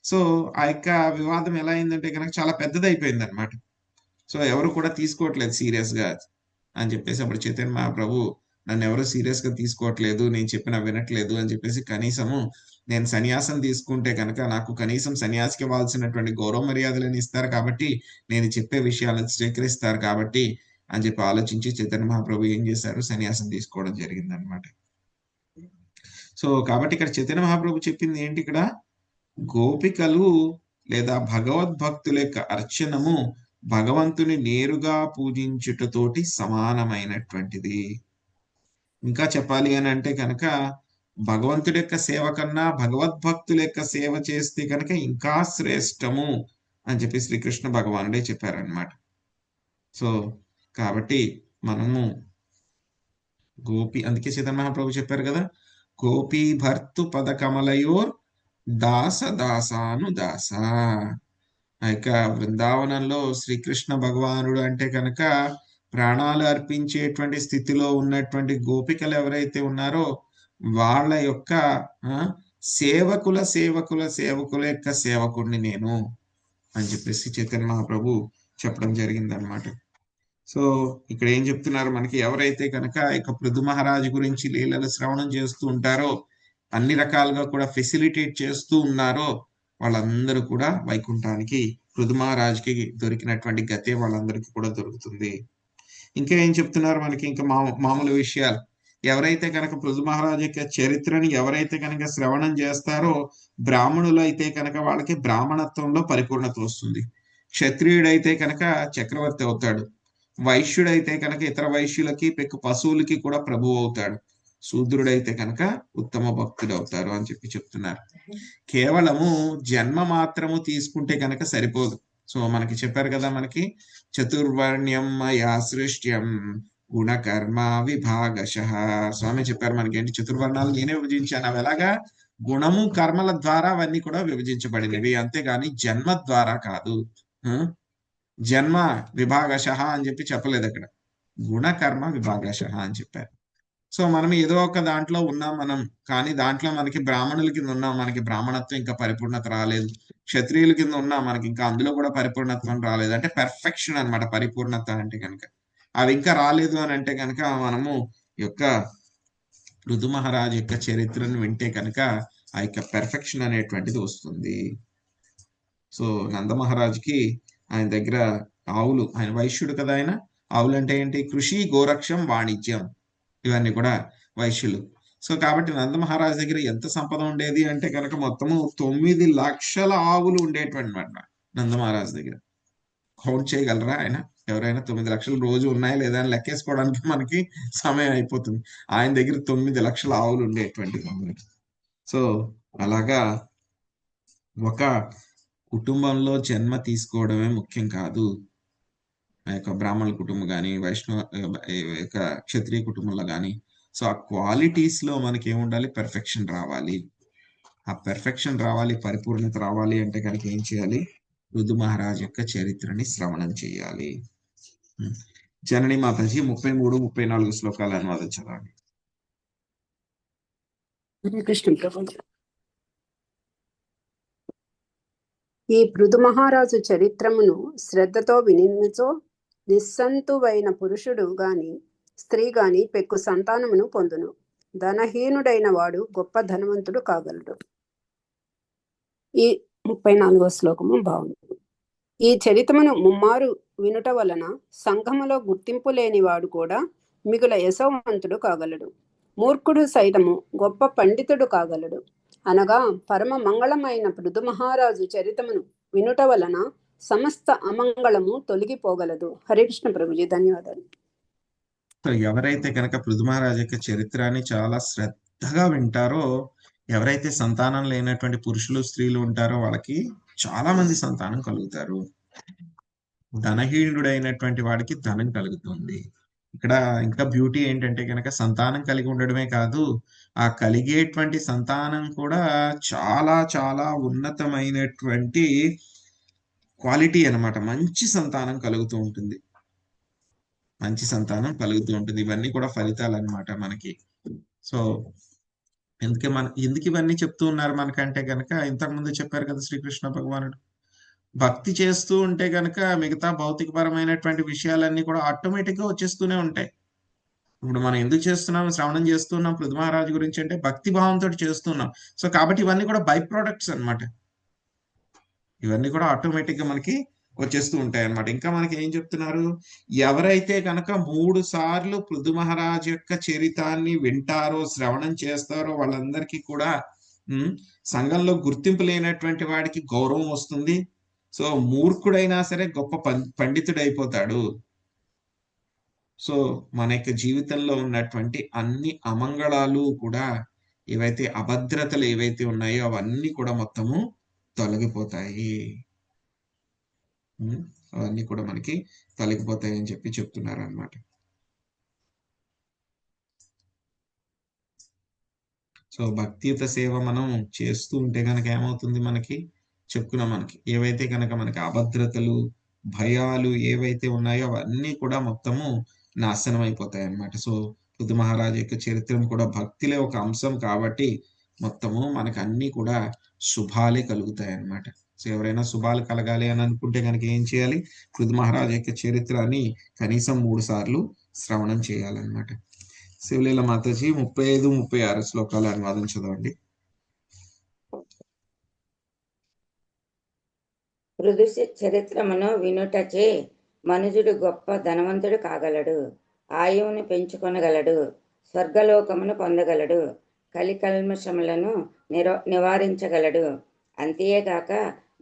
సో ఆ యొక్క వివాదం ఎలా అయిందంటే కనుక చాలా పెద్దది అయిపోయింది అనమాట. సో ఎవరు కూడా తీసుకోవట్లేదు సీరియస్ గా అని చెప్పేసి అప్పుడు చైతన్య మహాప్రభు, నన్ను ఎవరు సీరియస్ గా తీసుకోవట్లేదు, నేను చెప్పిన వినట్లేదు అని చెప్పేసి, కనీసము నేను సన్యాసం తీసుకుంటే కనుక నాకు కనీసం సన్యాసికి ఇవ్వాల్సినటువంటి గౌరవ మర్యాదలను ఇస్తారు కాబట్టి, నేను చెప్పే విషయాలను స్వీకరిస్తారు కాబట్టి అని చెప్పి ఆలోచించి చైతన్య మహాప్రభు ఏం చేశారు, సన్యాసం తీసుకోవడం జరిగింది అనమాట. సో కాబట్టి ఇక్కడ చైతన్య మహాప్రభు చెప్పింది ఏంటి, ఇక్కడ గోపికలు లేదా భగవద్భక్తుల యొక్క అర్చనము భగవంతుని నేరుగా పూజించుటతోటి సమానమైనటువంటిది. ఇంకా చెప్పాలి అని అంటే కనుక, భగవంతుడి యొక్క సేవ కన్నా భగవద్భక్తుల యొక్క సేవ చేస్తే కనుక ఇంకా శ్రేష్టము అని చెప్పి శ్రీకృష్ణ భగవానుడే చెప్పారనమాట. సో కాబట్టి మనము అందుకే చైతన్య మహాప్రభు చెప్పారు కదా, గోపీ భర్తు పద కమలయోర్ దాస దాసాను దాస. ఆ యొక్క బృందావనంలో శ్రీకృష్ణ భగవానుడు అంటే కనుక ప్రాణాలు అర్పించేటువంటి స్థితిలో ఉన్నటువంటి గోపికలు ఎవరైతే ఉన్నారో వాళ్ళ యొక్క సేవకుల యొక్క సేవకుడిని నేను అని చెప్పేసి చైతన్య మహాప్రభు చెప్పడం జరిగిందనమాట. సో ఇక్కడ ఏం చెప్తున్నారు మనకి, ఎవరైతే కనుక ఇక పృథు మహారాజు గురించి లీలలు శ్రవణం చేస్తూ ఉంటారో, అన్ని రకాలుగా కూడా ఫెసిలిటేట్ చేస్తూ ఉన్నారో, వాళ్ళందరూ కూడా వైకుంఠానికి పృథు మహారాజుకి దొరికినటువంటి గతే వాళ్ళందరికీ కూడా దొరుకుతుంది. ఇంకా ఏం చెప్తున్నారు మనకి, ఇంకా మామూలు విషయాలు, ఎవరైతే కనుక పృథు మహారాజు యొక్క చరిత్రని ఎవరైతే కనుక శ్రవణం చేస్తారో, బ్రాహ్మణులు అయితే కనుక వాళ్ళకి బ్రాహ్మణత్వంలో పరిపూర్ణత వస్తుంది. క్షత్రియుడైతే కనుక చక్రవర్తి అవుతాడు. వైశ్యుడైతే కనుక ఇతర వైశ్యులకి పశువులకి కూడా ప్రభువు అవుతాడు. శూద్రుడైతే కనుక ఉత్తమ భక్తుడు అవుతారు అని చెప్పి చెప్తున్నారు. కేవలము జన్మ మాత్రము తీసుకుంటే కనుక సరిపోదు. సో మనకి చెప్పారు కదా, మనకి చతుర్వర్ణ్యం మయా సృష్ట్యం గుణకర్మ విభాగశః. స్వామి చెప్పారు మనకి ఏంటి, చతుర్వర్ణాలు నేనే విభజించాను. అవి ఎలాగా, గుణము కర్మల ద్వారా అవన్నీ కూడా విభజించబడినవి, అంతేగాని జన్మ ద్వారా కాదు. జన్మ విభాగశః అని చెప్పి చెప్పలేదు అక్కడ, గుణకర్మ విభాగశః అని చెప్పారు. సో మనం ఏదో ఒక దాంట్లో ఉన్నాం మనం, కానీ దాంట్లో మనకి బ్రాహ్మణుల కింద ఉన్నాం, మనకి బ్రాహ్మణత్వం ఇంకా పరిపూర్ణత రాలేదు. క్షత్రియుల కింద ఉన్నాం, మనకి ఇంకా అందులో కూడా పరిపూర్ణత్వం రాలేదు. అంటే పెర్ఫెక్షన్ అన్నమాట పరిపూర్ణత అంటే కనుక. అవి ఇంకా రాలేదు అని అంటే కనుక మనము యొక్క పృథు మహారాజు యొక్క చరిత్రను వింటే కనుక ఆ యొక్క పెర్ఫెక్షన్ అనేటువంటిది వస్తుంది. సో నంద మహారాజుకి ఆయన దగ్గర ఆవులు, ఆయన వైశ్యుడు కదా, ఆయన ఆవులు అంటే ఏంటి, కృషి గోరక్షం వాణిజ్యం ఇవన్నీ కూడా వైశ్యులు. సో కాబట్టి నంద మహారాజు దగ్గర ఎంత సంపద ఉండేది అంటే కనుక మొత్తము 9 లక్షల ఆవులు ఉండేటువంటి అనమాట నంద మహారాజు దగ్గర. కౌంట్ చేయగలరా ఆయన? ఎవరైనా 9 లక్షలు రోజు ఉన్నాయా లేదా అని లెక్కేసుకోవడానికి మనకి సమయం అయిపోతుంది. ఆయన దగ్గర 9 లక్షల ఆవులు ఉండేటువంటి. సో అలాగా ఒక కుటుంబంలో జన్మ తీసుకోవడమే ముఖ్యం కాదు. ఆ యొక్క బ్రాహ్మణ కుటుంబం కానీ వైష్ణవ ఈ యొక్క క్షత్రియ కుటుంబంలో కానీ. సో ఆ క్వాలిటీస్ లో మనకి ఏముండాలి? పెర్ఫెక్షన్ రావాలి. ఆ పెర్ఫెక్షన్ రావాలి, పరిపూర్ణత రావాలి అంటే కనుక ఏం చేయాలి? పృథు మహారాజ్ యొక్క చరిత్రని శ్రవణం చేయాలి. జనని మాతాజీ 33-34 శ్లోకాల అనువాదం చదవండి. హరే కృష్ణ ప్రభుజీ. ఈ పృథు మహారాజు చరిత్రమును శ్రద్ధతో వినినచో నిస్సంతువైన పురుషుడు గాని స్త్రీ గాని పెక్కు సంతానమును పొందును. ధనహీనుడైన వాడు గొప్ప ధనవంతుడు కాగలడు. ఈ 34వ శ్లోకము బాగుంది. ఈ చరిత్రమును ముమ్మారు వినుట వలన సంఘములో గుర్తింపు లేని వాడు కూడా మిగుల యశోవంతుడు కాగలడు. మూర్ఖుడు సైతము గొప్ప పండితుడు కాగలడు. అనగా పరమ మంగళమైన పృథు మహారాజు చరితమును వినుట వలన సమస్త అమంగళము తొలగిపోగలదు. హరే కృష్ణ ప్రభుజీ, ధన్యవాదాలు. సో ఎవరైతే కనుక పృథు మహారాజ్ యొక్క చరిత్రని చాలా శ్రద్ధగా వింటారో, ఎవరైతే సంతానం లేనటువంటి పురుషులు స్త్రీలు ఉంటారో వాళ్ళకి చాలా మంది సంతానం కలుగుతారు. ధనహీనుడైనటువంటి వాడికి ధనం కలుగుతుంది. ఇక్కడ ఇంకా బ్యూటీ ఏంటంటే కనుక సంతానం కలిగి ఉండడమే కాదు, ఆ కలిగేటువంటి సంతానం కూడా చాలా చాలా ఉన్నతమైనటువంటి క్వాలిటీ అన్నమాట. మంచి సంతానం కలుగుతూ ఉంటుంది. మంచి సంతానం కలుగుతూ ఉంటుంది. ఇవన్నీ కూడా ఫలితాలు అన్నమాట మనకి. సో ఎందుకు ఇవన్నీ చెప్తూ ఉన్నారు మనకంటే కనుక, ఇంతకుముందు చెప్పారు కదా శ్రీకృష్ణ భగవానుడు, భక్తి చేస్తూ ఉంటే కనుక మిగతా భౌతికపరమైనటువంటి విషయాలన్నీ కూడా ఆటోమేటిక్ గా వచ్చేస్తూనే ఉంటాయి. ఇప్పుడు మనం ఎందుకు చేస్తున్నాం? శ్రవణం చేస్తున్నాం పృథు మహారాజు గురించి అంటే భక్తి భావంతో చేస్తున్నాం. సో కాబట్టి ఇవన్నీ కూడా బై ప్రొడక్ట్స్ అన్నమాట. ఇవన్నీ కూడా ఆటోమేటిక్ గా మనకి వచ్చేస్తూ ఉంటాయి అన్నమాట. ఇంకా మనకి ఏం చెప్తున్నారు? ఎవరైతే కనుక 3 సార్లు పృథు మహారాజ్ యొక్క చరితాన్ని వింటారో, శ్రవణం చేస్తారో వాళ్ళందరికీ కూడా సంఘంలో గుర్తింపు లేనటువంటి వాడికి గౌరవం వస్తుంది. సో మూర్ఖుడైనా సరే గొప్ప పండితుడైపోతాడు. సో మన యొక్క జీవితంలో ఉన్నటువంటి అన్ని అమంగళాలు కూడా, ఏవైతే అభద్రతలు ఏవైతే ఉన్నాయో అవన్నీ కూడా మొత్తము తొలగిపోతాయి. అవన్నీ కూడా మనకి తొలగిపోతాయి అని చెప్పి చెప్తున్నారు అన్నమాట. సో భక్తియుత సేవ మనం చేస్తూ ఉంటే కనుక ఏమవుతుంది? మనకి చెప్పుకున్నాం, మనకి ఏవైతే కనుక మనకి అభద్రతలు, భయాలు ఏవైతే ఉన్నాయో అవన్నీ కూడా మొత్తము నాశనం అయిపోతాయి అన్నమాట. సో పృథు మహారాజు యొక్క చరిత్ర కూడా భక్తిలో ఒక అంశం కాబట్టి మొత్తము మనకు అన్ని కూడా శుభాలే కలుగుతాయి అన్నమాట. సో ఎవరైనా శుభాలు కలగాలి అని అనుకుంటే కనుక ఏం చేయాలి? పృథు మహారాజు యొక్క చరిత్రని కనీసం 3 సార్లు శ్రవణం చేయాలన్నమాట. శివలీల మాతాజీ 35-36 శ్లోకాల అనువాదం చదవండి. పృథు చరిత్రమును వినుటచే మనుజుడు గొప్ప ధనవంతుడు కాగలడు. ఆయువును పెంచుకొనగలడు. స్వర్గలోకమును పొందగలడు. కలికల్మషములను నివారించగలడు. అంతేగాక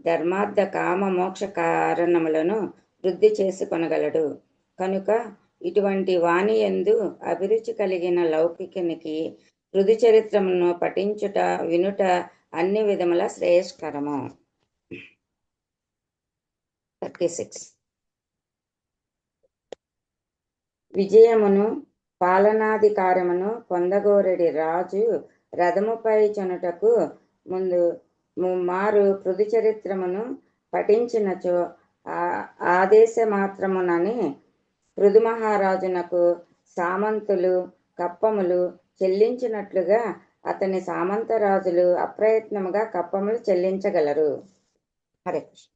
ధర్మార్థ కామ మోక్ష కారణములను వృద్ధి చేసుకొనగలడు. కనుక ఇటువంటి వాణి యందు అభిరుచి కలిగిన లౌకికునికి పృథు చరిత్రమును పఠించుట, వినుట అన్ని విధముల శ్రేయస్కరము. 36. విజయమును పాలనాధికారమును పొందగోరెడి రాజు రథముపై చనుటకు ముందు ముమ్మారు పృథు చరిత్రమును పఠించినచో ఆదేశ మాత్రమునని పృథు మహారాజునకు సామంతులు కప్పములు చెల్లించినట్లుగా అతని సామంతరాజులు అప్రయత్నముగా కప్పములు చెల్లించగలరు. హరే కృష్ణ.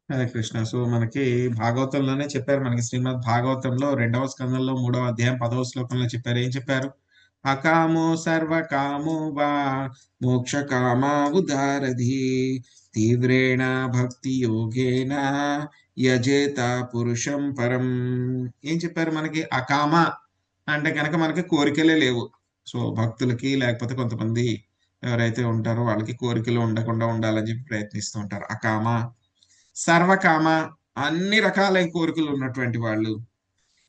హరే కృష్ణ. సో మనకి భాగవతంలోనే చెప్పారు, మనకి శ్రీమద్ భాగవతంలో 2వ స్కందంలో 3వ అధ్యాయం 10వ శ్లోకంలో చెప్పారు. ఏం చెప్పారు? అకామో సర్వకామో వా మోక్ష కామా ఉదారధి తీవ్రేణ భక్తి యోగేన యజేత పురుషం పరం. ఏం చెప్పారు మనకి? అకామ అంటే కనుక మనకి కోరికలే లేవు. సో భక్తులకి లేకపోతే కొంతమంది ఎవరైతే ఉంటారో వాళ్ళకి కోరికలు ఉండకుండా ఉండాలని చెప్పి ప్రయత్నిస్తూ ఉంటారు. అకామ. సర్వకామ, అన్ని రకాలైన కోరికలు ఉన్నటువంటి వాళ్ళు.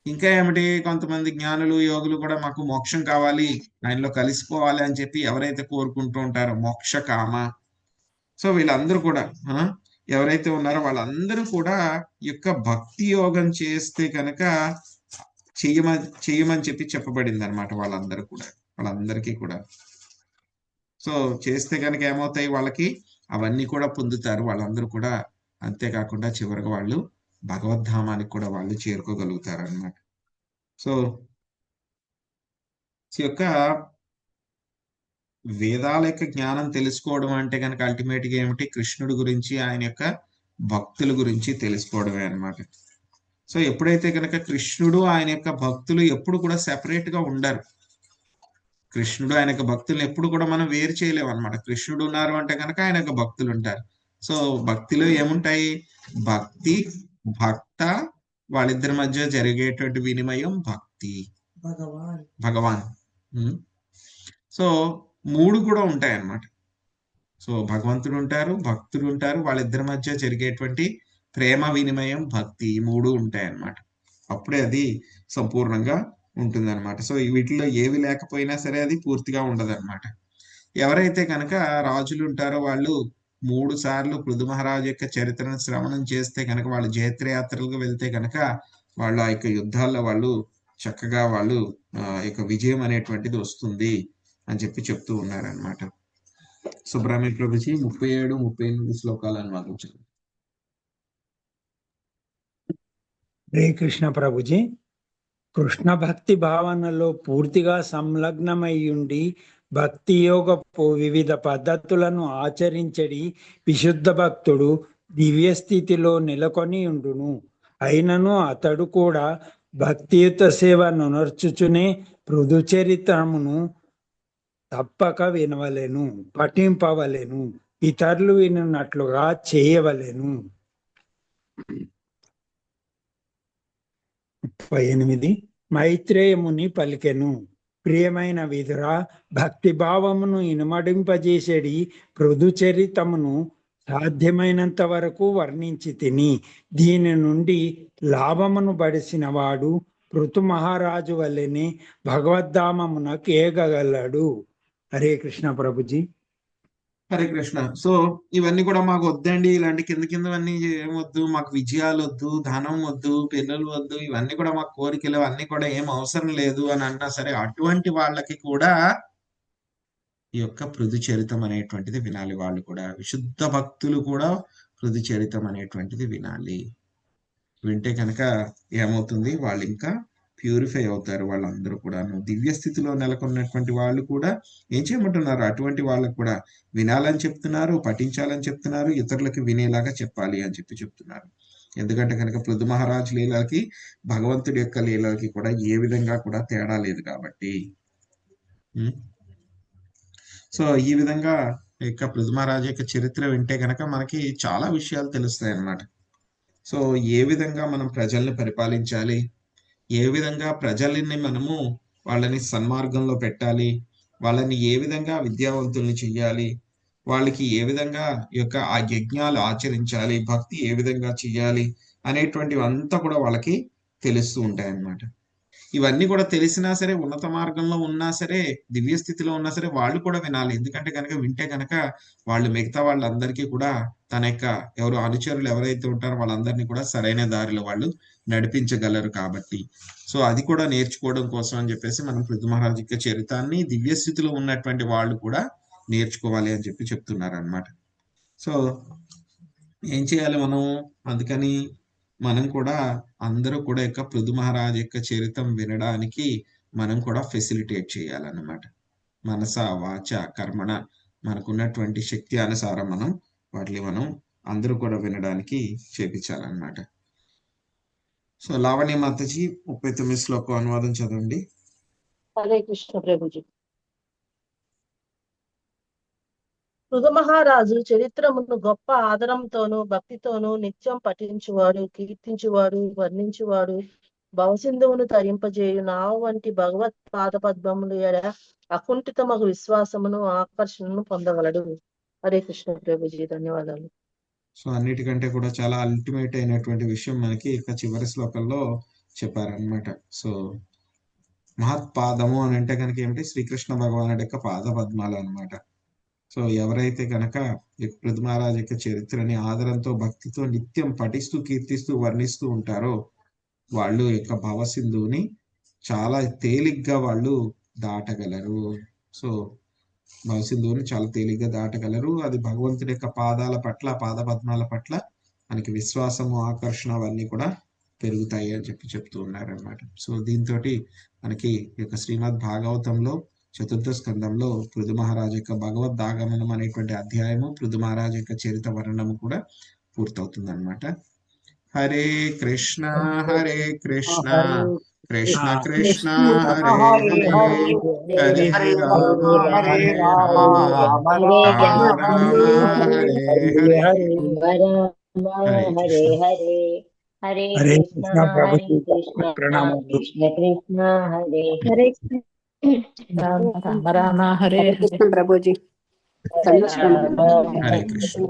ఇంకా ఏమిటి? కొంతమంది జ్ఞానులు యోగులు కూడా మాకు మోక్షం కావాలి, ఆయనలో కలిసిపోవాలి అని చెప్పి ఎవరైతే కోరుకుంటూ ఉంటారో మోక్ష కామ. సో వీళ్ళందరూ కూడా ఎవరైతే ఉన్నారో వాళ్ళందరూ కూడా ఈ యొక్క భక్తి యోగం చేస్తే కనుక చెయ్యమని చెప్పి చెప్పబడింది అనమాట. వాళ్ళందరికీ కూడా. సో చేస్తే కనుక ఏమవుతాయి, వాళ్ళకి అవన్నీ కూడా పొందుతారు వాళ్ళందరూ కూడా. అంతేకాకుండా చివరిగా వాళ్ళు భగవద్ధామానికి కూడా వాళ్ళు చేరుకోగలుగుతారు అన్నమాట. సో యొక్క వేదాల యొక్క జ్ఞానం తెలుసుకోవడం అంటే కనుక అల్టిమేట్ గా ఏమిటి, కృష్ణుడి గురించి, ఆయన యొక్క భక్తుల గురించి తెలుసుకోవడమే అన్నమాట. సో ఎప్పుడైతే కనుక కృష్ణుడు ఆయన యొక్క భక్తులు ఎప్పుడు కూడా సెపరేట్ గా ఉండరు. కృష్ణుడు ఆయన యొక్క భక్తులను ఎప్పుడు కూడా మనం వేరు చేయలేము అనమాట. కృష్ణుడు ఉన్నారు అంటే కనుక ఆయన యొక్క భక్తులు ఉంటారు. సో భక్తిలో ఏముంటాయి, భక్తి భక్త వాళ్ళిద్దరి మధ్య జరిగేటువంటి వినిమయం భక్తి భగవాన్. సో మూడు కూడా ఉంటాయి అన్నమాట. సో భగవంతుడు ఉంటారు, భక్తుడు ఉంటారు, వాళ్ళిద్దరి మధ్య జరిగేటువంటి ప్రేమ వినిమయం భక్తి, ఈ మూడు ఉంటాయి అన్నమాట. అప్పుడే అది సంపూర్ణంగా ఉంటుంది అనమాట. సో వీటిలో ఏవి లేకపోయినా సరే అది పూర్తిగా ఉండదు అనమాట. ఎవరైతే కనుక రాజులు ఉంటారో వాళ్ళు 3 సార్లు పృథు మహారాజు యొక్క చరిత్రను శ్రవణం చేస్తే కనుక, వాళ్ళు జైత్రయాత్రలకు వెళ్తే కనుక వాళ్ళు ఆ యొక్క యుద్ధాల్లో వాళ్ళు చక్కగా వాళ్ళు యొక్క విజయం అనేటువంటిది వస్తుంది అని చెప్పి చెప్తూ ఉన్నారనమాట. సుబ్రహ్మణ్య ప్రభుజీ 37, 38 శ్లోకాలు అనువాదించారు. హరే కృష్ణ ప్రభుజీ. కృష్ణ భక్తి భావనలో పూర్తిగా సంలగ్నమై ఉండి భక్తి యోగపు వివిధ పద్ధతులను ఆచరించడి విశుద్ధ భక్తుడు దివ్య స్థితిలో నెలకొని ఉండును. అయినను అతడు కూడా భక్తియుత సేవను నర్చుచునే పృథు చరిత్రమును తప్పక వినవలెను, పఠింపవలెను, ఇతరులు వినున్నట్లుగా చేయవలెను. 38 మైత్రేయముని పలికెను. ప్రియమైన విదురా, భక్తి భావమును ఇనుమడింపజేసేడి పృథు చరితమును సాధ్యమైనంత వరకు వర్ణించి తిని, దీని నుండి లాభమును బడిసిన వాడు పృథు మహారాజు వల్లనే భగవద్ధామమునకు ఏగగలడు. హరే కృష్ణ ప్రభుజీ. హరే కృష్ణ. సో ఇవన్నీ కూడా మాకు వద్దండి, ఇలాంటి కిందవన్నీ ఏమొద్దు, మాకు విజయాలు వద్దు, ధనం వద్దు, పిల్లలు వద్దు, ఇవన్నీ కూడా మాకు కోరికలు అన్ని కూడా ఏం అవసరం లేదు అని అన్నా సరే, అటువంటి వాళ్ళకి కూడా ఈ యొక్క పృథు చరితం అనేటువంటిది వినాలి. వాళ్ళు కూడా విశుద్ధ భక్తులు కూడా పృథు చరితం అనేటువంటిది వినాలి. వింటే కనుక ఏమవుతుంది, వాళ్ళు ఇంకా ప్యూరిఫై అవుతారు. వాళ్ళందరూ కూడా దివ్య స్థితిలో నెలకొన్నటువంటి వాళ్ళు కూడా ఏం చేయమంటున్నారు, అటువంటి వాళ్ళకు కూడా వినాలని చెప్తున్నారు, పఠించాలని చెప్తున్నారు, ఇతరులకి వినేలాగా చెప్పాలి అని చెప్పి చెప్తున్నారు. ఎందుకంటే కనుక పృథు మహారాజు లీలకి భగవంతుడి యొక్క లీలకి కూడా ఏ విధంగా కూడా తేడా లేదు కాబట్టి. సో ఈ విధంగా యొక్క పృథు మహారాజు యొక్క చరిత్ర వింటే కనుక మనకి చాలా విషయాలు తెలుస్తాయి అన్నమాట. సో ఏ విధంగా మనం ప్రజల్ని పరిపాలించాలి, ఏ విధంగా ప్రజల్ని మనము వాళ్ళని సన్మార్గంలో పెట్టాలి, వాళ్ళని ఏ విధంగా విద్యావంతుల్ని చెయ్యాలి, వాళ్ళకి ఏ విధంగా యొక్క ఆ యజ్ఞాలు ఆచరించాలి, భక్తి ఏ విధంగా చెయ్యాలి అనేటువంటివి అంతా కూడా వాళ్ళకి తెలుస్తూ ఉంటాయి అన్నమాట. ఇవన్నీ కూడా తెలిసినా సరే, ఉన్నత మార్గంలో ఉన్నా సరే, దివ్య స్థితిలో ఉన్నా సరే, వాళ్ళు కూడా వినాలి. ఎందుకంటే కనుక వింటే కనుక వాళ్ళు మిగతా వాళ్ళందరికీ కూడా తన యొక్క అనుచరులు ఎవరైతే ఉంటారో వాళ్ళందరినీ కూడా సరైన దారిలో వాళ్ళు నడిపించగలరు కాబట్టి. సో అది కూడా నేర్చుకోవడం కోసం అని చెప్పేసి మనం పృథు మహారాజు యొక్క చరితాన్ని దివ్య స్థితిలో ఉన్నటువంటి వాళ్ళు కూడా నేర్చుకోవాలి అని చెప్పి చెప్తున్నారు అన్నమాట. సో ఏం చేయాలి మనం, అందుకని మనం కూడా అందరూ కూడా యొక్క పృథు మహారాజు యొక్క చరితం వినడానికి మనం కూడా ఫెసిలిటేట్ చేయాలన్నమాట. మనస వాచ కర్మణ మనకున్నటువంటి శక్తి అనుసారం వాటిని మనం అందరూ కూడా వినడానికి చేపించాలన్నమాట. సో లావణ్య మాతజీ 39 శ్లోకం అనువాదం చదవండి. హరే కృష్ణ ప్రభుజీ. పృథు మహారాజు చరిత్రమును గొప్ప ఆదరంతోనూ భక్తితోనూ నిత్యం పఠించువాడు, కీర్తించువాడు, వర్ణించువాడు భవసింధువును తరింపజేయు నావ వంటి భగవత్ పాద పద్మములు ఎడ అకుంఠితమగు విశ్వాసమును ఆకర్షణను పొందగలడు. హరే కృష్ణ ప్రభుజీ. ధన్యవాదాలు. సో అన్నిటికంటే కూడా చాలా అల్టిమేట్ అయినటువంటి విషయం మనకి ఇక చివరి శ్లోకంలో చెప్పారనమాట. సో మహత్పాదము అని అంటే కనుక ఏమిటి, శ్రీకృష్ణ భగవానుడి యొక్క పాద పద్మాలు అనమాట. సో ఎవరైతే గనక ఈ పృథు మహారాజ్ యొక్క చరిత్రని ఆదరంతో భక్తితో నిత్యం పఠిస్తూ కీర్తిస్తూ వర్ణిస్తూ ఉంటారో వాళ్ళు యొక్క భవసింధువుని చాలా తేలిగ్గా వాళ్ళు దాటగలరు. సో భవసింధువుని చాలా తేలిగ్గా దాటగలరు. అది భగవంతుడి యొక్క పాదాల పట్ల, పాద పద్మాల పట్ల మనకి విశ్వాసము, ఆకర్షణ అవన్నీ కూడా పెరుగుతాయి అని చెప్తూ ఉన్నారనమాట. సో దీంతో మనకి ఈ యొక్క శ్రీమద్ భాగవతంలో 4వ స్కందంలో పృథు మహారాజ్ యొక్క భగవద్గమనం అనేటువంటి అధ్యాయము, పృథు మహారాజ్ యొక్క చరిత్ర వర్ణనము కూడా పూర్తవుతుంది అనమాట. హరే కృష్ణ హరే కృష్ణ కృష్ణ కృష్ణ హరే హరే హరే రామ హరే రామ రామ రామ హరే హరే. హరే హరే హరే హరే కృష్ణ కృష్ణ హరే ప్రభుజీ కృష్ణ ప్రణామములు. కృష్ణ కృష్ణ హరే హరే హరే కృష్ణ ప్రభుజీ. హరే కృష్ణ.